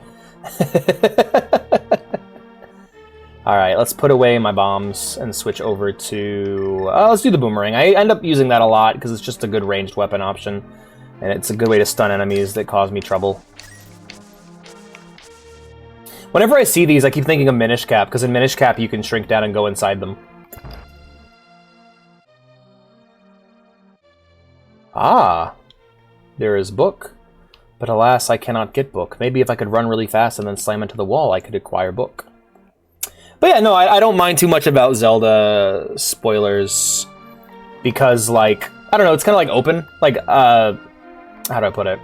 Alright, let's put away my bombs and switch over to... let's do the boomerang. I end up using that a lot because it's just a good ranged weapon option. And it's a good way to stun enemies that cause me trouble. Whenever I see these, I keep thinking of Minish Cap, because in Minish Cap you can shrink down and go inside them. Ah! There is book. But alas, I cannot get book. Maybe if I could run really fast and then slam into the wall, I could acquire book. But yeah, no, I don't mind too much about Zelda spoilers. Because, like, I don't know, it's kind of like open. Like, how do I put it?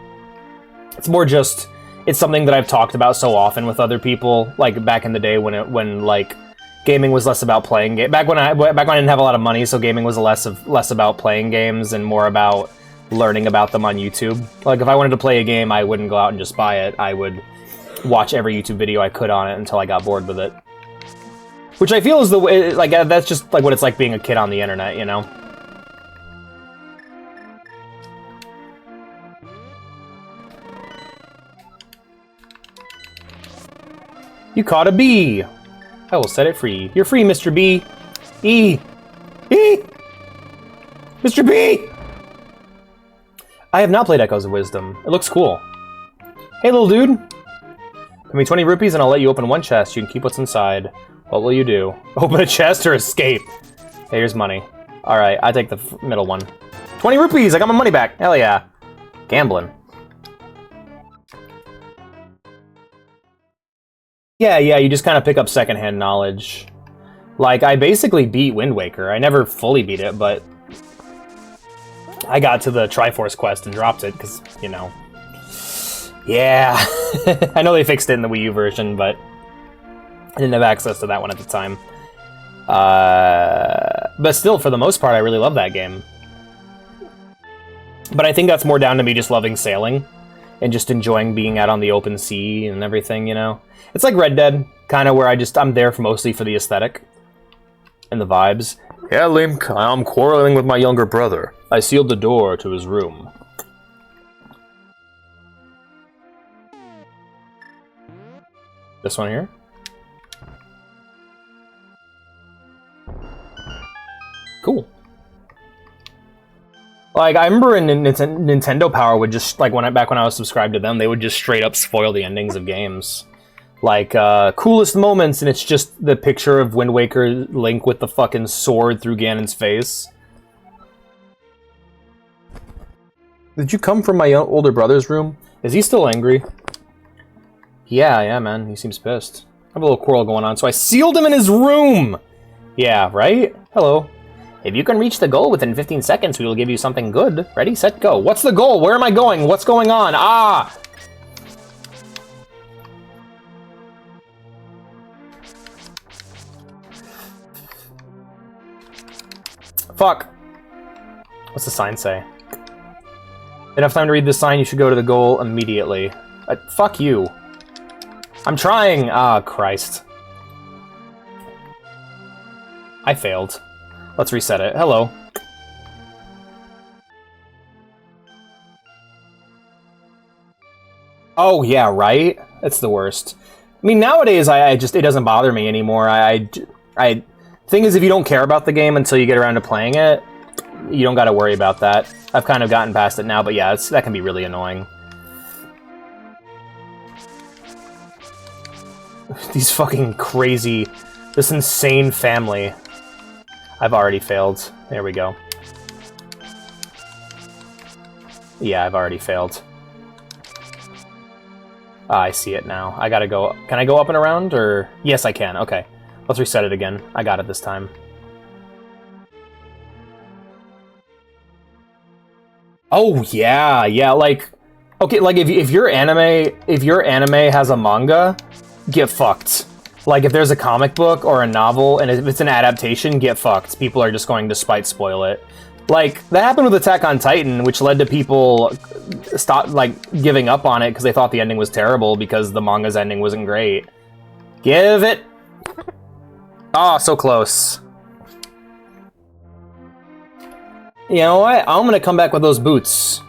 It's more just, it's something that I've talked about so often with other people. Like, back in the day when like, gaming was less about playing games. Back when I didn't have a lot of money, so gaming was less about playing games and more about learning about them on YouTube. Like, if I wanted to play a game, I wouldn't go out and just buy it. I would watch every YouTube video I could on it until I got bored with it. Which I feel is the way, like, that's just like what it's like being a kid on the internet, you know? You caught a bee! I will set it free. You're free, Mr. B! E! Mr. B! I have not played Echoes of Wisdom. It looks cool. Hey, little dude! Give me 20 rupees and I'll let you open one chest. You can keep what's inside. What will you do? Open a chest or escape? Hey, here's money. Alright, I take the middle one. 20 rupees! I got my money back! Hell yeah. Gambling. Yeah, you just kind of pick up secondhand knowledge. Like, I basically beat Wind Waker. I never fully beat it, but I got to the Triforce quest and dropped it, because, you know. Yeah. I know they fixed it in the Wii U version, but I didn't have access to that one at the time. But still, for the most part, I really love that game. But I think that's more down to me just loving sailing and just enjoying being out on the open sea and everything, you know? It's like Red Dead, kind of where I'm there mostly for the aesthetic and the vibes. Yeah, Link, I'm quarreling with my younger brother. I sealed the door to his room. This one here? Cool. Like, I remember in Nintendo Power would just, like, back when I was subscribed to them, they would just straight up spoil the endings of games. Like, coolest moments, and it's just the picture of Wind Waker Link with the fucking sword through Ganon's face. Did you come from my older brother's room? Is he still angry? Yeah, man, he seems pissed. I have a little quarrel going on, so I sealed him in his room! Yeah, right? Hello. If you can reach the goal within 15 seconds, we will give you something good. Ready, set, go. What's the goal? Where am I going? What's going on? Ah! Fuck. What's the sign say? Enough time to read this sign, you should go to the goal immediately. Fuck you. I'm trying! Ah, Christ. I failed. Let's reset it. Hello. Oh, yeah, right? That's the worst. I mean, nowadays, it doesn't bother me anymore. Thing is, if you don't care about the game until you get around to playing it, you don't gotta worry about that. I've kind of gotten past it now, but yeah, that can be really annoying. These fucking crazy... This insane family. I've already failed. There we go. Yeah, I've already failed. Ah, I see it now. I gotta go... Can I go up and around, or...? Yes, I can. Okay. Let's reset it again. I got it this time. Oh, yeah, like... Okay, like, if your anime has a manga, get fucked. Like, if there's a comic book or a novel, and if it's an adaptation, get fucked. People are just going to spite spoil it. Like, that happened with Attack on Titan, which led to people giving up on it because they thought the ending was terrible because the manga's ending wasn't great. Give it! Oh, so close. You know what? I'm gonna come back with those boots.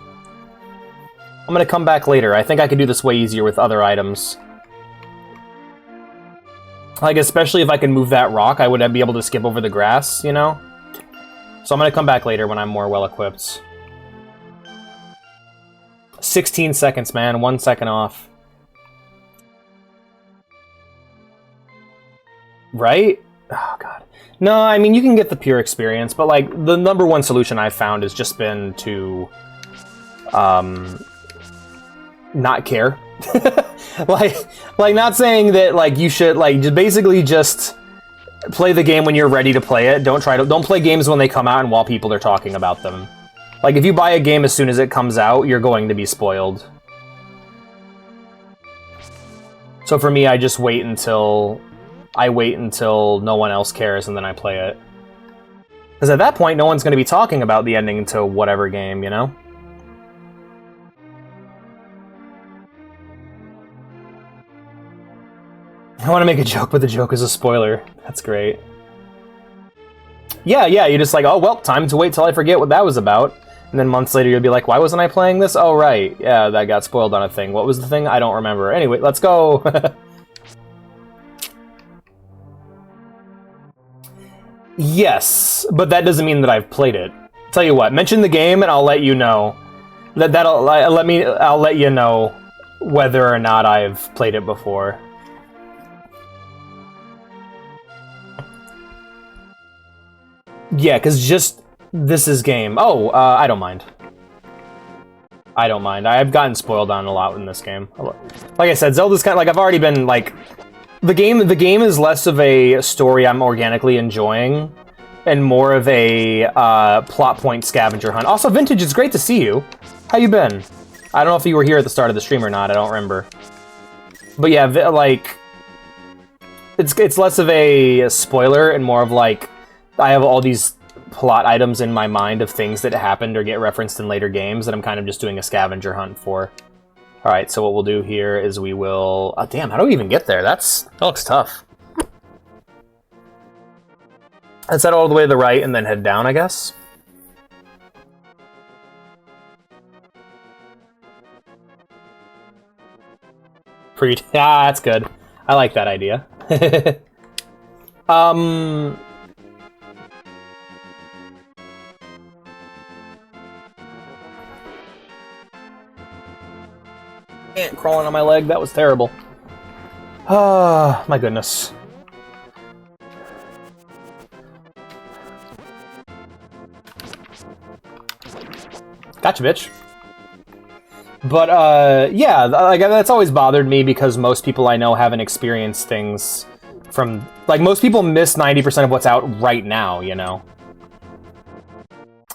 I'm gonna come back later. I think I could do this way easier with other items. Like, especially if I can move that rock, I would be able to skip over the grass, you know? So I'm gonna come back later when I'm more well-equipped. 16 seconds, man. 1 second off. Right? Oh, God. No, I mean, you can get the pure experience, but, like, the number one solution I've found has just been to... not care. like not saying that like you should like just play the game when you're ready to play it. Don't play games when they come out and while people are talking about them. Like if you buy a game as soon as it comes out, you're going to be spoiled. So for me, I just wait until no one else cares and then I play it. Because at that point, no one's going to be talking about the ending to whatever game, you know? I want to make a joke, but the joke is a spoiler. That's great. Yeah, you're just like, oh, well, time to wait till I forget what that was about. And then months later, you'll be like, why wasn't I playing this? Oh, right. Yeah, that got spoiled on a thing. What was the thing? I don't remember. Anyway, let's go. Yes, but that doesn't mean that I've played it. Tell you what, mention the game and I'll let you know. I'll let you know whether or not I've played it before. Yeah, because just... This is game. Oh, I don't mind. I don't mind. I've gotten spoiled on a lot in this game. Like I said, Zelda's kind of like... I've already been, like... The game is less of a story I'm organically enjoying, and more of a plot point scavenger hunt. Also, Vintage, it's great to see you. How you been? I don't know if you were here at the start of the stream or not. I don't remember. But yeah, like... It's less of a spoiler and more of like... I have all these plot items in my mind of things that happened or get referenced in later games that I'm kind of just doing a scavenger hunt for. Alright, so what we'll do here is we will... Oh, damn, how do we even get there? That looks tough. Let's head all the way to the right and then head down, I guess. That's good. I like that idea. Ant crawling on my leg, that was terrible. Ah, my goodness. Gotcha, bitch. But, yeah, like, that's always bothered me because most people I know haven't experienced things from... Like, most people miss 90% of what's out right now, you know?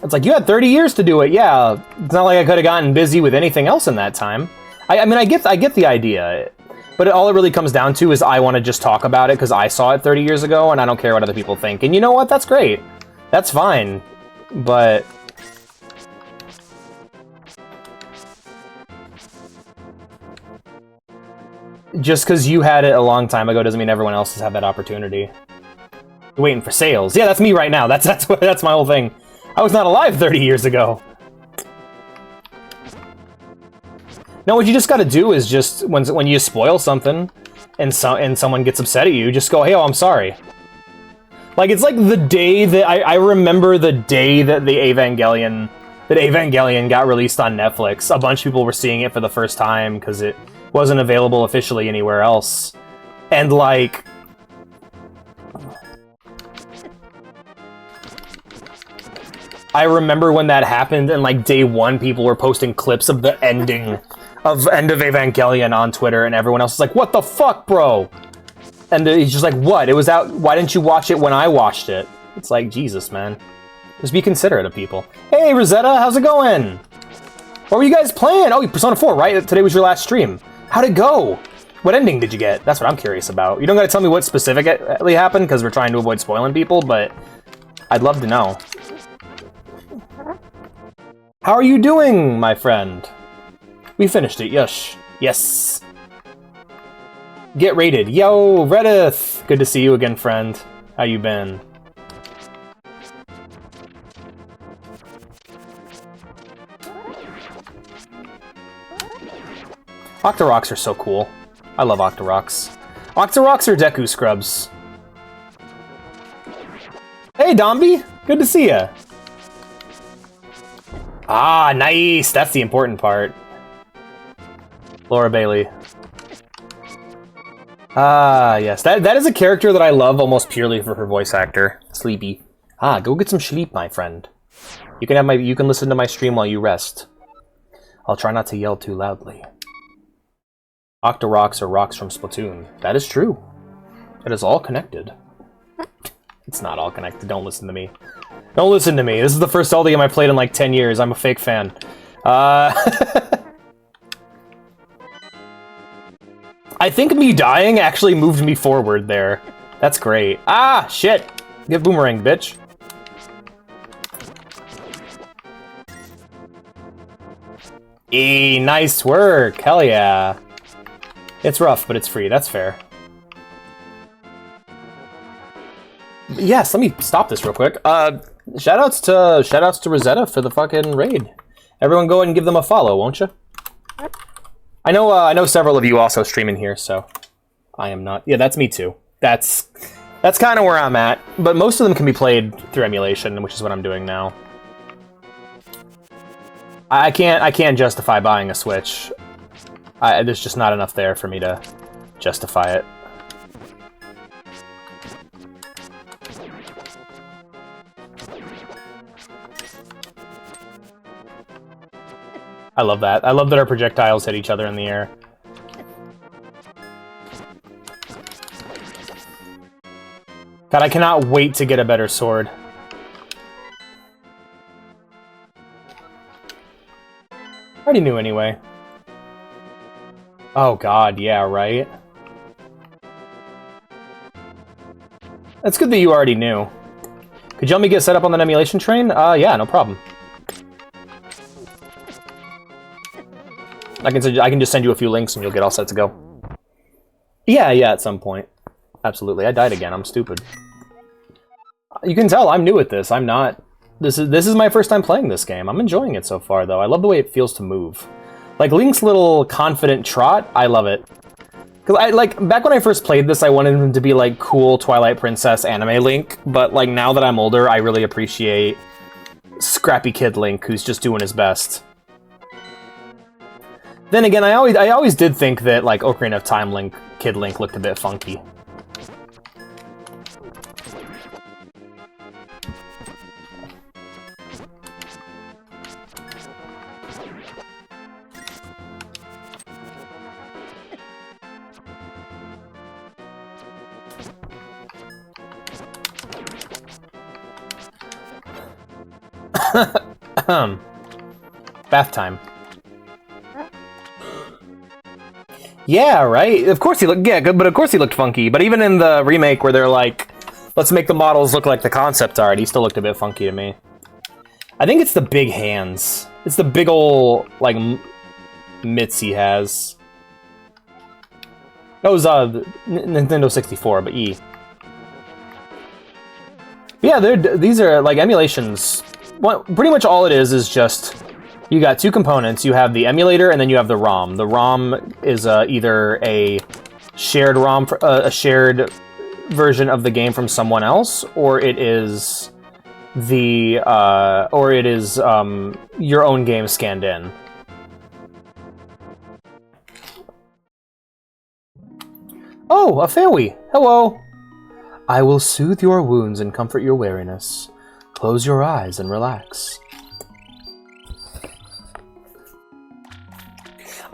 It's like, you had 30 years to do it, yeah. It's not like I could have gotten busy with anything else in that time. I mean, I get the idea, but all it really comes down to is I want to just talk about it because I saw it 30 years ago, and I don't care what other people think. And you know what? That's great. That's fine. But... just because you had it a long time ago doesn't mean everyone else has had that opportunity. You're waiting for sales. Yeah, that's me right now. That's my whole thing. I was not alive 30 years ago. No, what you just gotta do is just, when you spoil something, and someone gets upset at you, just go, hey, oh, I'm sorry. Like, it's like the day that, I remember the day that Evangelion got released on Netflix. A bunch of people were seeing it for the first time, because it wasn't available officially anywhere else. And, like... I remember when that happened, and, like, day one, people were posting clips of the ending... End of Evangelion on Twitter, and everyone else is like, what the fuck, bro? And he's just like, what? It was out, why didn't you watch it when I watched it? It's like, Jesus, man. Just be considerate of people. Hey, Rosetta, how's it going? What were you guys playing? Oh, Persona 4, right? Today was your last stream. How'd it go? What ending did you get? That's what I'm curious about. You don't gotta tell me what specifically happened, because we're trying to avoid spoiling people, but I'd love to know. How are you doing, my friend? We finished it, yes. Yes. Get rated. Yo, Redith! Good to see you again, friend. How you been? Octoroks are so cool. I love Octoroks. Octoroks are Deku scrubs. Hey, Domby! Good to see ya. Ah, nice! That's the important part. Laura Bailey. Ah, yes. That is a character that I love almost purely for her voice actor. Sleepy. Ah, go get some sleep, my friend. You can listen to my stream while you rest. I'll try not to yell too loudly. Octoroks are rocks from Splatoon. That is true. It is all connected. It's not all connected. Don't listen to me. Don't listen to me. This is the first Zelda game I played in like 10 years. I'm a fake fan. I think me dying actually moved me forward there. That's great. Ah, shit! Get boomerang, bitch. Nice work! Hell yeah. It's rough, but it's free. That's fair. Yes, let me stop this real quick. Shoutouts to Rosetta for the fucking raid. Everyone go ahead and give them a follow, won't you? I know several of you also streaming here, so I am not. Yeah, that's me too. That's kind of where I'm at. But most of them can be played through emulation, which is what I'm doing now. I can't justify buying a Switch. There's just not enough there for me to justify it. I love that. I love that our projectiles hit each other in the air. God, I cannot wait to get a better sword. I already knew anyway. Oh god, yeah, right? That's good that you already knew. Could you help me get set up on that emulation train? Yeah, no problem. I can just send you a few links and you'll get all set to go. Yeah, at some point. Absolutely. I died again. I'm stupid. You can tell I'm new at this. I'm not... This is my first time playing this game. I'm enjoying it so far, though. I love the way it feels to move. Like, Link's little confident trot, I love it. Because, back when I first played this, I wanted him to be, like, cool Twilight Princess anime Link. But, like, now that I'm older, I really appreciate Scrappy Kid Link, who's just doing his best. Then again, I always did think that, like, Ocarina of Time Link, Kid Link looked a bit funky. Bath time. Yeah, right? Of course he looked... Yeah, good, but of course he looked funky. But even in the remake where they're like, let's make the models look like the concept art, he still looked a bit funky to me. I think it's the big hands. It's the big ol', like, mitts he has. That was, Nintendo 64, but E. Yeah, these are, like, emulations. Well, pretty much all it is just... You got two components. You have the emulator, and then you have the ROM. The ROM is either a shared ROM, a shared version of the game from someone else, or it is the, your own game scanned in. Oh, a fairy! Hello! I will soothe your wounds and comfort your weariness. Close your eyes and relax.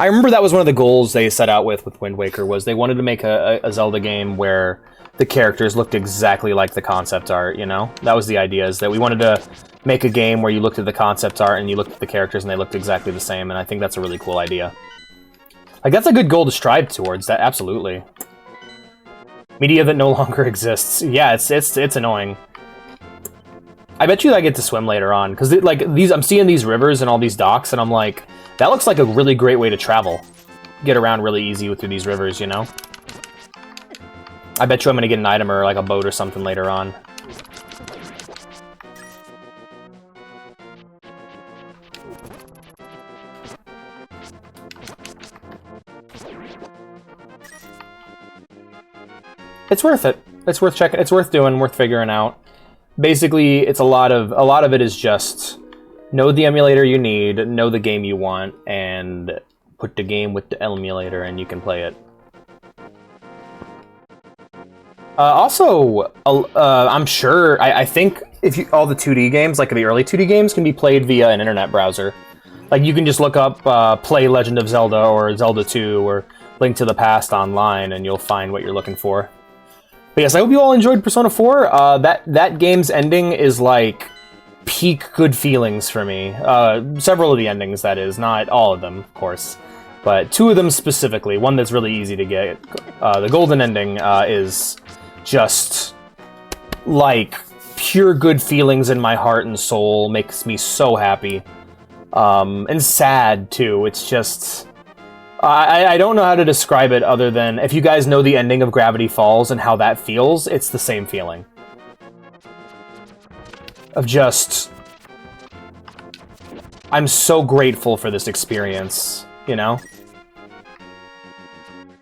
I remember that was one of the goals they set out with Wind Waker, was they wanted to make a Zelda game where the characters looked exactly like the concept art, you know? That was the idea, is that we wanted to make a game where you looked at the concept art and you looked at the characters and they looked exactly the same, and I think that's a really cool idea. Like, that's a good goal to strive towards, that absolutely. Media that no longer exists. Yeah, it's annoying. I bet you I get to swim later on, because like I'm seeing these rivers and all these docks, and I'm like, that looks like a really great way to travel. Get around really easy through these rivers, you know? I bet you I'm gonna get an item or like a boat or something later on. It's worth it. It's worth checking. It's worth doing. Worth figuring out. Basically, it's a lot of it is just know the emulator you need, know the game you want, and put the game with the emulator, and you can play it. Also, I'm sure. I think if all the 2D games, like the early 2D games, can be played via an internet browser. Like you can just look up "Play Legend of Zelda" or "Zelda 2" or "Link to the Past" online, and you'll find what you're looking for. But yes, I hope you all enjoyed Persona 4. That game's ending is like peak good feelings for me. Several of the endings, that is, not all of them, of course, but two of them specifically. One that's really easy to get. The golden ending is just like pure good feelings in my heart and soul. Makes me so happy, and sad too. It's just. I don't know how to describe it other than if you guys know the ending of Gravity Falls and how that feels, it's the same feeling. Of just... I'm so grateful for this experience, you know?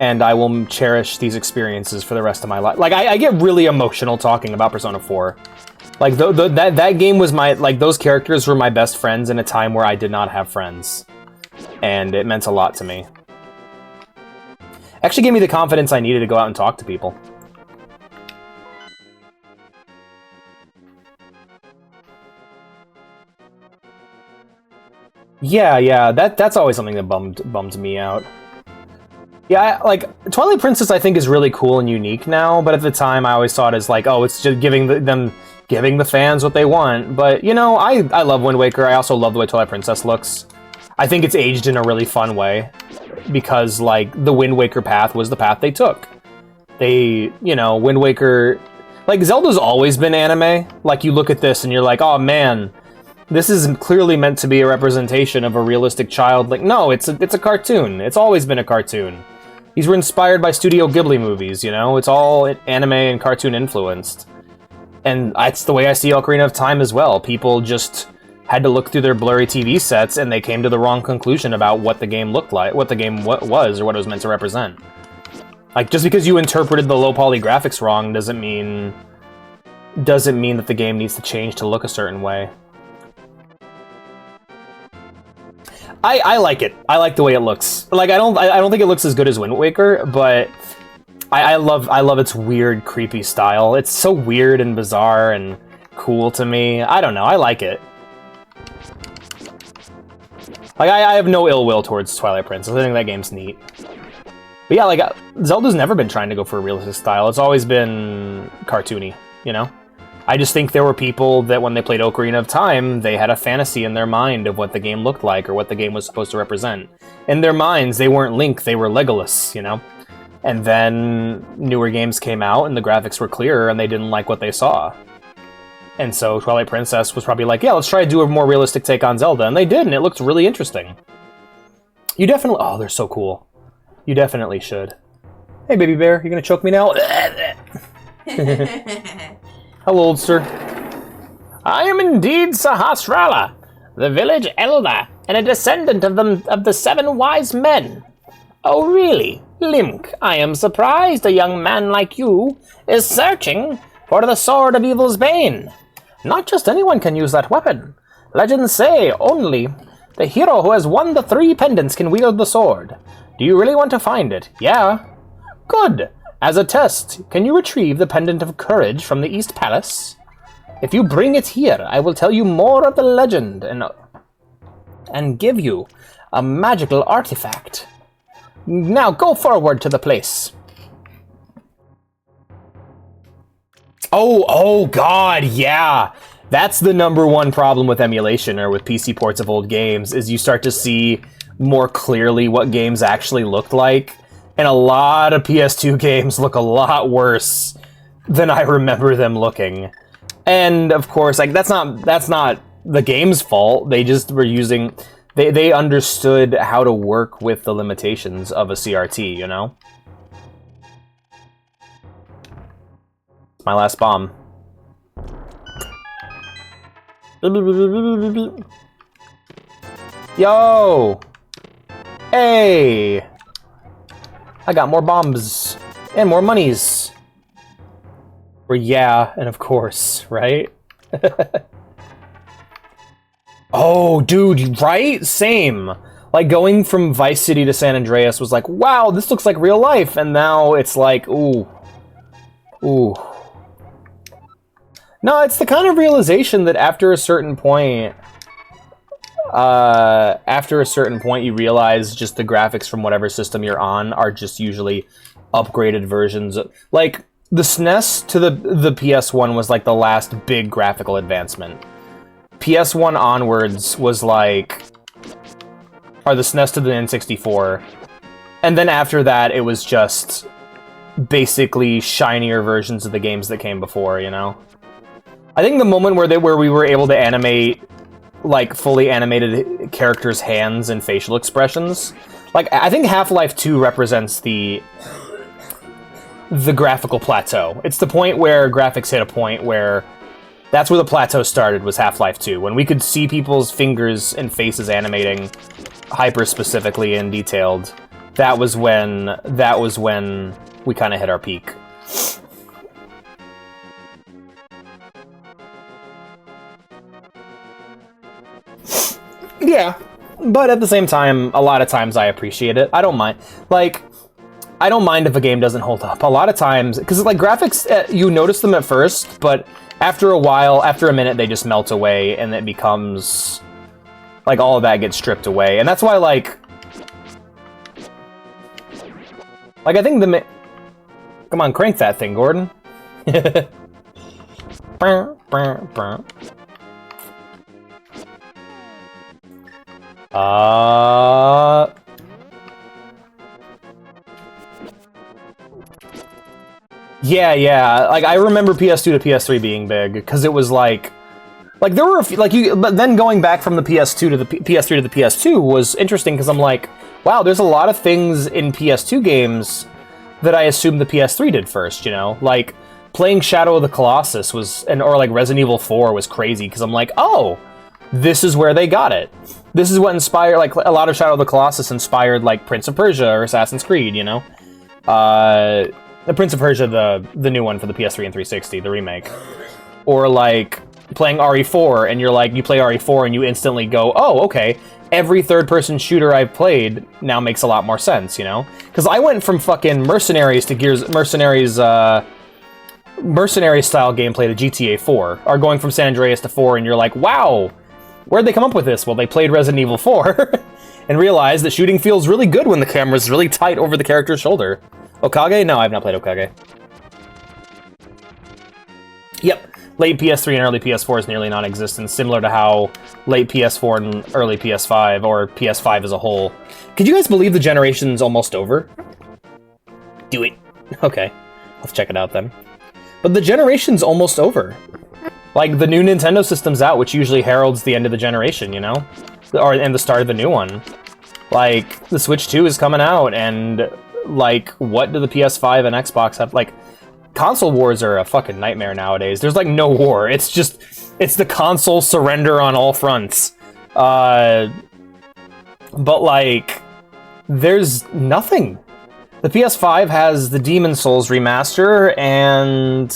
And I will cherish these experiences for the rest of my life. Like, I get really emotional talking about Persona 4. Like, that game was my... Like, those characters were my best friends in a time where I did not have friends. And it meant a lot to me. Actually gave me the confidence I needed to go out and talk to people. Yeah, that's always something that bummed me out. Yeah, like Twilight Princess, I think is really cool and unique now. But at the time, I always saw it as like, oh, it's just giving the fans what they want. But you know, I love Wind Waker. I also love the way Twilight Princess looks. I think it's aged in a really fun way because like the Wind Waker path was the path they took. They, you know, Wind Waker, like Zelda's always been anime. Like you look at this and you're like, oh man, this is clearly meant to be a representation of a realistic child. Like, no, it's a cartoon. It's always been a cartoon. These were inspired by Studio Ghibli movies, you know? It's all anime and cartoon influenced. And that's the way I see Ocarina of Time as well. People just had to look through their blurry TV sets and they came to the wrong conclusion about what the game looked like, what the game was, or what it was meant to represent. Like, just because you interpreted the low poly graphics wrong doesn't mean that the game needs to change to look a certain way. I like it. I like the way it looks. Like I don't think it looks as good as Wind Waker, but I love its weird, creepy style. It's so weird and bizarre and cool to me. I don't know. I like it. Like I have no ill will towards Twilight Princess. I think that game's neat. But yeah, like Zelda's never been trying to go for a realistic style. It's always been cartoony, you know? I just think there were people that when they played Ocarina of Time, they had a fantasy in their mind of what the game looked like or what the game was supposed to represent. In their minds, they weren't Link, they were Legolas, you know? And then newer games came out and the graphics were clearer and they didn't like what they saw. And so Twilight Princess was probably like, yeah, let's try to do a more realistic take on Zelda. And they did, and it looked really interesting. You definitely... Oh, they're so cool. You definitely should. Hey, baby bear, you gonna choke me now? Hello, old sir. I am indeed Sahasrara, the village elder, and a descendant of the 7 wise men. Oh, really? Link, I am surprised a young man like you is searching for the Sword of Evil's Bane. Not just anyone can use that weapon. Legends say only the hero who has won the 3 pendants can wield the sword. Do you really want to find it? Yeah. Good. As a test, can you retrieve the Pendant of Courage from the East Palace? If you bring it here, I will tell you more of the legend and give you a magical artifact. Now go forward to the place. Oh god, yeah! That's the #1 problem with emulation or with PC ports of old games, is you start to see more clearly what games actually looked like. And a lot of PS2 games look a lot worse than I remember them looking. And of course, like that's not the game's fault. They just were using they understood how to work with the limitations of a CRT, you know? My last bomb. Yo! Hey! I got more bombs and more monies. Or yeah, and of course, right? Oh, dude, right? Same. Like going from Vice City to San Andreas was like, wow, this looks like real life, and now it's like, ooh. No, it's the kind of realization that after a certain point, you realize just the graphics from whatever system you're on are just usually upgraded versions. Like, the SNES to the PS1 was like the last big graphical advancement. PS1 onwards was like... Or the SNES to the N64. And then after that, it was just basically shinier versions of the games that came before, you know? I think the moment where we were able to animate like fully animated characters' hands and facial expressions. Like I think Half-Life 2 represents the graphical plateau. It's the point where graphics hit a point where that's where the plateau started, was Half-Life 2, when we could see people's fingers and faces animating hyper specifically and detailed. That was when we kind of hit our peak. Yeah, but at the same time, a lot of times I appreciate it. I don't mind. Like, I don't mind if a game doesn't hold up. A lot of times, because like graphics, you notice them at first, but after a while, after a minute, they just melt away, and it becomes like, all of that gets stripped away. And that's why, like, I think come on, crank that thing, Gordon. Yeah. Like, I remember PS2 to PS3 being big, because it was like there were a few, but then going back from the PS2 to the PS3 to the PS2 was interesting, because I'm like, wow, there's a lot of things in PS2 games that I assumed the PS3 did first, you know? Like, playing Shadow of the Colossus or like Resident Evil 4 was crazy, because I'm like, oh, this is where they got it. This is what inspired, like, a lot of Shadow of the Colossus inspired, like, Prince of Persia or Assassin's Creed, you know? The Prince of Persia, the new one for the PS3 and 360, the remake. Or, like, playing RE4, and you play RE4 and you instantly go, oh, okay, every third-person shooter I've played now makes a lot more sense, you know? Because I went from fucking Mercenaries to Mercenary-style gameplay to GTA 4, or going from San Andreas to 4, and you're like, wow, where'd they come up with this? Well, they played Resident Evil 4, and realized that shooting feels really good when the camera's really tight over the character's shoulder. Okage? No, I've not played Okage. Yep. Late PS3 and early PS4 is nearly non-existent, similar to how late PS4 and early PS5, or PS5 as a whole. Could you guys believe the generation's almost over? Do it. Okay. I'll check it out then. But the generation's almost over. Like, the new Nintendo system's out, which usually heralds the end of the generation, you know? And the start of the new one. Like, the Switch 2 is coming out, and, like, what do the PS5 and Xbox have? Like, console wars are a fucking nightmare nowadays. There's, like, no war. It's just, it's the console surrender on all fronts. But, like, there's nothing. The PS5 has the Demon's Souls remaster and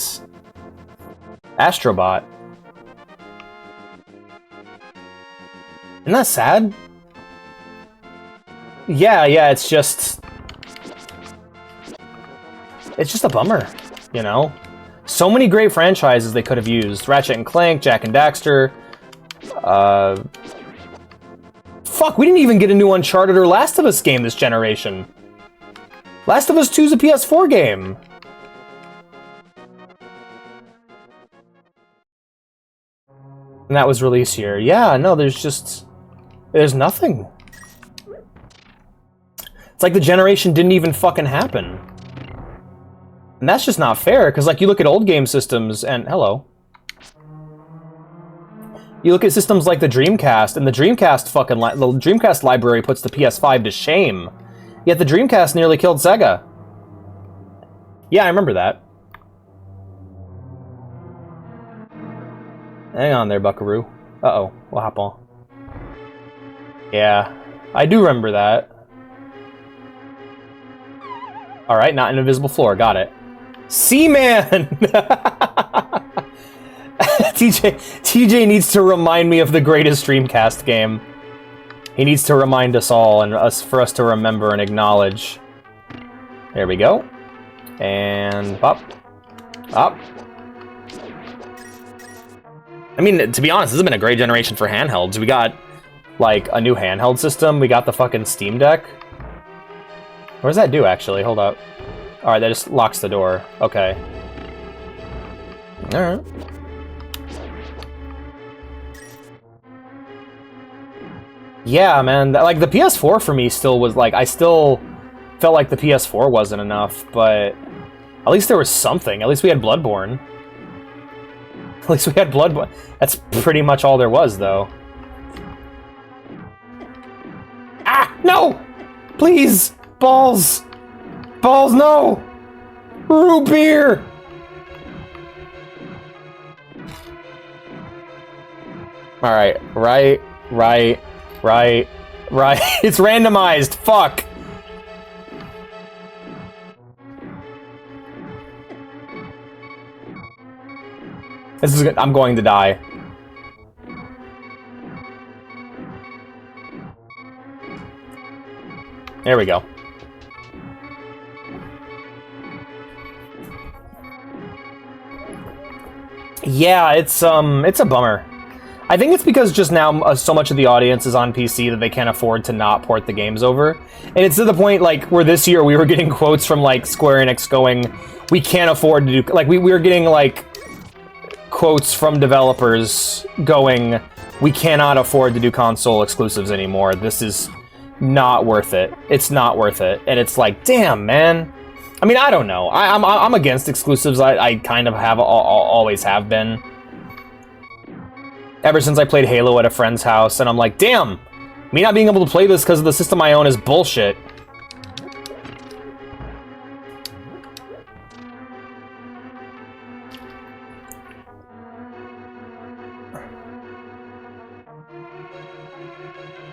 Astrobot. Isn't that sad? Yeah, it's just a bummer, you know? So many great franchises they could have used. Ratchet and Clank, Jak and Daxter. Fuck, we didn't even get a new Uncharted or Last of Us game this generation. Last of Us 2 is a PS4 game. And that was released here. Yeah, no, there's nothing. It's like the generation didn't even fucking happen. And that's just not fair, because, like, you look at old game systems, and... Hello. You look at systems like the Dreamcast, and the Dreamcast the Dreamcast library puts the PS5 to shame. Yet the Dreamcast nearly killed Sega. Yeah, I remember that. Hang on there, Buckaroo. Uh-oh, we'll hop on. Yeah, I do remember that. Alright, not an invisible floor, got it. Seaman! TJ needs to remind me of the greatest Dreamcast game. He needs to remind us all, and for us to remember and acknowledge. There we go. And up. Up. I mean, to be honest, this has been a great generation for handhelds. We got, like, a new handheld system. We got the fucking Steam Deck. What does that do, actually? Hold up. Alright, that just locks the door. Okay. Alright. Yeah, man. Like, the PS4 for me still was, like, I still felt like the PS4 wasn't enough, but at least there was something. At least we had Bloodborne. At least we had Bloodborne. That's pretty much all there was, though. Ah! No! Please! Balls! Balls, no! Root beer! Alright, right. It's randomized! Fuck! This is good. I'm going to die. There we go. Yeah, it's a bummer. I think it's because just now so much of the audience is on PC that they can't afford to not port the games over. And it's to the point, like, where this year we were getting quotes from, like, Square Enix going, we can't afford to do... Like, we were getting, like, quotes from developers going, we cannot afford to do console exclusives anymore. This is not worth it. It's not worth it. And it's like, damn, man. I mean, I don't know. I'm against exclusives. I kind of always have been. Ever since I played Halo at a friend's house, and I'm like, damn, me not being able to play this because of the system I own is bullshit.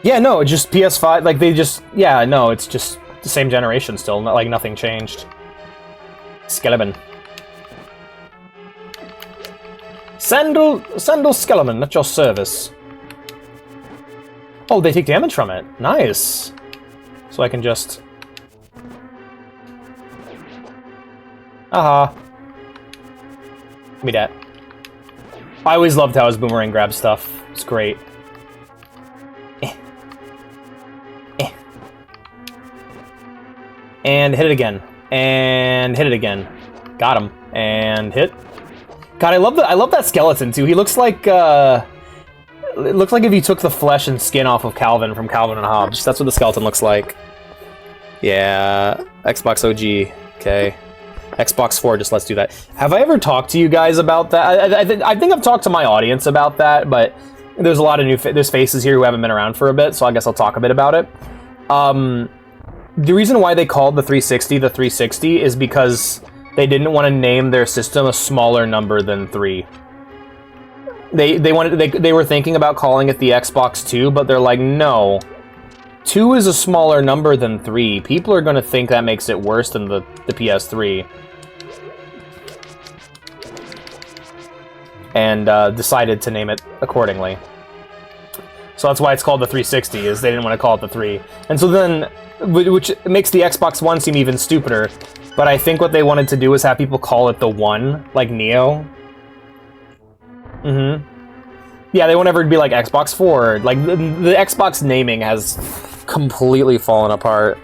Yeah, no, just PS5, like, they just, yeah, no, it's just the same generation still, not, like, nothing changed. Skeleton. Sandal Skeleton, at your service. Oh, they take damage from it. Nice. So I can just... Aha. Give me that. I always loved how his boomerang grabs stuff. It's great. And hit it again. And hit it again. Got him. And hit. God, I love that skeleton too. He looks like it looks like if you took the flesh and skin off of Calvin from Calvin and Hobbes. That's what the skeleton looks like. Yeah, Xbox OG. Okay, Xbox 4. Just let's do that. Have I ever talked to you guys about that? I think I've talked to my audience about that, but there's a lot of there's faces here who haven't been around for a bit, so I guess I'll talk a bit about it. The reason why they called the 360 is because they didn't want to name their system a smaller number than 3. They were thinking about calling it the Xbox 2, but they're like, no. 2 is a smaller number than 3. People are going to think that makes it worse than the PS3. And decided to name it accordingly. So that's why it's called the 360, is they didn't want to call it the 3. And so then, which makes the Xbox One seem even stupider. But I think what they wanted to do is have people call it the 1, like Neo. Yeah, they won't ever be like Xbox 4. Like, the Xbox naming has completely fallen apart.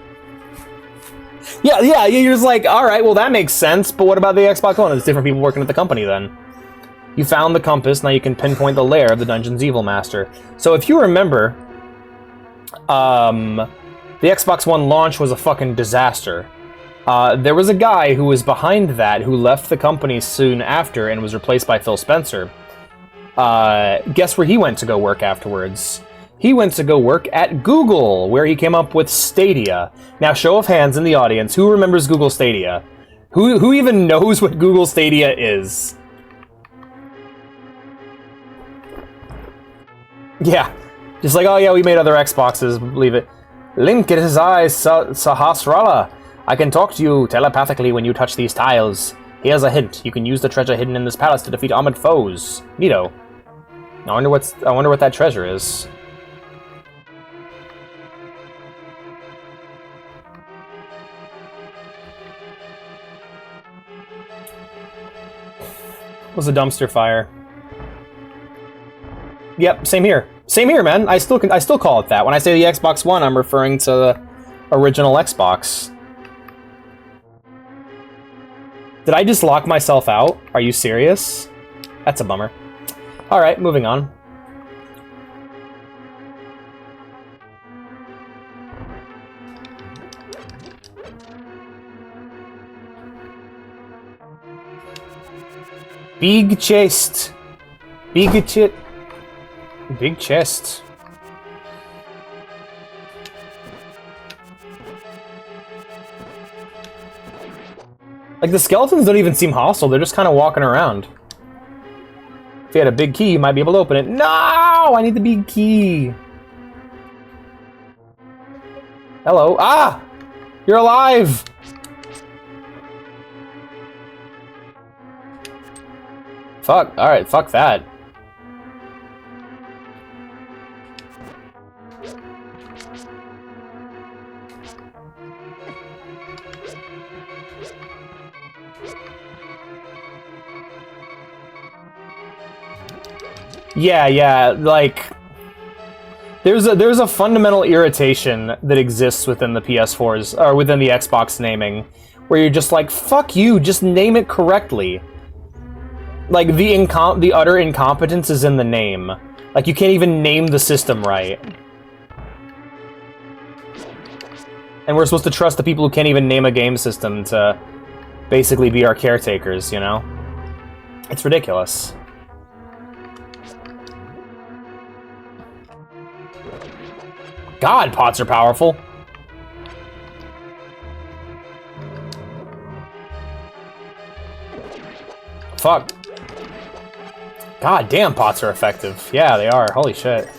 Yeah, you're just like, alright, well that makes sense, but what about the Xbox One? There's different people working at the company then. You found the compass, now you can pinpoint the lair of the dungeon's evil master. So if you remember, the Xbox One launch was a fucking disaster. There was a guy who was behind that who left the company soon after and was replaced by Phil Spencer. Guess where he went to go work afterwards? He went to go work at Google, where he came up with Stadia. Now, show of hands in the audience, who remembers Google Stadia? Who even knows what Google Stadia is? Yeah, just like, oh yeah, we made other Xboxes, believe it. Link, it is I, Sahasrara. I can talk to you telepathically when you touch these tiles. Here's a hint. You can use the treasure hidden in this palace to defeat armored foes. Neato. I wonder what that treasure is. It was a dumpster fire. Yep, same here. Same here, man. I still call it that. When I say the Xbox One, I'm referring to the original Xbox. Did I just lock myself out? Are you serious? That's a bummer. Alright, moving on. Big chest. Big chest. Big chest. Like, the skeletons don't even seem hostile, they're just kind of walking around. If you had a big key, you might be able to open it. No! I need the big key! Hello. Ah! You're alive! Fuck. Alright, fuck that. Yeah, like there's a fundamental irritation that exists within the PS4's or within the Xbox naming, where you're just like, fuck you, just name it correctly. Like the utter incompetence is in the name. Like you can't even name the system right. And we're supposed to trust the people who can't even name a game system to basically be our caretakers, you know? It's ridiculous. God, pots are powerful. Fuck. God damn, pots are effective. Yeah, they are. Holy shit.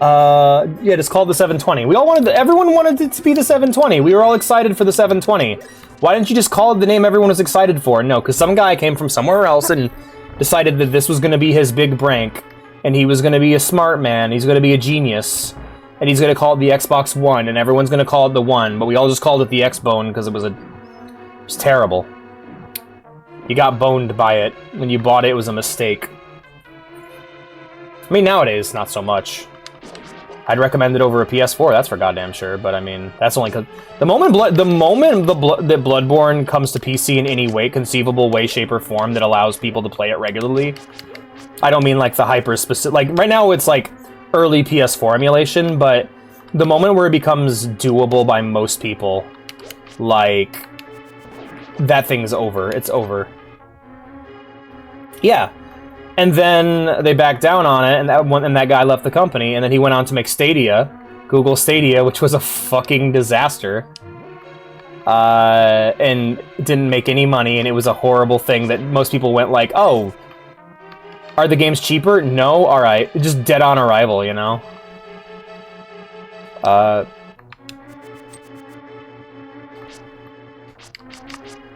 Yeah, it's called the 720. Everyone wanted it to be the 720. We were all excited for the 720. Why didn't you just call it the name everyone was excited for? No, because some guy came from somewhere else and decided that this was going to be his big prank, and he was going to be a smart man, he's going to be a genius, and he's going to call it the Xbox One, and everyone's going to call it the One, but we all just called it the X-Bone because it was terrible. You got boned by it. When you bought it, it was a mistake. I mean, nowadays, not so much. I'd recommend it over a PS4, that's for goddamn sure, but I mean, that's only because the moment that Bloodborne comes to PC in any conceivable way, shape, or form that allows people to play it regularly, I don't mean like the hyper-specific, like right now it's like early PS4 emulation, but the moment where it becomes doable by most people, like, that thing's over, it's over. Yeah. And then they backed down on it, and that guy left the company, and then he went on to make Stadia, Google Stadia, which was a fucking disaster. And didn't make any money, and it was a horrible thing that most people went like, oh, are the games cheaper? No? Alright. Just dead on arrival, you know?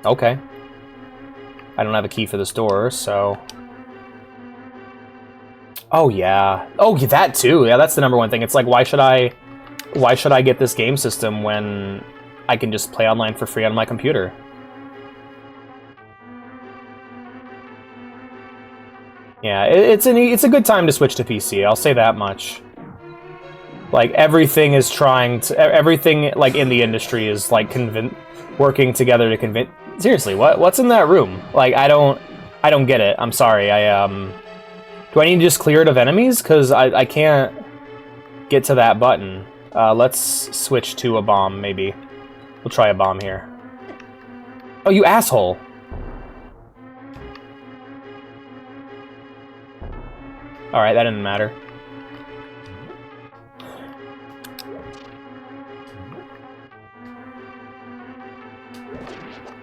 Okay. I don't have a key for this door, so... Oh, yeah. Oh, that too. Yeah, that's the number one thing. It's like, why should I get this game system when I can just play online for free on my computer? Yeah, it's a good time to switch to PC, I'll say that much. Like, everything like in the industry is like working together to convince... Seriously, what's in that room? Like, I don't get it. I'm sorry, do I need to just clear it of enemies? Because I can't get to that button. Let's switch to a bomb, maybe. We'll try a bomb here. Oh, you asshole! Alright, that didn't matter.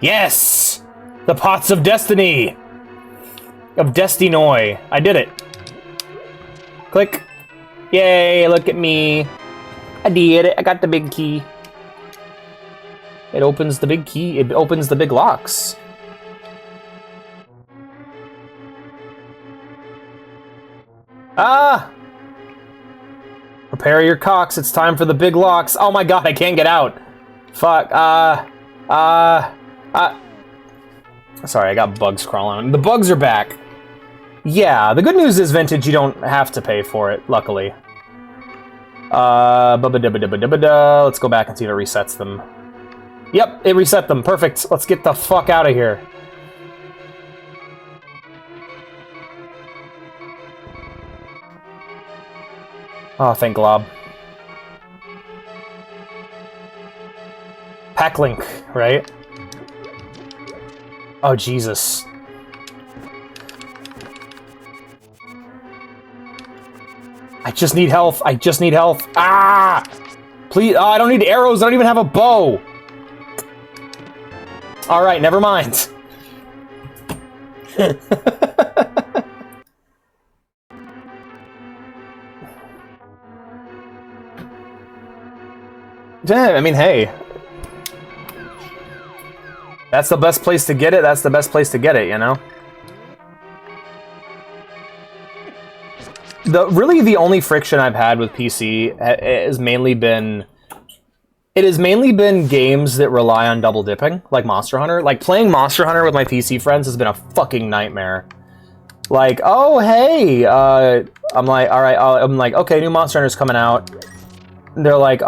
Yes! The Pots of Destiny! Of Destinoy. I did it. Click. Yay, look at me. I did it. I got the big key. It opens the big key. It opens the big locks. Ah! Prepare your cocks. It's time for the big locks. Oh my god, I can't get out. Fuck. Sorry, I got bugs crawling. The bugs are back. Yeah, the good news is, Vintage, you don't have to pay for it, luckily. Let's go back and see if it resets them. Yep, it reset them. Perfect. Let's get the fuck out of here. Oh, thank Glob. Pack Link, right? Oh, Jesus. I just need health. I just need health. Ah! Please. Oh, I don't need arrows. I don't even have a bow. Alright, never mind. Yeah, I mean, hey. That's the best place to get it. That's the best place to get it, you know? Really the only friction I've had with PC has mainly been... It has mainly been games that rely on double dipping, like Monster Hunter. Like, playing Monster Hunter with my PC friends has been a fucking nightmare. like, oh, hey, I'm like, all right, I'm like, okay, new Monster Hunter's coming out. And they're like,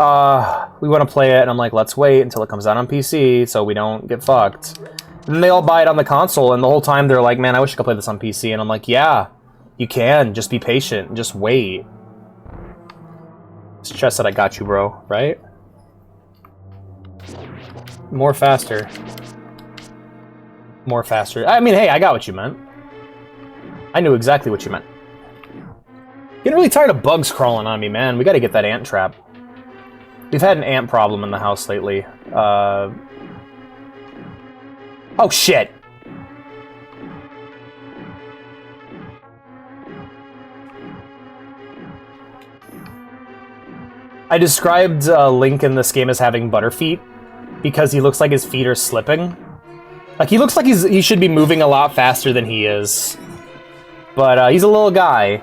we want to play it, and I'm like, let's wait until it comes out on PC so we don't get fucked. And then they all buy it on the console, and the whole time they're like, man, I wish I could play this on PC. And I'm like, yeah, you can. Just be patient. Just wait. It's just that I got you, bro, right? More faster. More faster. I mean, hey, I got what you meant. I knew exactly what you meant. Getting really tired of bugs crawling on me, man. We gotta get that ant trap. We've had an ant problem in the house lately. Oh, shit! I described Link in this game as having butterfeet because he looks like his feet are slipping. Like, he looks like he should be moving a lot faster than he is. But he's a little guy.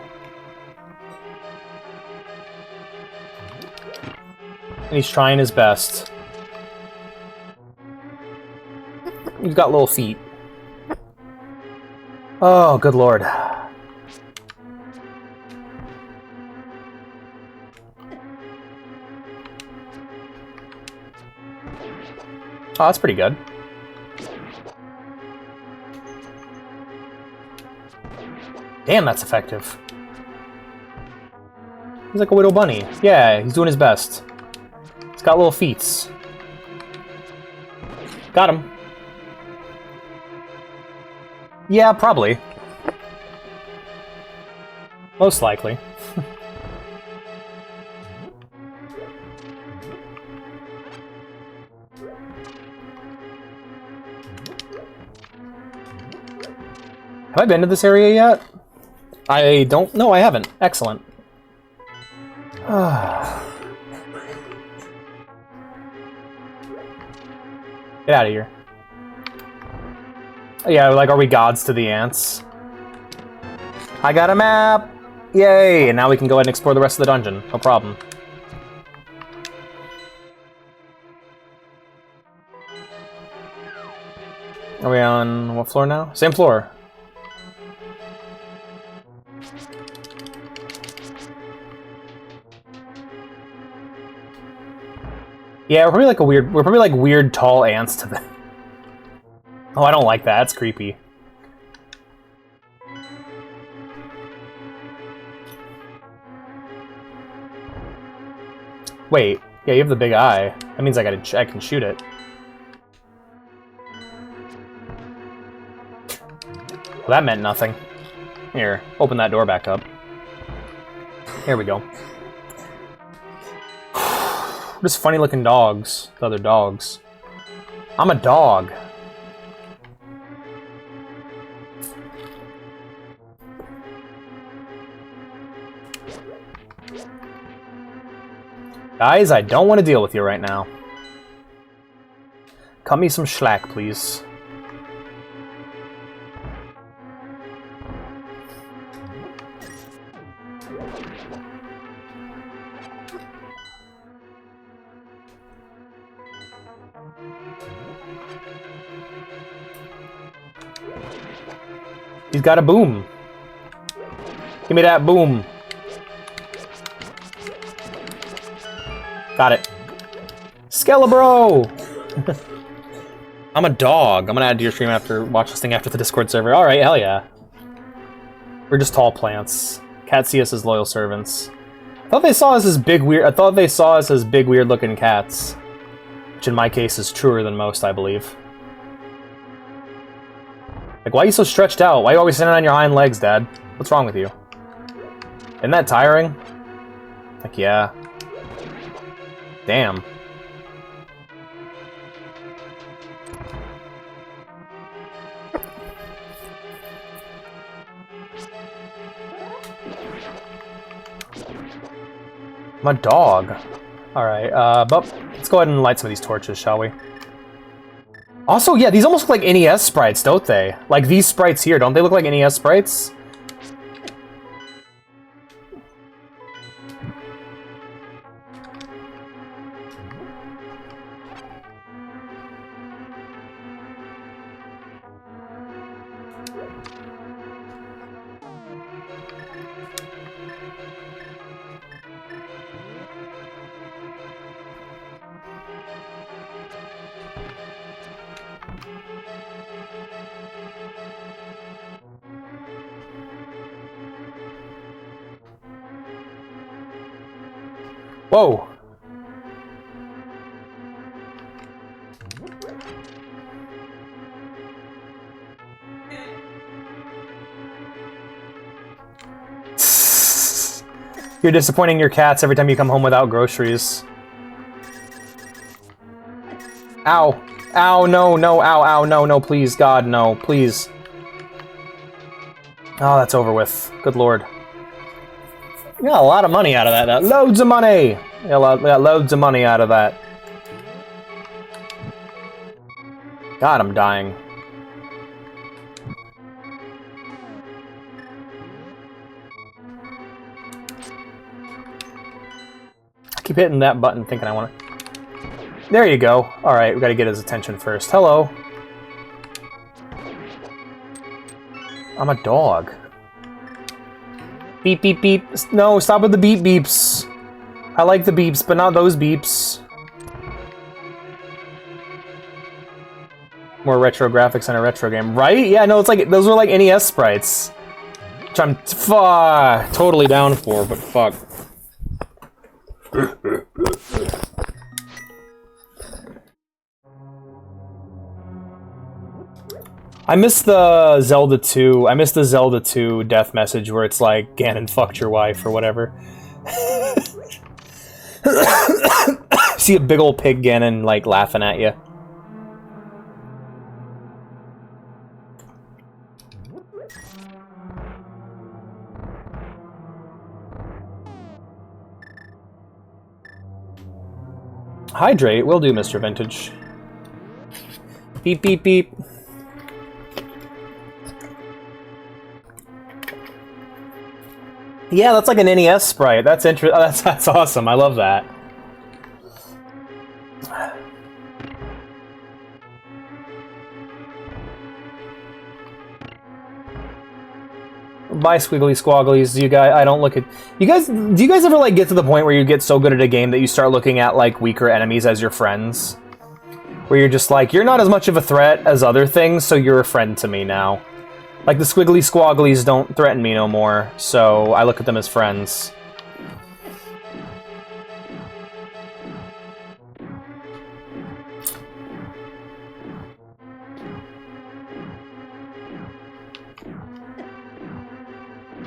And he's trying his best. He's got little feet. Oh, good lord. Oh, that's pretty good. Damn, that's effective. He's like a widow bunny. Yeah, he's doing his best. He's got little feet. Got him. Yeah, probably. Most likely. Have I been to this area yet? I don't... No, I haven't. Excellent. Get out of here. Yeah, like, are we gods to the ants? I got a map! Yay! And now we can go ahead and explore the rest of the dungeon. No problem. Are we on what floor now? Same floor. Yeah, we're probably like we're probably like weird tall ants to them. Oh, I don't like that. That's creepy. Wait, yeah, you have the big eye. That means I can shoot it. Well, that meant nothing. Here, open that door back up. Here we go. Just funny looking dogs. The other dogs. I'm a dog. Guys, I don't want to deal with you right now. Cut me some slack, please. He's got a boom. Give me that boom. Got it. Skelebro! I'm a dog. I'm gonna add to your stream after, watch this thing after the Discord server. Alright, hell yeah. We're just tall plants. Cats see us as loyal servants. I thought they saw us as big weird looking cats. Which in my case is truer than most, I believe. Like, why are you so stretched out? Why are you always sitting on your hind legs, Dad? What's wrong with you? Isn't that tiring? Like, yeah. Damn. I'm a dog. Alright, but let's go ahead and light some of these torches, shall we? Also, yeah, these almost look like NES sprites, don't they? Like these sprites here, don't they look like NES sprites? Whoa! You're disappointing your cats every time you come home without groceries. Ow. Ow, no, no, ow, ow, no, no, please, God, no, please. Oh, that's over with. Good lord. We got a lot of money out of that. Loads of money! We got loads of money out of that. God, I'm dying. I keep hitting that button thinking I want to... There you go. Alright, we gotta get his attention first. Hello. I'm a dog. Beep, beep, beep. No, stop with the beep beeps. I like the beeps, but not those beeps. More retro graphics in a retro game. Right? Yeah, no, it's like, those were like NES sprites. Which I'm totally down for, but fuck. I miss the Zelda 2. I miss the Zelda 2 death message where it's like, Ganon fucked your wife or whatever. See a big old pig Ganon like laughing at you. Hydrate will do, Mr. Vintage. Beep, beep, beep. Yeah, that's like an NES sprite. That's that's awesome. I love that. Bye, squiggly squogglies. Do you guys? I don't look at you guys. Do you guys ever like get to the point where you get so good at a game that you start looking at like weaker enemies as your friends? Where you're just like, you're not as much of a threat as other things, so you're a friend to me now. Like, the squiggly squogglies don't threaten me no more, so I look at them as friends.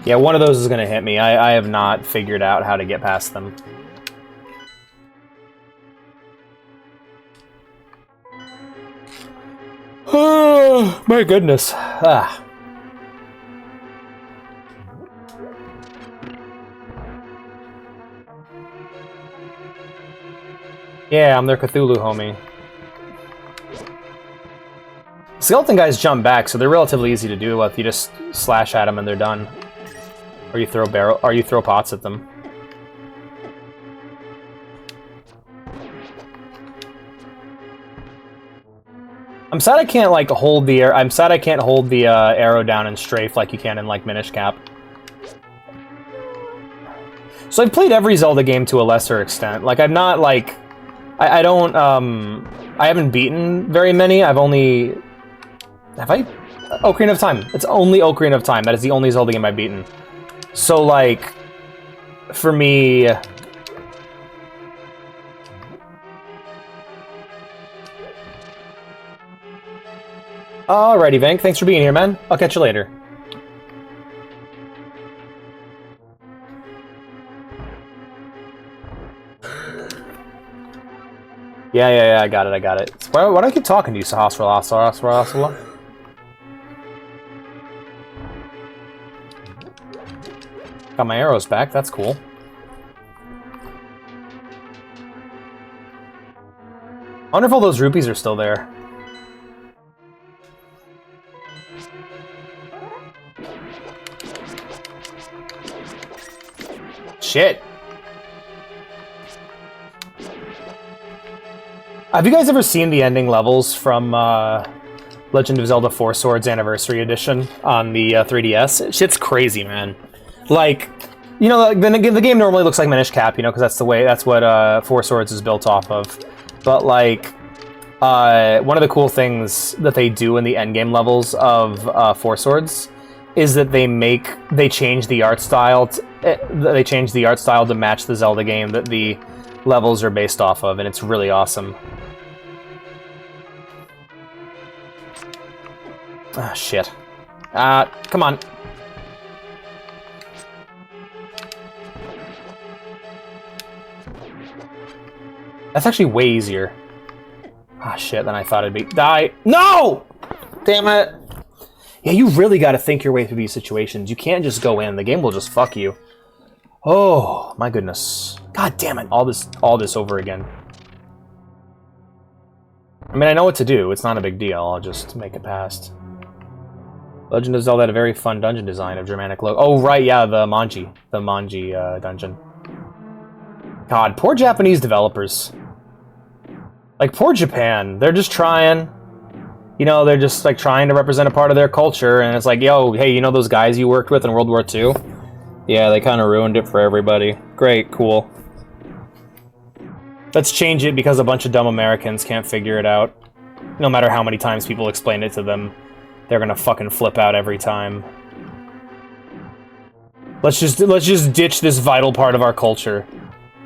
Yeah, one of those is gonna hit me. I have not figured out how to get past them. Oh, my goodness. Ah. Yeah, I'm their Cthulhu homie. Skeleton guys jump back, so they're relatively easy to deal with. You just slash at them and they're done. Or you throw pots at them. I'm sad I can't like hold the air. I'm sad I can't hold the arrow down and strafe like you can in like Minish Cap. So I've played every Zelda game to a lesser extent. Like I'm not like I don't I haven't beaten very many. I've only have I Ocarina of Time. It's only Ocarina of Time. That is the only Zelda game I've beaten. So like for me alrighty, Vank. Thanks for being here, man. I'll catch you later. Yeah, I got it. Why do I keep talking to you, Sahasrala? Got my arrows back, that's cool. I wonder if all those rupees are still there. Shit! Have you guys ever seen the ending levels from Legend of Zelda 4 Swords Anniversary Edition on the 3DS? Shit's crazy, man. Like, you know, the game normally looks like Minish Cap, you know, because that's what 4 Swords is built off of. But like, one of the cool things that they do in the endgame levels of 4 Swords is that they change the art style they changed the art style to match the Zelda game that the levels are based off of, and it's really awesome. Ah, shit. Come on. That's actually way easier. Ah, shit, than I thought it'd be. Die! No! Damn it! Yeah, you really gotta think your way through these situations. You can't just go in. The game will just fuck you. Oh, my goodness. God damn it. All this over again. I mean, I know what to do. It's not a big deal. I'll just make it past. Legend of Zelda had a very fun dungeon design of Germanic look. Oh, right, yeah, the Manji. The Manji dungeon. God, poor Japanese developers. Like, poor Japan. They're just trying. You know, they're just, like, trying to represent a part of their culture, and it's like, yo, hey, you know those guys you worked with in World War II? Yeah, they kind of ruined it for everybody. Great, cool. Let's change it because a bunch of dumb Americans can't figure it out. No matter how many times people explain it to them, they're gonna fucking flip out every time. Let's just ditch this vital part of our culture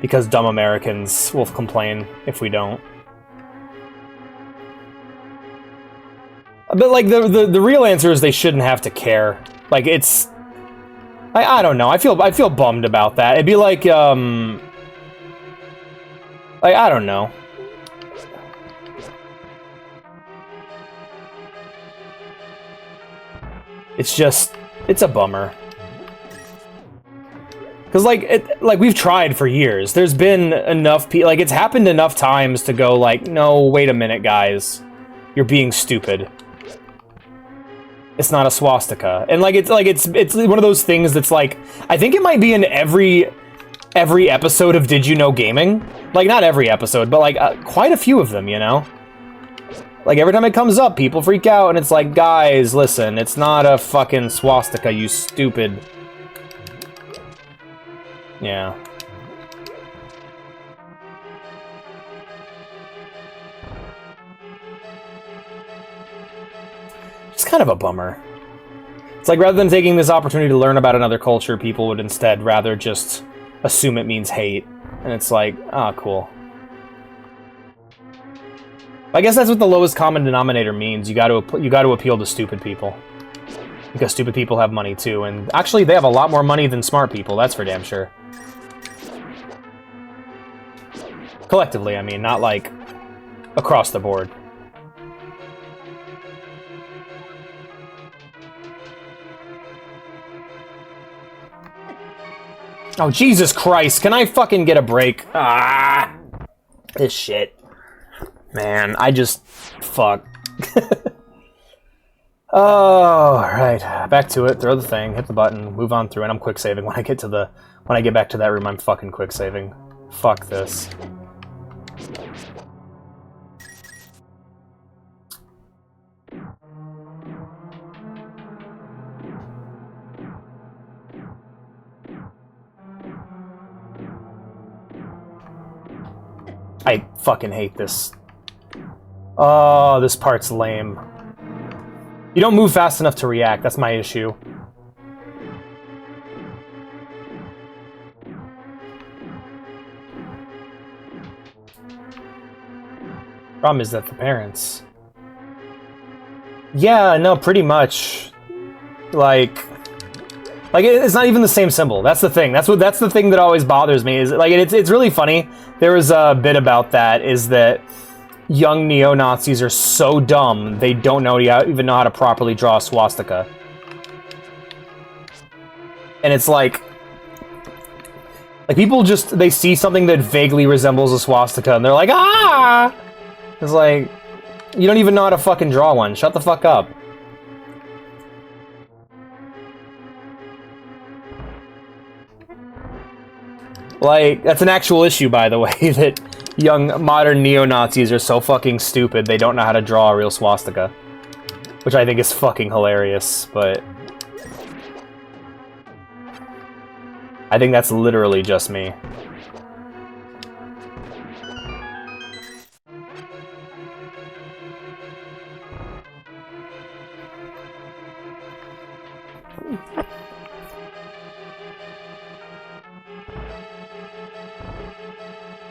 because dumb Americans will complain if we don't. But like the real answer is they shouldn't have to care. Like it's I don't know. I feel bummed about that. It'd be like I don't know. It's a bummer. Cuz like we've tried for years. There's been enough like it's happened enough times to go like, "No, wait a minute, guys. You're being stupid. It's not a swastika." And like it's one of those things that's like I think it might be in every episode of Did You Know Gaming? Like not every episode, but like quite a few of them, you know? Like every time it comes up, people freak out and it's like, "Guys, listen, it's not a fucking swastika, you stupid." Yeah. It's kind of a bummer. It's like rather than taking this opportunity to learn about another culture, people would instead rather just assume it means hate. And it's like, ah, cool. I guess that's what the lowest common denominator means. You got to appeal to stupid people. Because stupid people have money too, and actually they have a lot more money than smart people, that's for damn sure. Collectively, I mean, not like across the board. Oh, Jesus Christ, can I fucking get a break? Ah! This shit. Man, I just... fuck. Oh, right. Back to it, throw the thing, hit the button, move on through, and I'm quick saving. When I get back to that room, I'm fucking quick saving. Fuck this. I fucking hate this. Oh, this part's lame. You don't move fast enough to react, that's my issue. Problem is that the parents... Yeah, no, pretty much. Like it's not even the same symbol. That's the thing. That's the thing that always bothers me. Is like it's really funny. There was a bit about that. Is that young neo-Nazis are so dumb they don't even know how to properly draw a swastika. And it's like people just they see something that vaguely resembles a swastika and they're like, ah! It's like you don't even know how to fucking draw one. Shut the fuck up. Like, that's an actual issue, by the way, that young modern neo-Nazis are so fucking stupid they don't know how to draw a real swastika. Which I think is fucking hilarious, but... I think that's literally just me.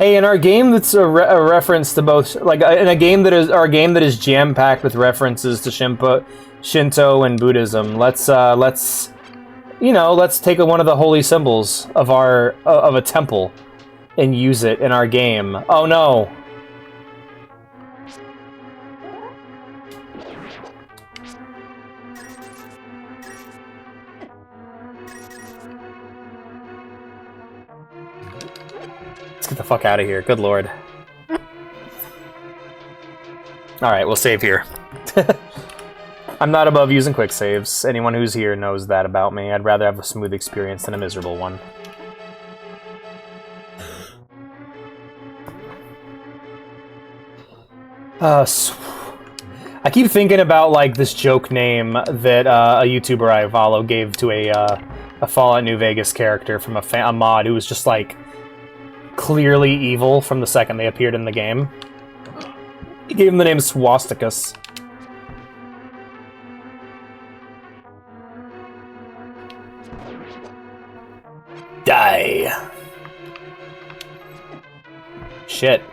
Hey, in our game that's a reference to both, like in a game that is our game that is jam packed with references to Shinto and Buddhism. Let's take one of the holy symbols of of a temple and use it in our game. Oh no. Let's get the fuck out of here. Good lord. Alright, we'll save here. I'm not above using quick saves. Anyone who's here knows that about me. I'd rather have a smooth experience than a miserable one. I keep thinking about like this joke name that a YouTuber I follow gave to a Fallout New Vegas character from a mod who was just like clearly evil from the second they appeared in the game. He gave him the name Swasticus. Die. Shit.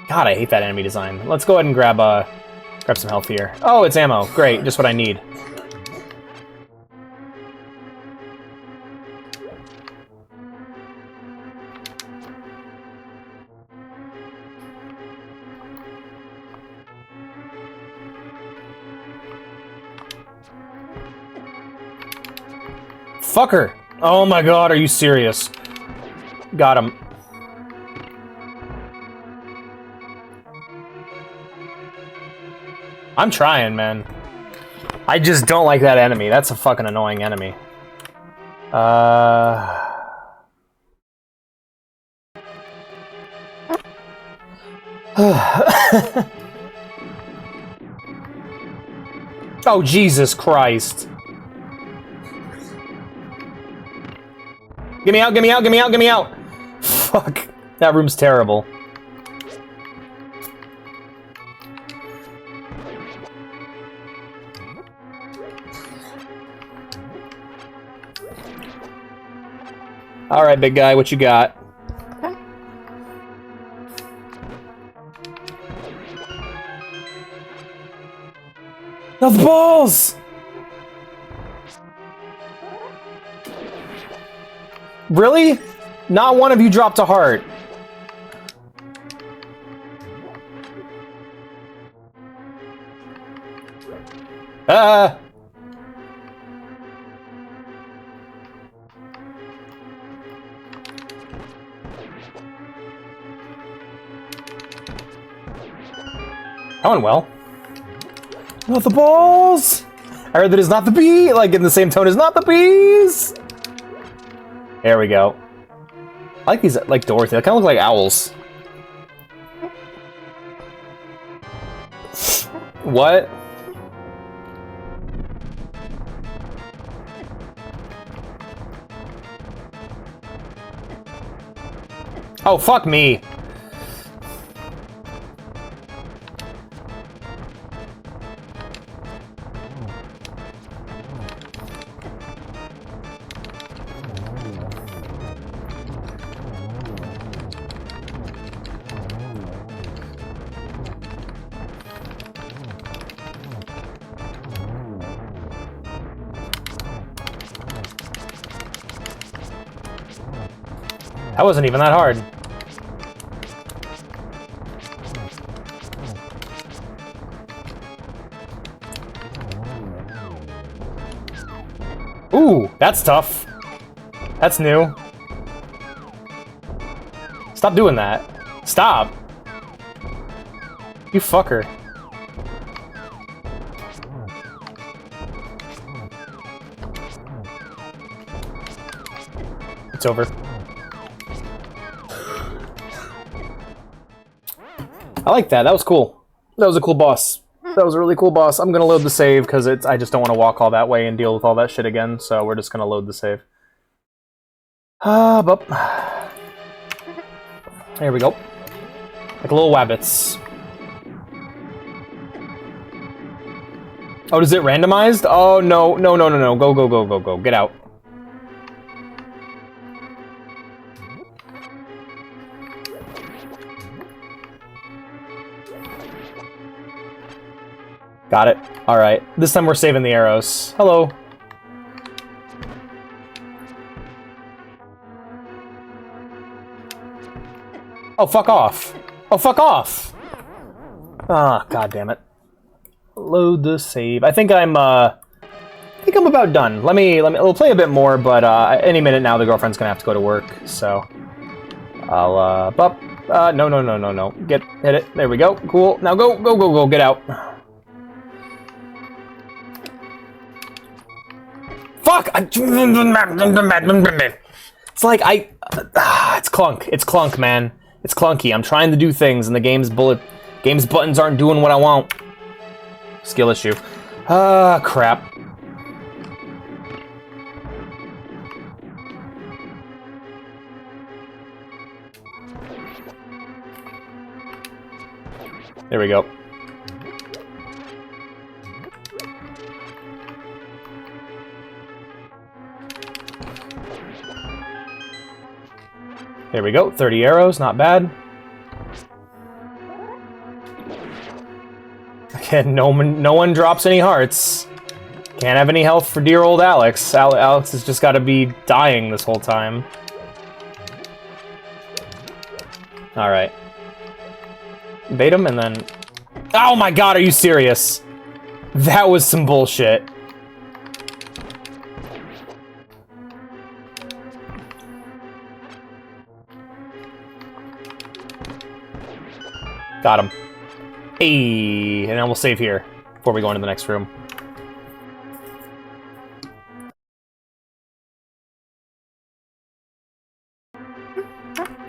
God, I hate that enemy design. Let's go ahead and grab some health here. Oh, it's ammo. Great, just what I need. Fucker! Oh my god, are you serious? Got him. I'm trying, man. I just don't like that enemy. That's a fucking annoying enemy. Oh, Jesus Christ. Get me out, get me out, get me out, get me out! Fuck. That room's terrible. Alright, big guy, what you got? The balls! Really? Not one of you dropped a heart. Going well. Not the balls! I heard that it's not the bee, like in the same tone as not the bees! There we go. I like these, like Dorothy. They kind of look like owls. What? Oh, fuck me. That wasn't even that hard. Ooh, that's tough. That's new. Stop doing that. Stop. You fucker. It's over. I like that. That was cool. That was a cool boss. That was a really cool boss. I'm gonna load the save because I just don't want to walk all that way and deal with all that shit again. So we're just gonna load the save. Bup. There we go. Like little wabbits. Oh, is it randomized? Oh no, no, no, no, no! Go, go, go, go, go! Get out! Got it. Alright. This time we're saving the arrows. Hello. Oh, fuck off. Oh, fuck off! Ah, god damn it. Load the save. I think I'm about done. We'll play a bit more, but any minute now the girlfriend's gonna have to go to work, so I'll no. Hit it. There we go. Cool. Now go, get out. Fuck! It's like it's clunk. It's clunk, man. It's clunky. I'm trying to do things and the game's buttons aren't doing what I want. Skill issue. Ah, crap. There we go. There we go. 30 arrows, not bad. Again, no one drops any hearts. Can't have any health for dear old Alex. Alex has just got to be dying this whole time. Alright. Bait him and then... Oh my god, are you serious? That was some bullshit. Got him. Hey, and then we'll save here before we go into the next room.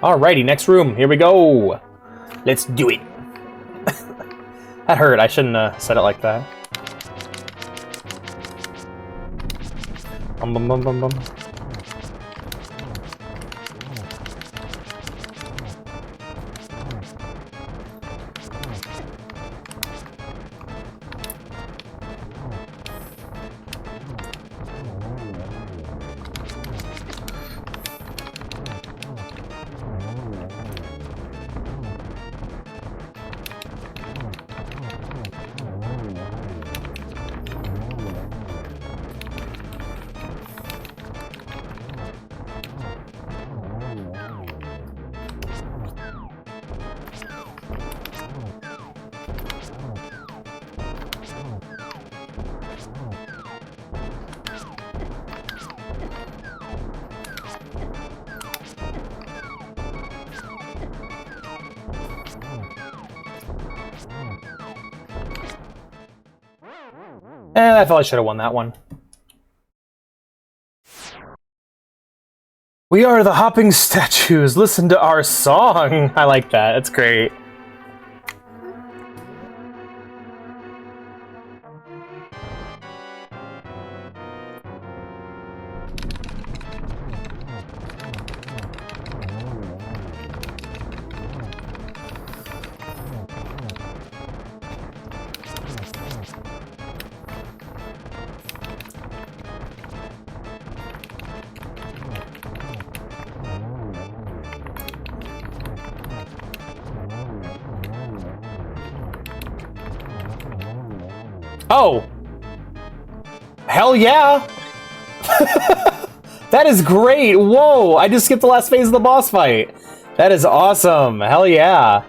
Alrighty, next room. Here we go. Let's do it. That hurt. I shouldn't have said it like that. Bum bum bum bum bum. I thought I should have won that one. We are the hopping statues. Listen to our song. I like that. It's great. Oh! Hell yeah! That is great! Whoa! I just skipped the last phase of the boss fight! That is awesome! Hell yeah!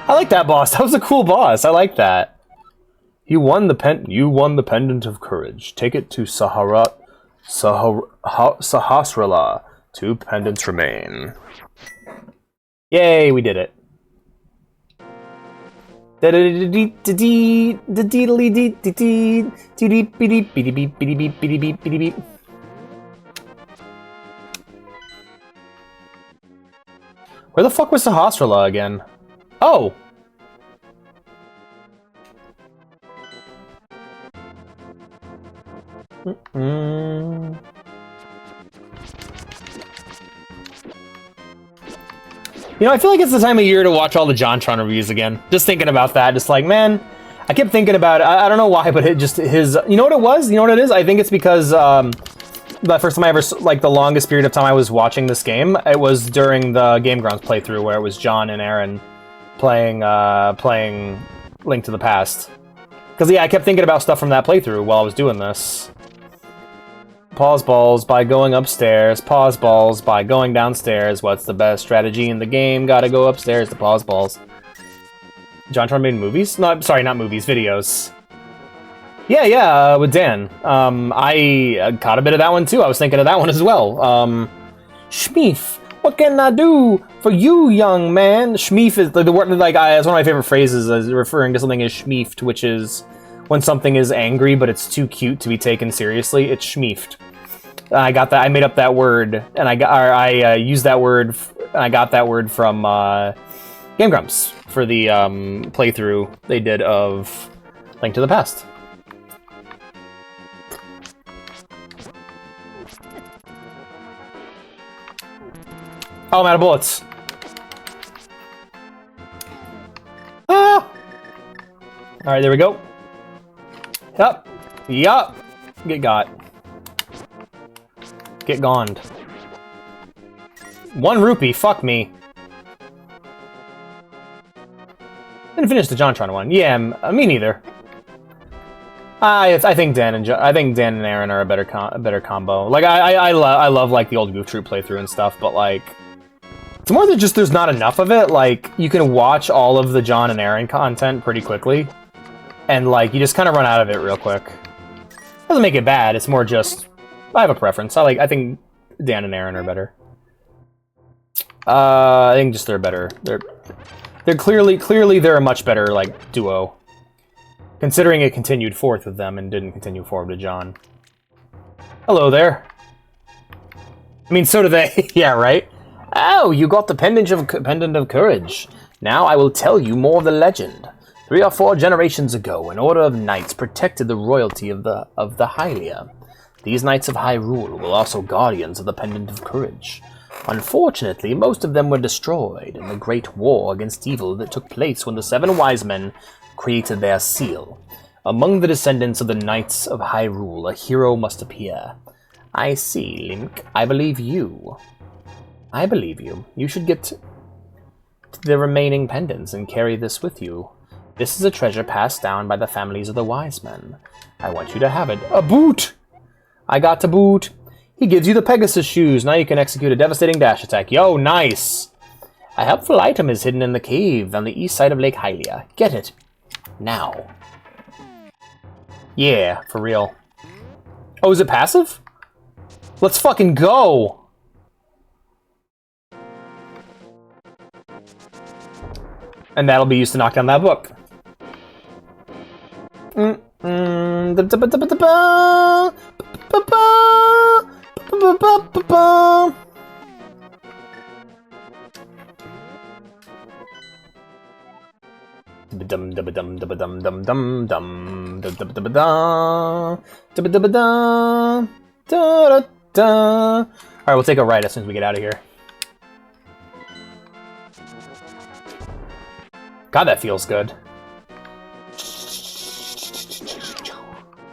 I like that boss. That was a cool boss. I like that. You won the pendant of courage. Take it to Sahasrara. 2 pendants remain. Yay, we did it. Where the fuck was Sahasrara again? Oh! You know, I feel like it's the time of year to watch all the JonTron reviews again. Just thinking about that, just like, man, I kept thinking about it. I don't know why, but it just, you know what it was? You know what it is? I think it's because the first time I ever, like, the longest period of time I was watching this game, it was during the Game Grumps playthrough where it was John and Aaron playing Link to the Past. Because, yeah, I kept thinking about stuff from that playthrough while I was doing this. Pause balls by going upstairs. Pause balls by going downstairs. What's the best strategy in the game? Gotta go upstairs to pause balls. JonTron made movies? No, sorry, not movies, videos. Yeah, with Dan. I caught a bit of that one too. I was thinking of that one as well. Schmeef, what can I do for you, young man? Schmeef is the word, like, it's one of my favorite phrases, is referring to something as schmeefed, which is when something is angry but it's too cute to be taken seriously. It's schmeefed. I got that. I made up that word, and I used that word. And I got that word from Game Grumps for the playthrough they did of Link to the Past. Oh, I'm out of bullets. Ah! Alright, there we go. Yup. Get got. Get goned. 1 rupee, fuck me. Didn't finish the JonTron one. Yeah, me neither. I think Dan and Aaron are a better combo. Like I love like the old Goof Troop playthrough and stuff, but like it's more than just there's not enough of it. Like you can watch all of the John and Aaron content pretty quickly, and like you just kind of run out of it real quick. Doesn't make it bad. It's more just I have a preference. I think Dan and Aaron are better. I think just they're better. They're clearly they're a much better like duo. Considering it continued forth with them and didn't continue forward with John. Hello there. I mean, so do they. Yeah, right? Oh, you got the Pendant of Courage. Now I will tell you more of the legend. 3 or 4 generations ago, an order of knights protected the royalty of the Hylia. These knights of Hyrule were also guardians of the Pendant of Courage. Unfortunately, most of them were destroyed in the great war against evil that took place when the 7 wise men created their seal. Among the descendants of the Knights of Hyrule, a hero must appear. I see, Link. I believe you. You should get the remaining pendants and carry this with you. This is a treasure passed down by the families of the wise men. I want you to have it. A boot! I got to boot. He gives you the Pegasus shoes. Now you can execute a devastating dash attack. Yo, nice! A helpful item is hidden in the cave on the east side of Lake Hylia. Get it. Now. Yeah, for real. Oh, is it passive? Let's fucking go! And that'll be used to knock down that book. Alright, we'll take a right as soon as we get out of here. God, that feels good.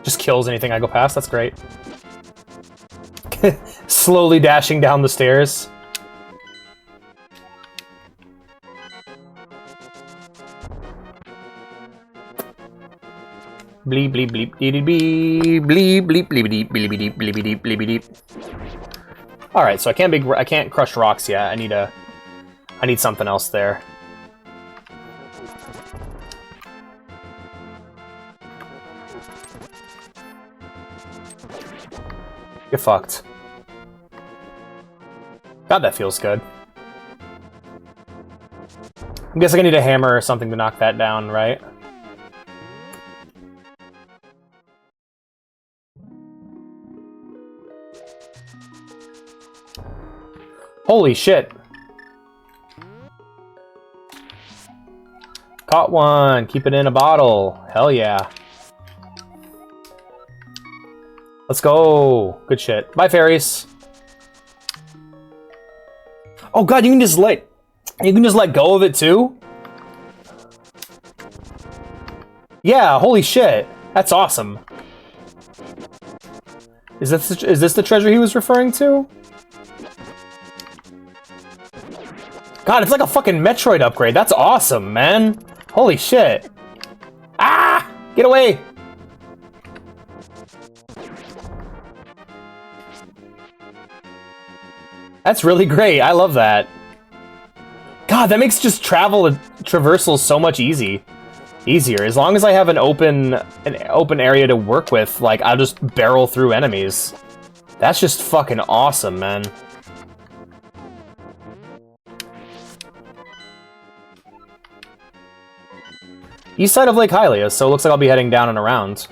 Just kills anything I go past, that's great. Slowly dashing down the stairs. Bleep bleep bleep bleep bleep bleep bleep bleep bleep bleep bleep bleep. All right, so I can't crush rocks yet. I need something else there. Get fucked. God, that feels good. I'm guessing I need a hammer or something to knock that down, right? Holy shit. Caught one. Keep it in a bottle. Hell yeah. Let's go. Good shit. Bye, fairies. Oh god, you can just let go of it too? Yeah, holy shit. That's awesome. Is this the treasure he was referring to? God, it's like a fucking Metroid upgrade. That's awesome, man. Holy shit. Ah! Get away! That's really great. I love that. God, that makes just traversal so much easier. As long as I have an open area to work with, like, I'll just barrel through enemies. That's just fucking awesome, man. East side of Lake Hylia, so it looks like I'll be heading down and around.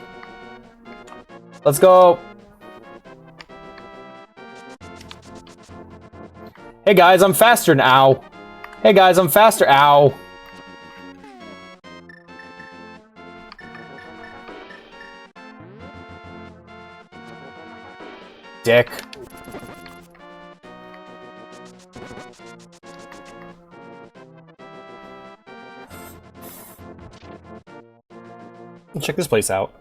Let's go. Hey guys, I'm faster now. Hey guys, I'm faster. Ow. Dick. Check this place out.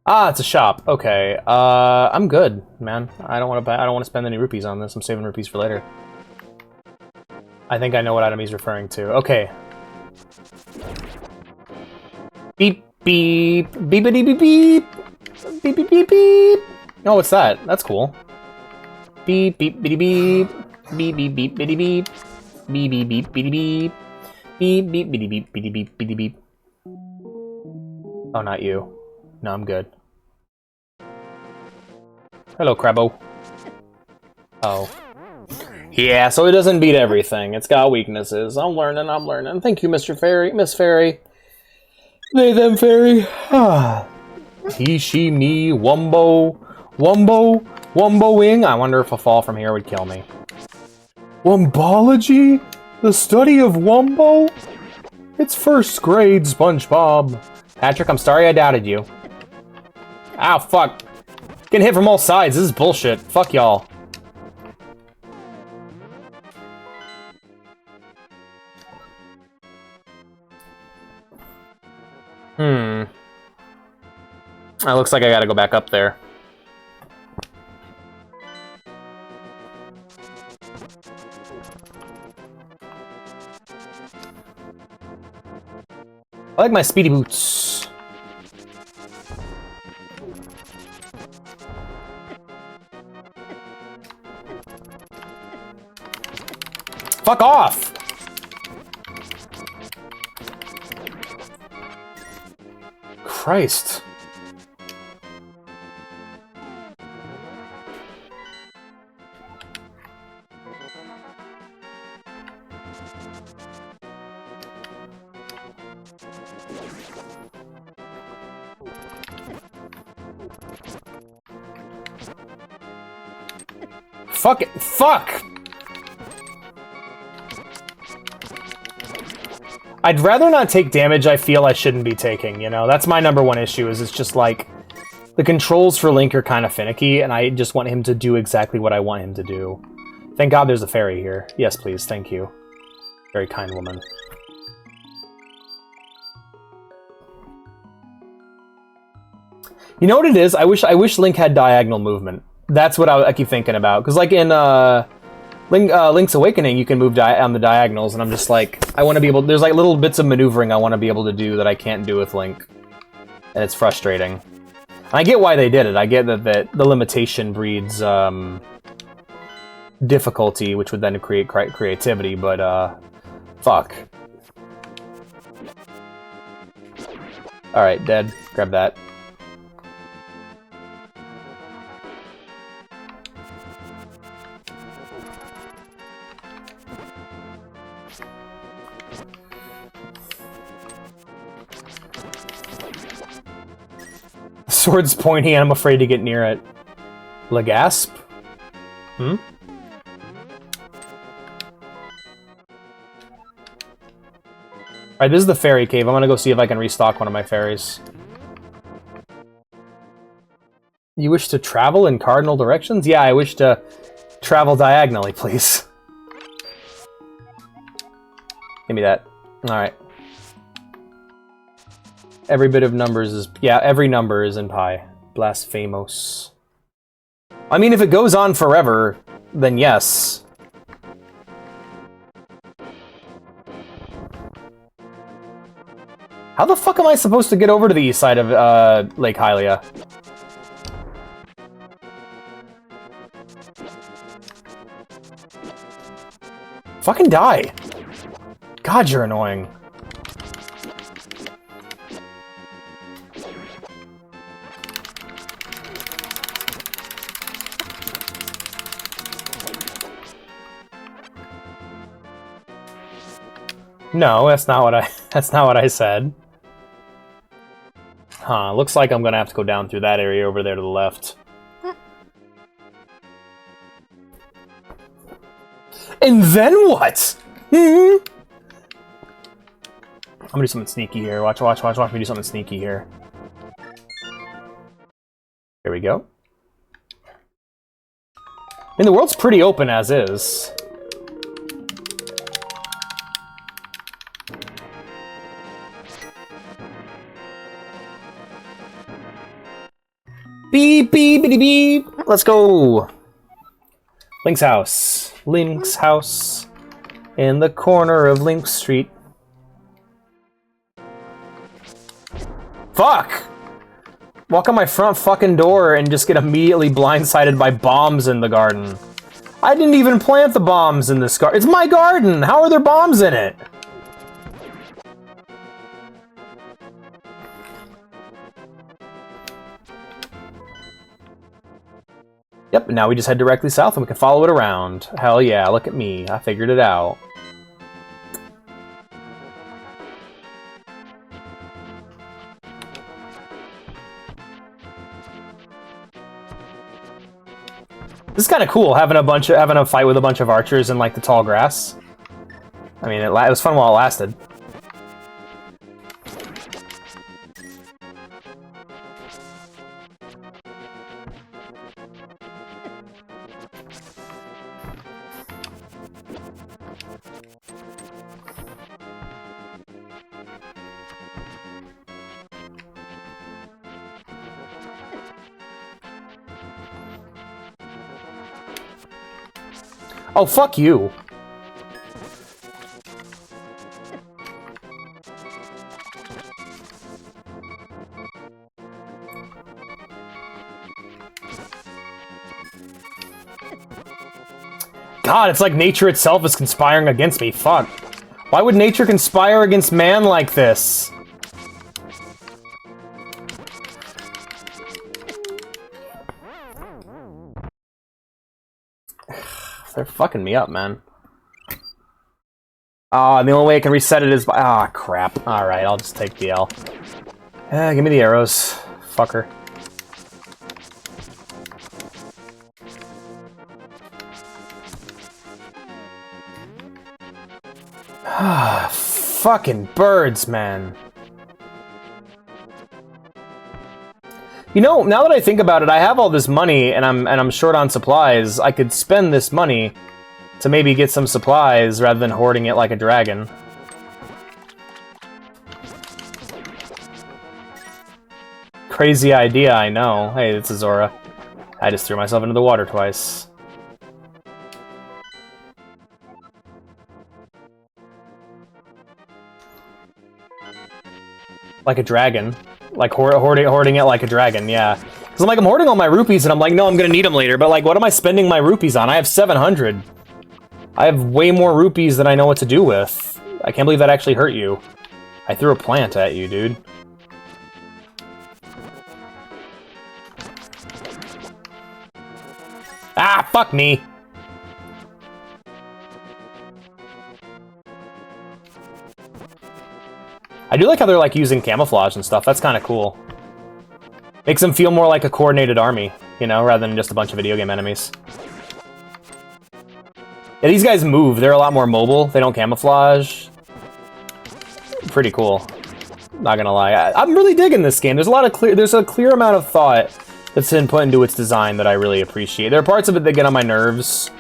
Ah, it's a shop. Okay. I'm good, man. I don't want to spend any rupees on this. I'm saving rupees for later. I think I know what item he's referring to. Okay. Beep beep beepity beep beep beep beep beep beep. Oh, what's that? That's cool. Beep beep bitty beep beep beep beep bitty beep beep beep beep bitty beep beep beep bitty beep bitty beep bitty beep. Oh, not you. No, I'm good. Hello, Crabbo. Oh. Yeah, so it doesn't beat everything. It's got weaknesses. I'm learning. Thank you, Mr. Fairy. Miss Fairy. They, them, Fairy. Ah. He, she, me, Wumbo. Wumboing. I wonder if a fall from here would kill me. Wumbology? The study of Wumbo? It's first grade, SpongeBob. Patrick, I'm sorry I doubted you. Ow, fuck. Getting hit from all sides. This is bullshit. Fuck y'all. It looks like I gotta go back up there. I like my speedy boots. Fuck off! Christ. Fuck it. Fuck! I'd rather not take damage I feel I shouldn't be taking, you know? That's my number one issue, is it's just like... The controls for Link are kind of finicky, and I just want him to do exactly what I want him to do. Thank God there's a fairy here. Yes, please. Thank you. Very kind woman. You know what it is? I wish Link had diagonal movement. That's what I keep thinking about. Because like in Link's Awakening, you can move on the diagonals, and I'm just like, I want to be able... There's like little bits of maneuvering I want to be able to do that I can't do with Link. And it's frustrating. And I get why they did it. I get that the limitation breeds difficulty, which would then create creativity, but fuck. Alright, dead. Grab that. Sword's pointy and I'm afraid to get near it. Legasp? Hmm? Alright, this is the fairy cave. I'm gonna go see if I can restock one of my fairies. You wish to travel in cardinal directions? Yeah, I wish to travel diagonally, please. Give me that. Alright. Every bit of numbers is... Yeah, every number is in pi. Blasphemous. I mean, if it goes on forever, then yes. How the fuck am I supposed to get over to the east side of Lake Hylia? Fucking die! God, you're annoying. No, that's not what I said. Huh, looks like I'm gonna have to go down through that area over there to the left. And then what? I'm gonna do something sneaky here. Watch me do something sneaky here. Here we go. I mean, the world's pretty open as is. Beep, beep, beep, beep. Let's go. Link's house. Link's house. In the corner of Link Street. Fuck! Walk on my front fucking door and just get immediately blindsided by bombs in the garden. I didn't even plant the bombs in this garden. It's my garden! How are there bombs in it? Yep, now we just head directly south and we can follow it around. Hell yeah, look at me. I figured it out. This is kind of cool, having a fight with a bunch of archers in like the tall grass. I mean, it was fun while it lasted. Oh, fuck you. God, it's like nature itself is conspiring against me. Fuck. Why would nature conspire against man like this? They're fucking me up, man. And the only way I can reset it is by... Ah, crap. Alright, I'll just take the L. Give me the arrows. Fucker. Fucking birds, man. You know, now that I think about it, I have all this money and I'm short on supplies. I could spend this money to maybe get some supplies rather than hoarding it like a dragon. Crazy idea, I know. Hey, it's a Zora. I just threw myself into the water twice. Like a dragon. Like hoarding it like a dragon, yeah. Because I'm like, I'm hoarding all my rupees and I'm like, no, I'm gonna need them later. But like, what am I spending my rupees on? I have 700. I have way more rupees than I know what to do with. I can't believe that actually hurt you. I threw a plant at you, dude. Ah, fuck me. I do like how they're like using camouflage and stuff. That's kind of cool. Makes them feel more like a coordinated army, you know, rather than just a bunch of video game enemies. Yeah, these guys move. They're a lot more mobile. They don't camouflage. Pretty cool. Not gonna lie. I'm really digging this game. There's a clear amount of thought that's been put into its design that I really appreciate. There are parts of it that get on my nerves.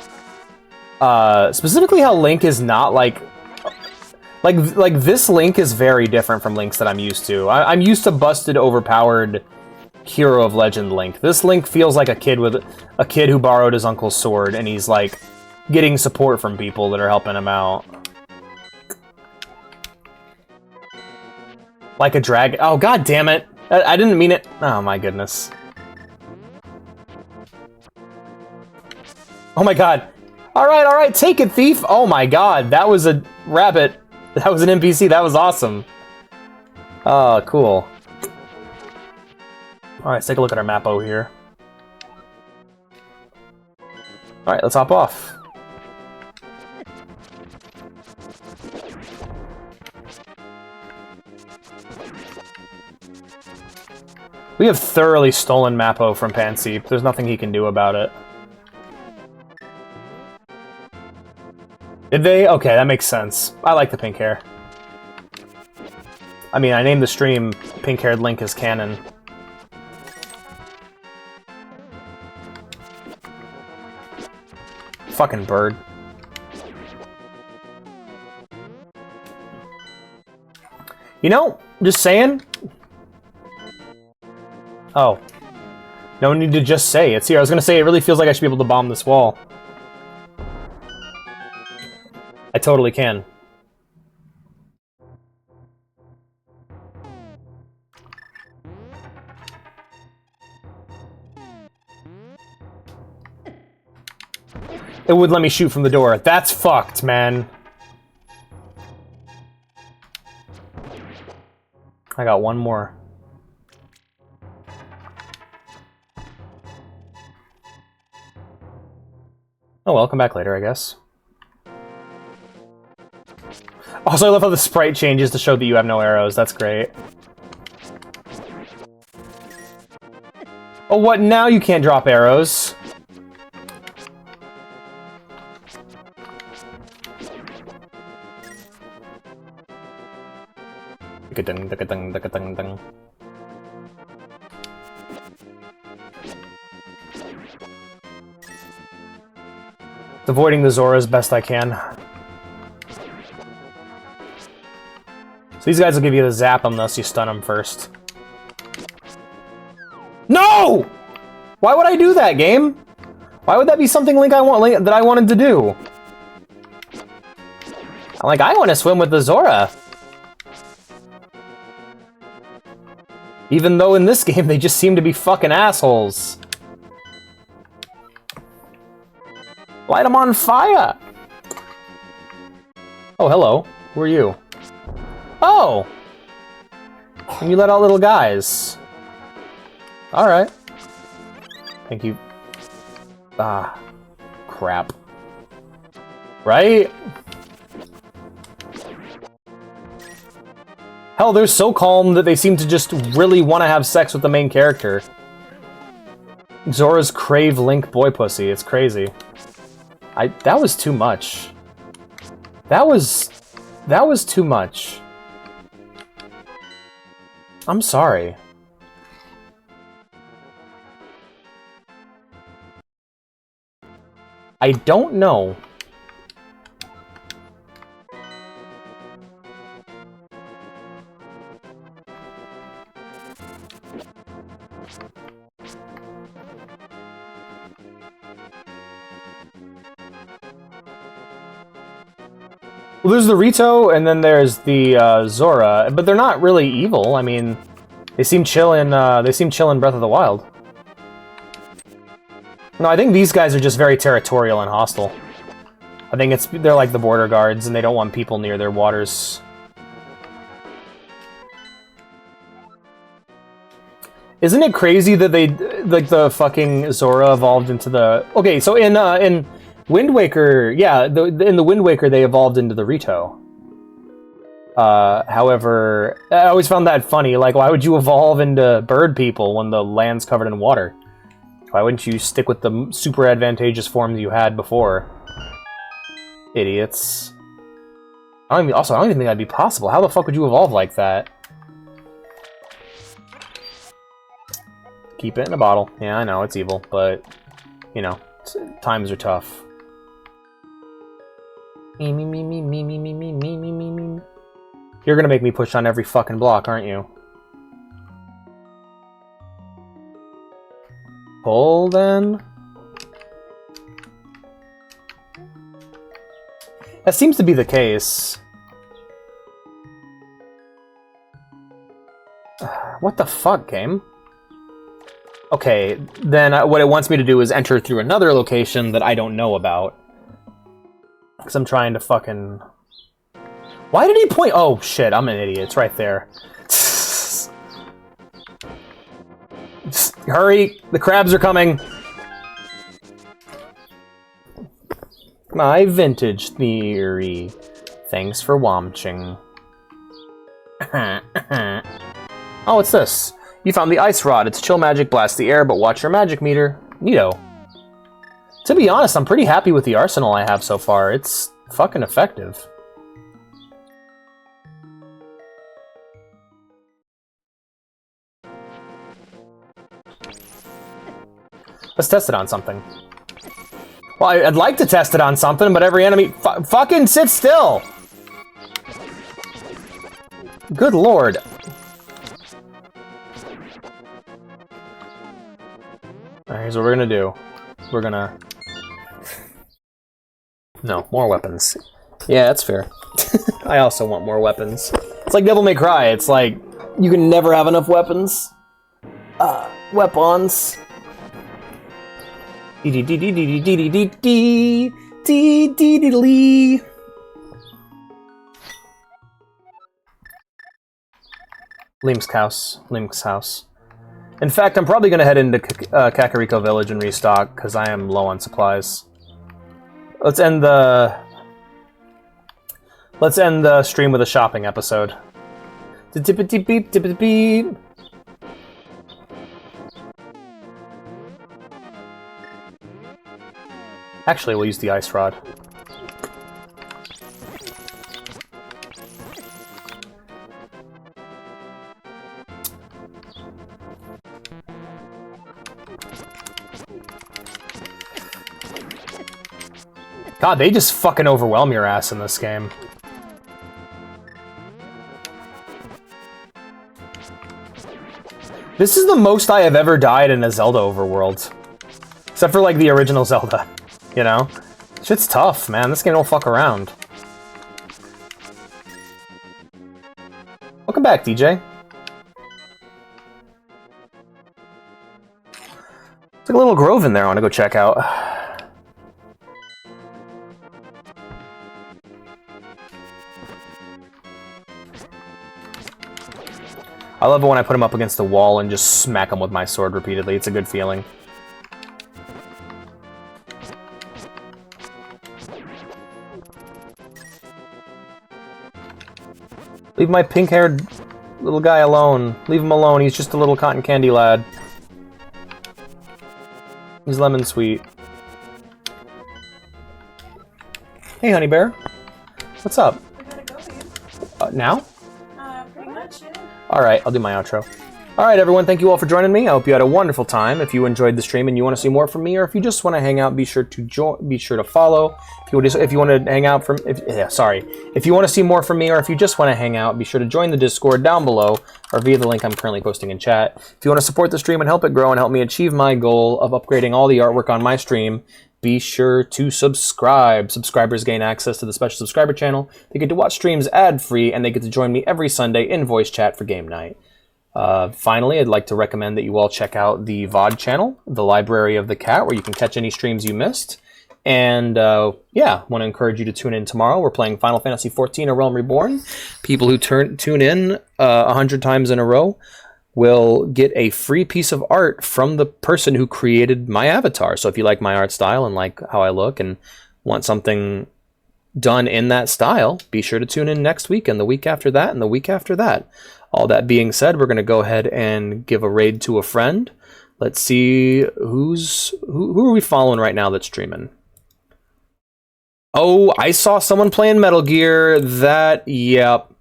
Specifically how Link is not like this Link is very different from Links that I'm used to. I'm used to busted, overpowered Hero of Legend Link. This Link feels like a kid who borrowed his uncle's sword, and he's like getting support from people that are helping him out. Like a dragon. Oh, god damn it! I didn't mean it. Oh my goodness. Oh my god. Alright, take it, thief! Oh my god, that was a rabbit. That was an NPC, that was awesome. Oh, cool. Alright, let's take a look at our map-o here. Alright, let's hop off. We have thoroughly stolen Mappo from Panseep. There's nothing he can do about it. Did they? Okay, that makes sense. I like the pink hair. I mean, I named the stream Pink-Haired Link as canon. Fucking bird. You know, just saying. Oh. No need to just say. It's here. I was gonna say, it really feels like I should be able to bomb this wall. I totally can. It would let me shoot from the door. That's fucked, man. I got one more. Oh well, come back later, I guess. Also, I love how the sprite changes to show that you have no arrows. That's great. Oh, what? Now you can't drop arrows. Avoiding the Zora as best I can. So these guys will give you the zap unless you stun them first. No! Why would I do that, game? Why would that be something that I wanted to do? Like, I want to swim with the Zora. Even though in this game they just seem to be fucking assholes. Light them on fire! Oh, hello. Who are you? Oh! And you let out little guys. Alright. Thank you. Ah. Crap. Right? Hell, they're so calm that they seem to just really want to have sex with the main character. Zora's crave Link boy pussy. It's crazy. That was too much. That was too much. I'm sorry. I don't know. Well, there's the Rito, and then there's the Zora, but they're not really evil. I mean, they seem chill in Breath of the Wild. No, I think these guys are just very territorial and hostile. I think they're like the border guards, and they don't want people near their waters. Isn't it crazy that they, like, the fucking Zora evolved into the... Okay, so in Wind Waker, yeah, in the Wind Waker they evolved into the Rito. However, I always found that funny. Like, why would you evolve into bird people when the land's covered in water? Why wouldn't you stick with the super advantageous forms you had before? Idiots. I don't even think that'd be possible. How the fuck would you evolve like that? Keep it in a bottle. Yeah, I know, it's evil, but, you know, times are tough. Me, me, me, me, me, me, me, me, me, me, me, me. You're gonna make me push on every fucking block, aren't you? Pull, then? That seems to be the case. What the fuck, game? Okay, then what it wants me to do is enter through another location that I don't know about. Because I'm trying to fucking... Why did he point... Oh, shit, I'm an idiot. It's right there. Hurry! The crabs are coming! My vintage theory. Thanks for watching. Oh, what's this? You found the ice rod. Its chill magic blasts the air, but watch your magic meter. Neato. To be honest, I'm pretty happy with the arsenal I have so far. It's fucking effective. Let's test it on something. Well, I'd like to test it on something, but every enemy... fucking sit still! Good lord. Alright, here's what we're gonna do. We're gonna... No, more weapons. Yeah, that's fair. I also want more weapons. It's like Devil May Cry. It's like, you can never have enough weapons. Weapons. Link's house. In fact, I'm probably going to head into Kakariko Village and restock, because I am low on supplies. Let's end the stream with a shopping episode. Beep. Actually, we'll use the ice rod. God, they just fucking overwhelm your ass in this game. This is the most I have ever died in a Zelda overworld. Except for, like, the original Zelda. You know? Shit's tough, man. This game don't fuck around. Welcome back, DJ. There's like a little grove in there I want to go check out. I love it when I put him up against the wall and just smack him with my sword repeatedly. It's a good feeling. Leave my pink-haired little guy alone. Leave him alone. He's just a little cotton candy lad. He's lemon sweet. Hey, honey bear. What's up? I gotta go, babe. Now? Pretty much, yeah. Alright, I'll do my outro. Alright, everyone, thank you all for joining me. I hope you had a wonderful time. If you enjoyed the stream and you want to see more from me, or if you just want to hang out, be sure to follow. If you want to hang out if you want to see more from me, or if you just want to hang out, be sure to join the Discord down below, or via the link I'm currently posting in chat. If you want to support the stream and help it grow and help me achieve my goal of upgrading all the artwork on my stream, be sure to subscribe. Subscribers gain access to the special subscriber channel. They get to watch streams ad-free, and they get to join me every Sunday in voice chat for game night. Finally, I'd like to recommend that you all check out the VOD channel, The Library of the Cat, where you can catch any streams you missed. And, yeah, want to encourage you to tune in tomorrow. We're playing Final Fantasy XIV: A Realm Reborn. People who tune in 100 times in a row will get a free piece of art from the person who created my avatar. So if you like my art style and like how I look and want something done in that style, be sure to tune in next week and the week after that and the week after that. All that being said, we're going to go ahead and give a raid to a friend. Let's see who are we following right now that's streaming. Oh, I saw someone playing Metal Gear. Yep.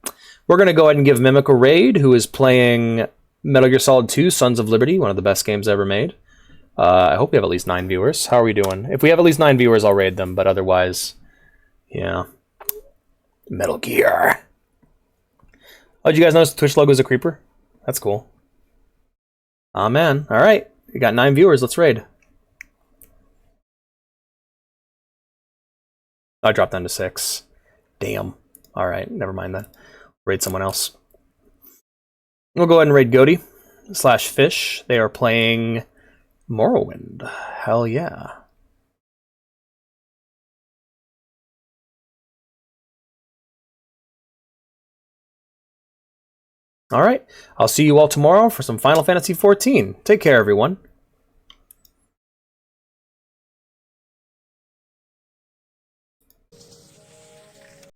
We're going to go ahead and give Mimic a raid, who is playing Metal Gear Solid 2, Sons of Liberty, one of the best games ever made. I hope we have at least 9 viewers. How are we doing? If we have at least 9 viewers, I'll raid them, but otherwise, yeah. Metal Gear. Oh, did you guys notice the Twitch logo is a creeper? That's cool. Aw, man. All right. We got 9 viewers. Let's raid. I dropped down to 6. Damn. All right, never mind then. Raid someone else. We'll go ahead and raid Goaty / Fish. They are playing Morrowind. Hell yeah. All right. I'll see you all tomorrow for some Final Fantasy XIV. Take care, everyone.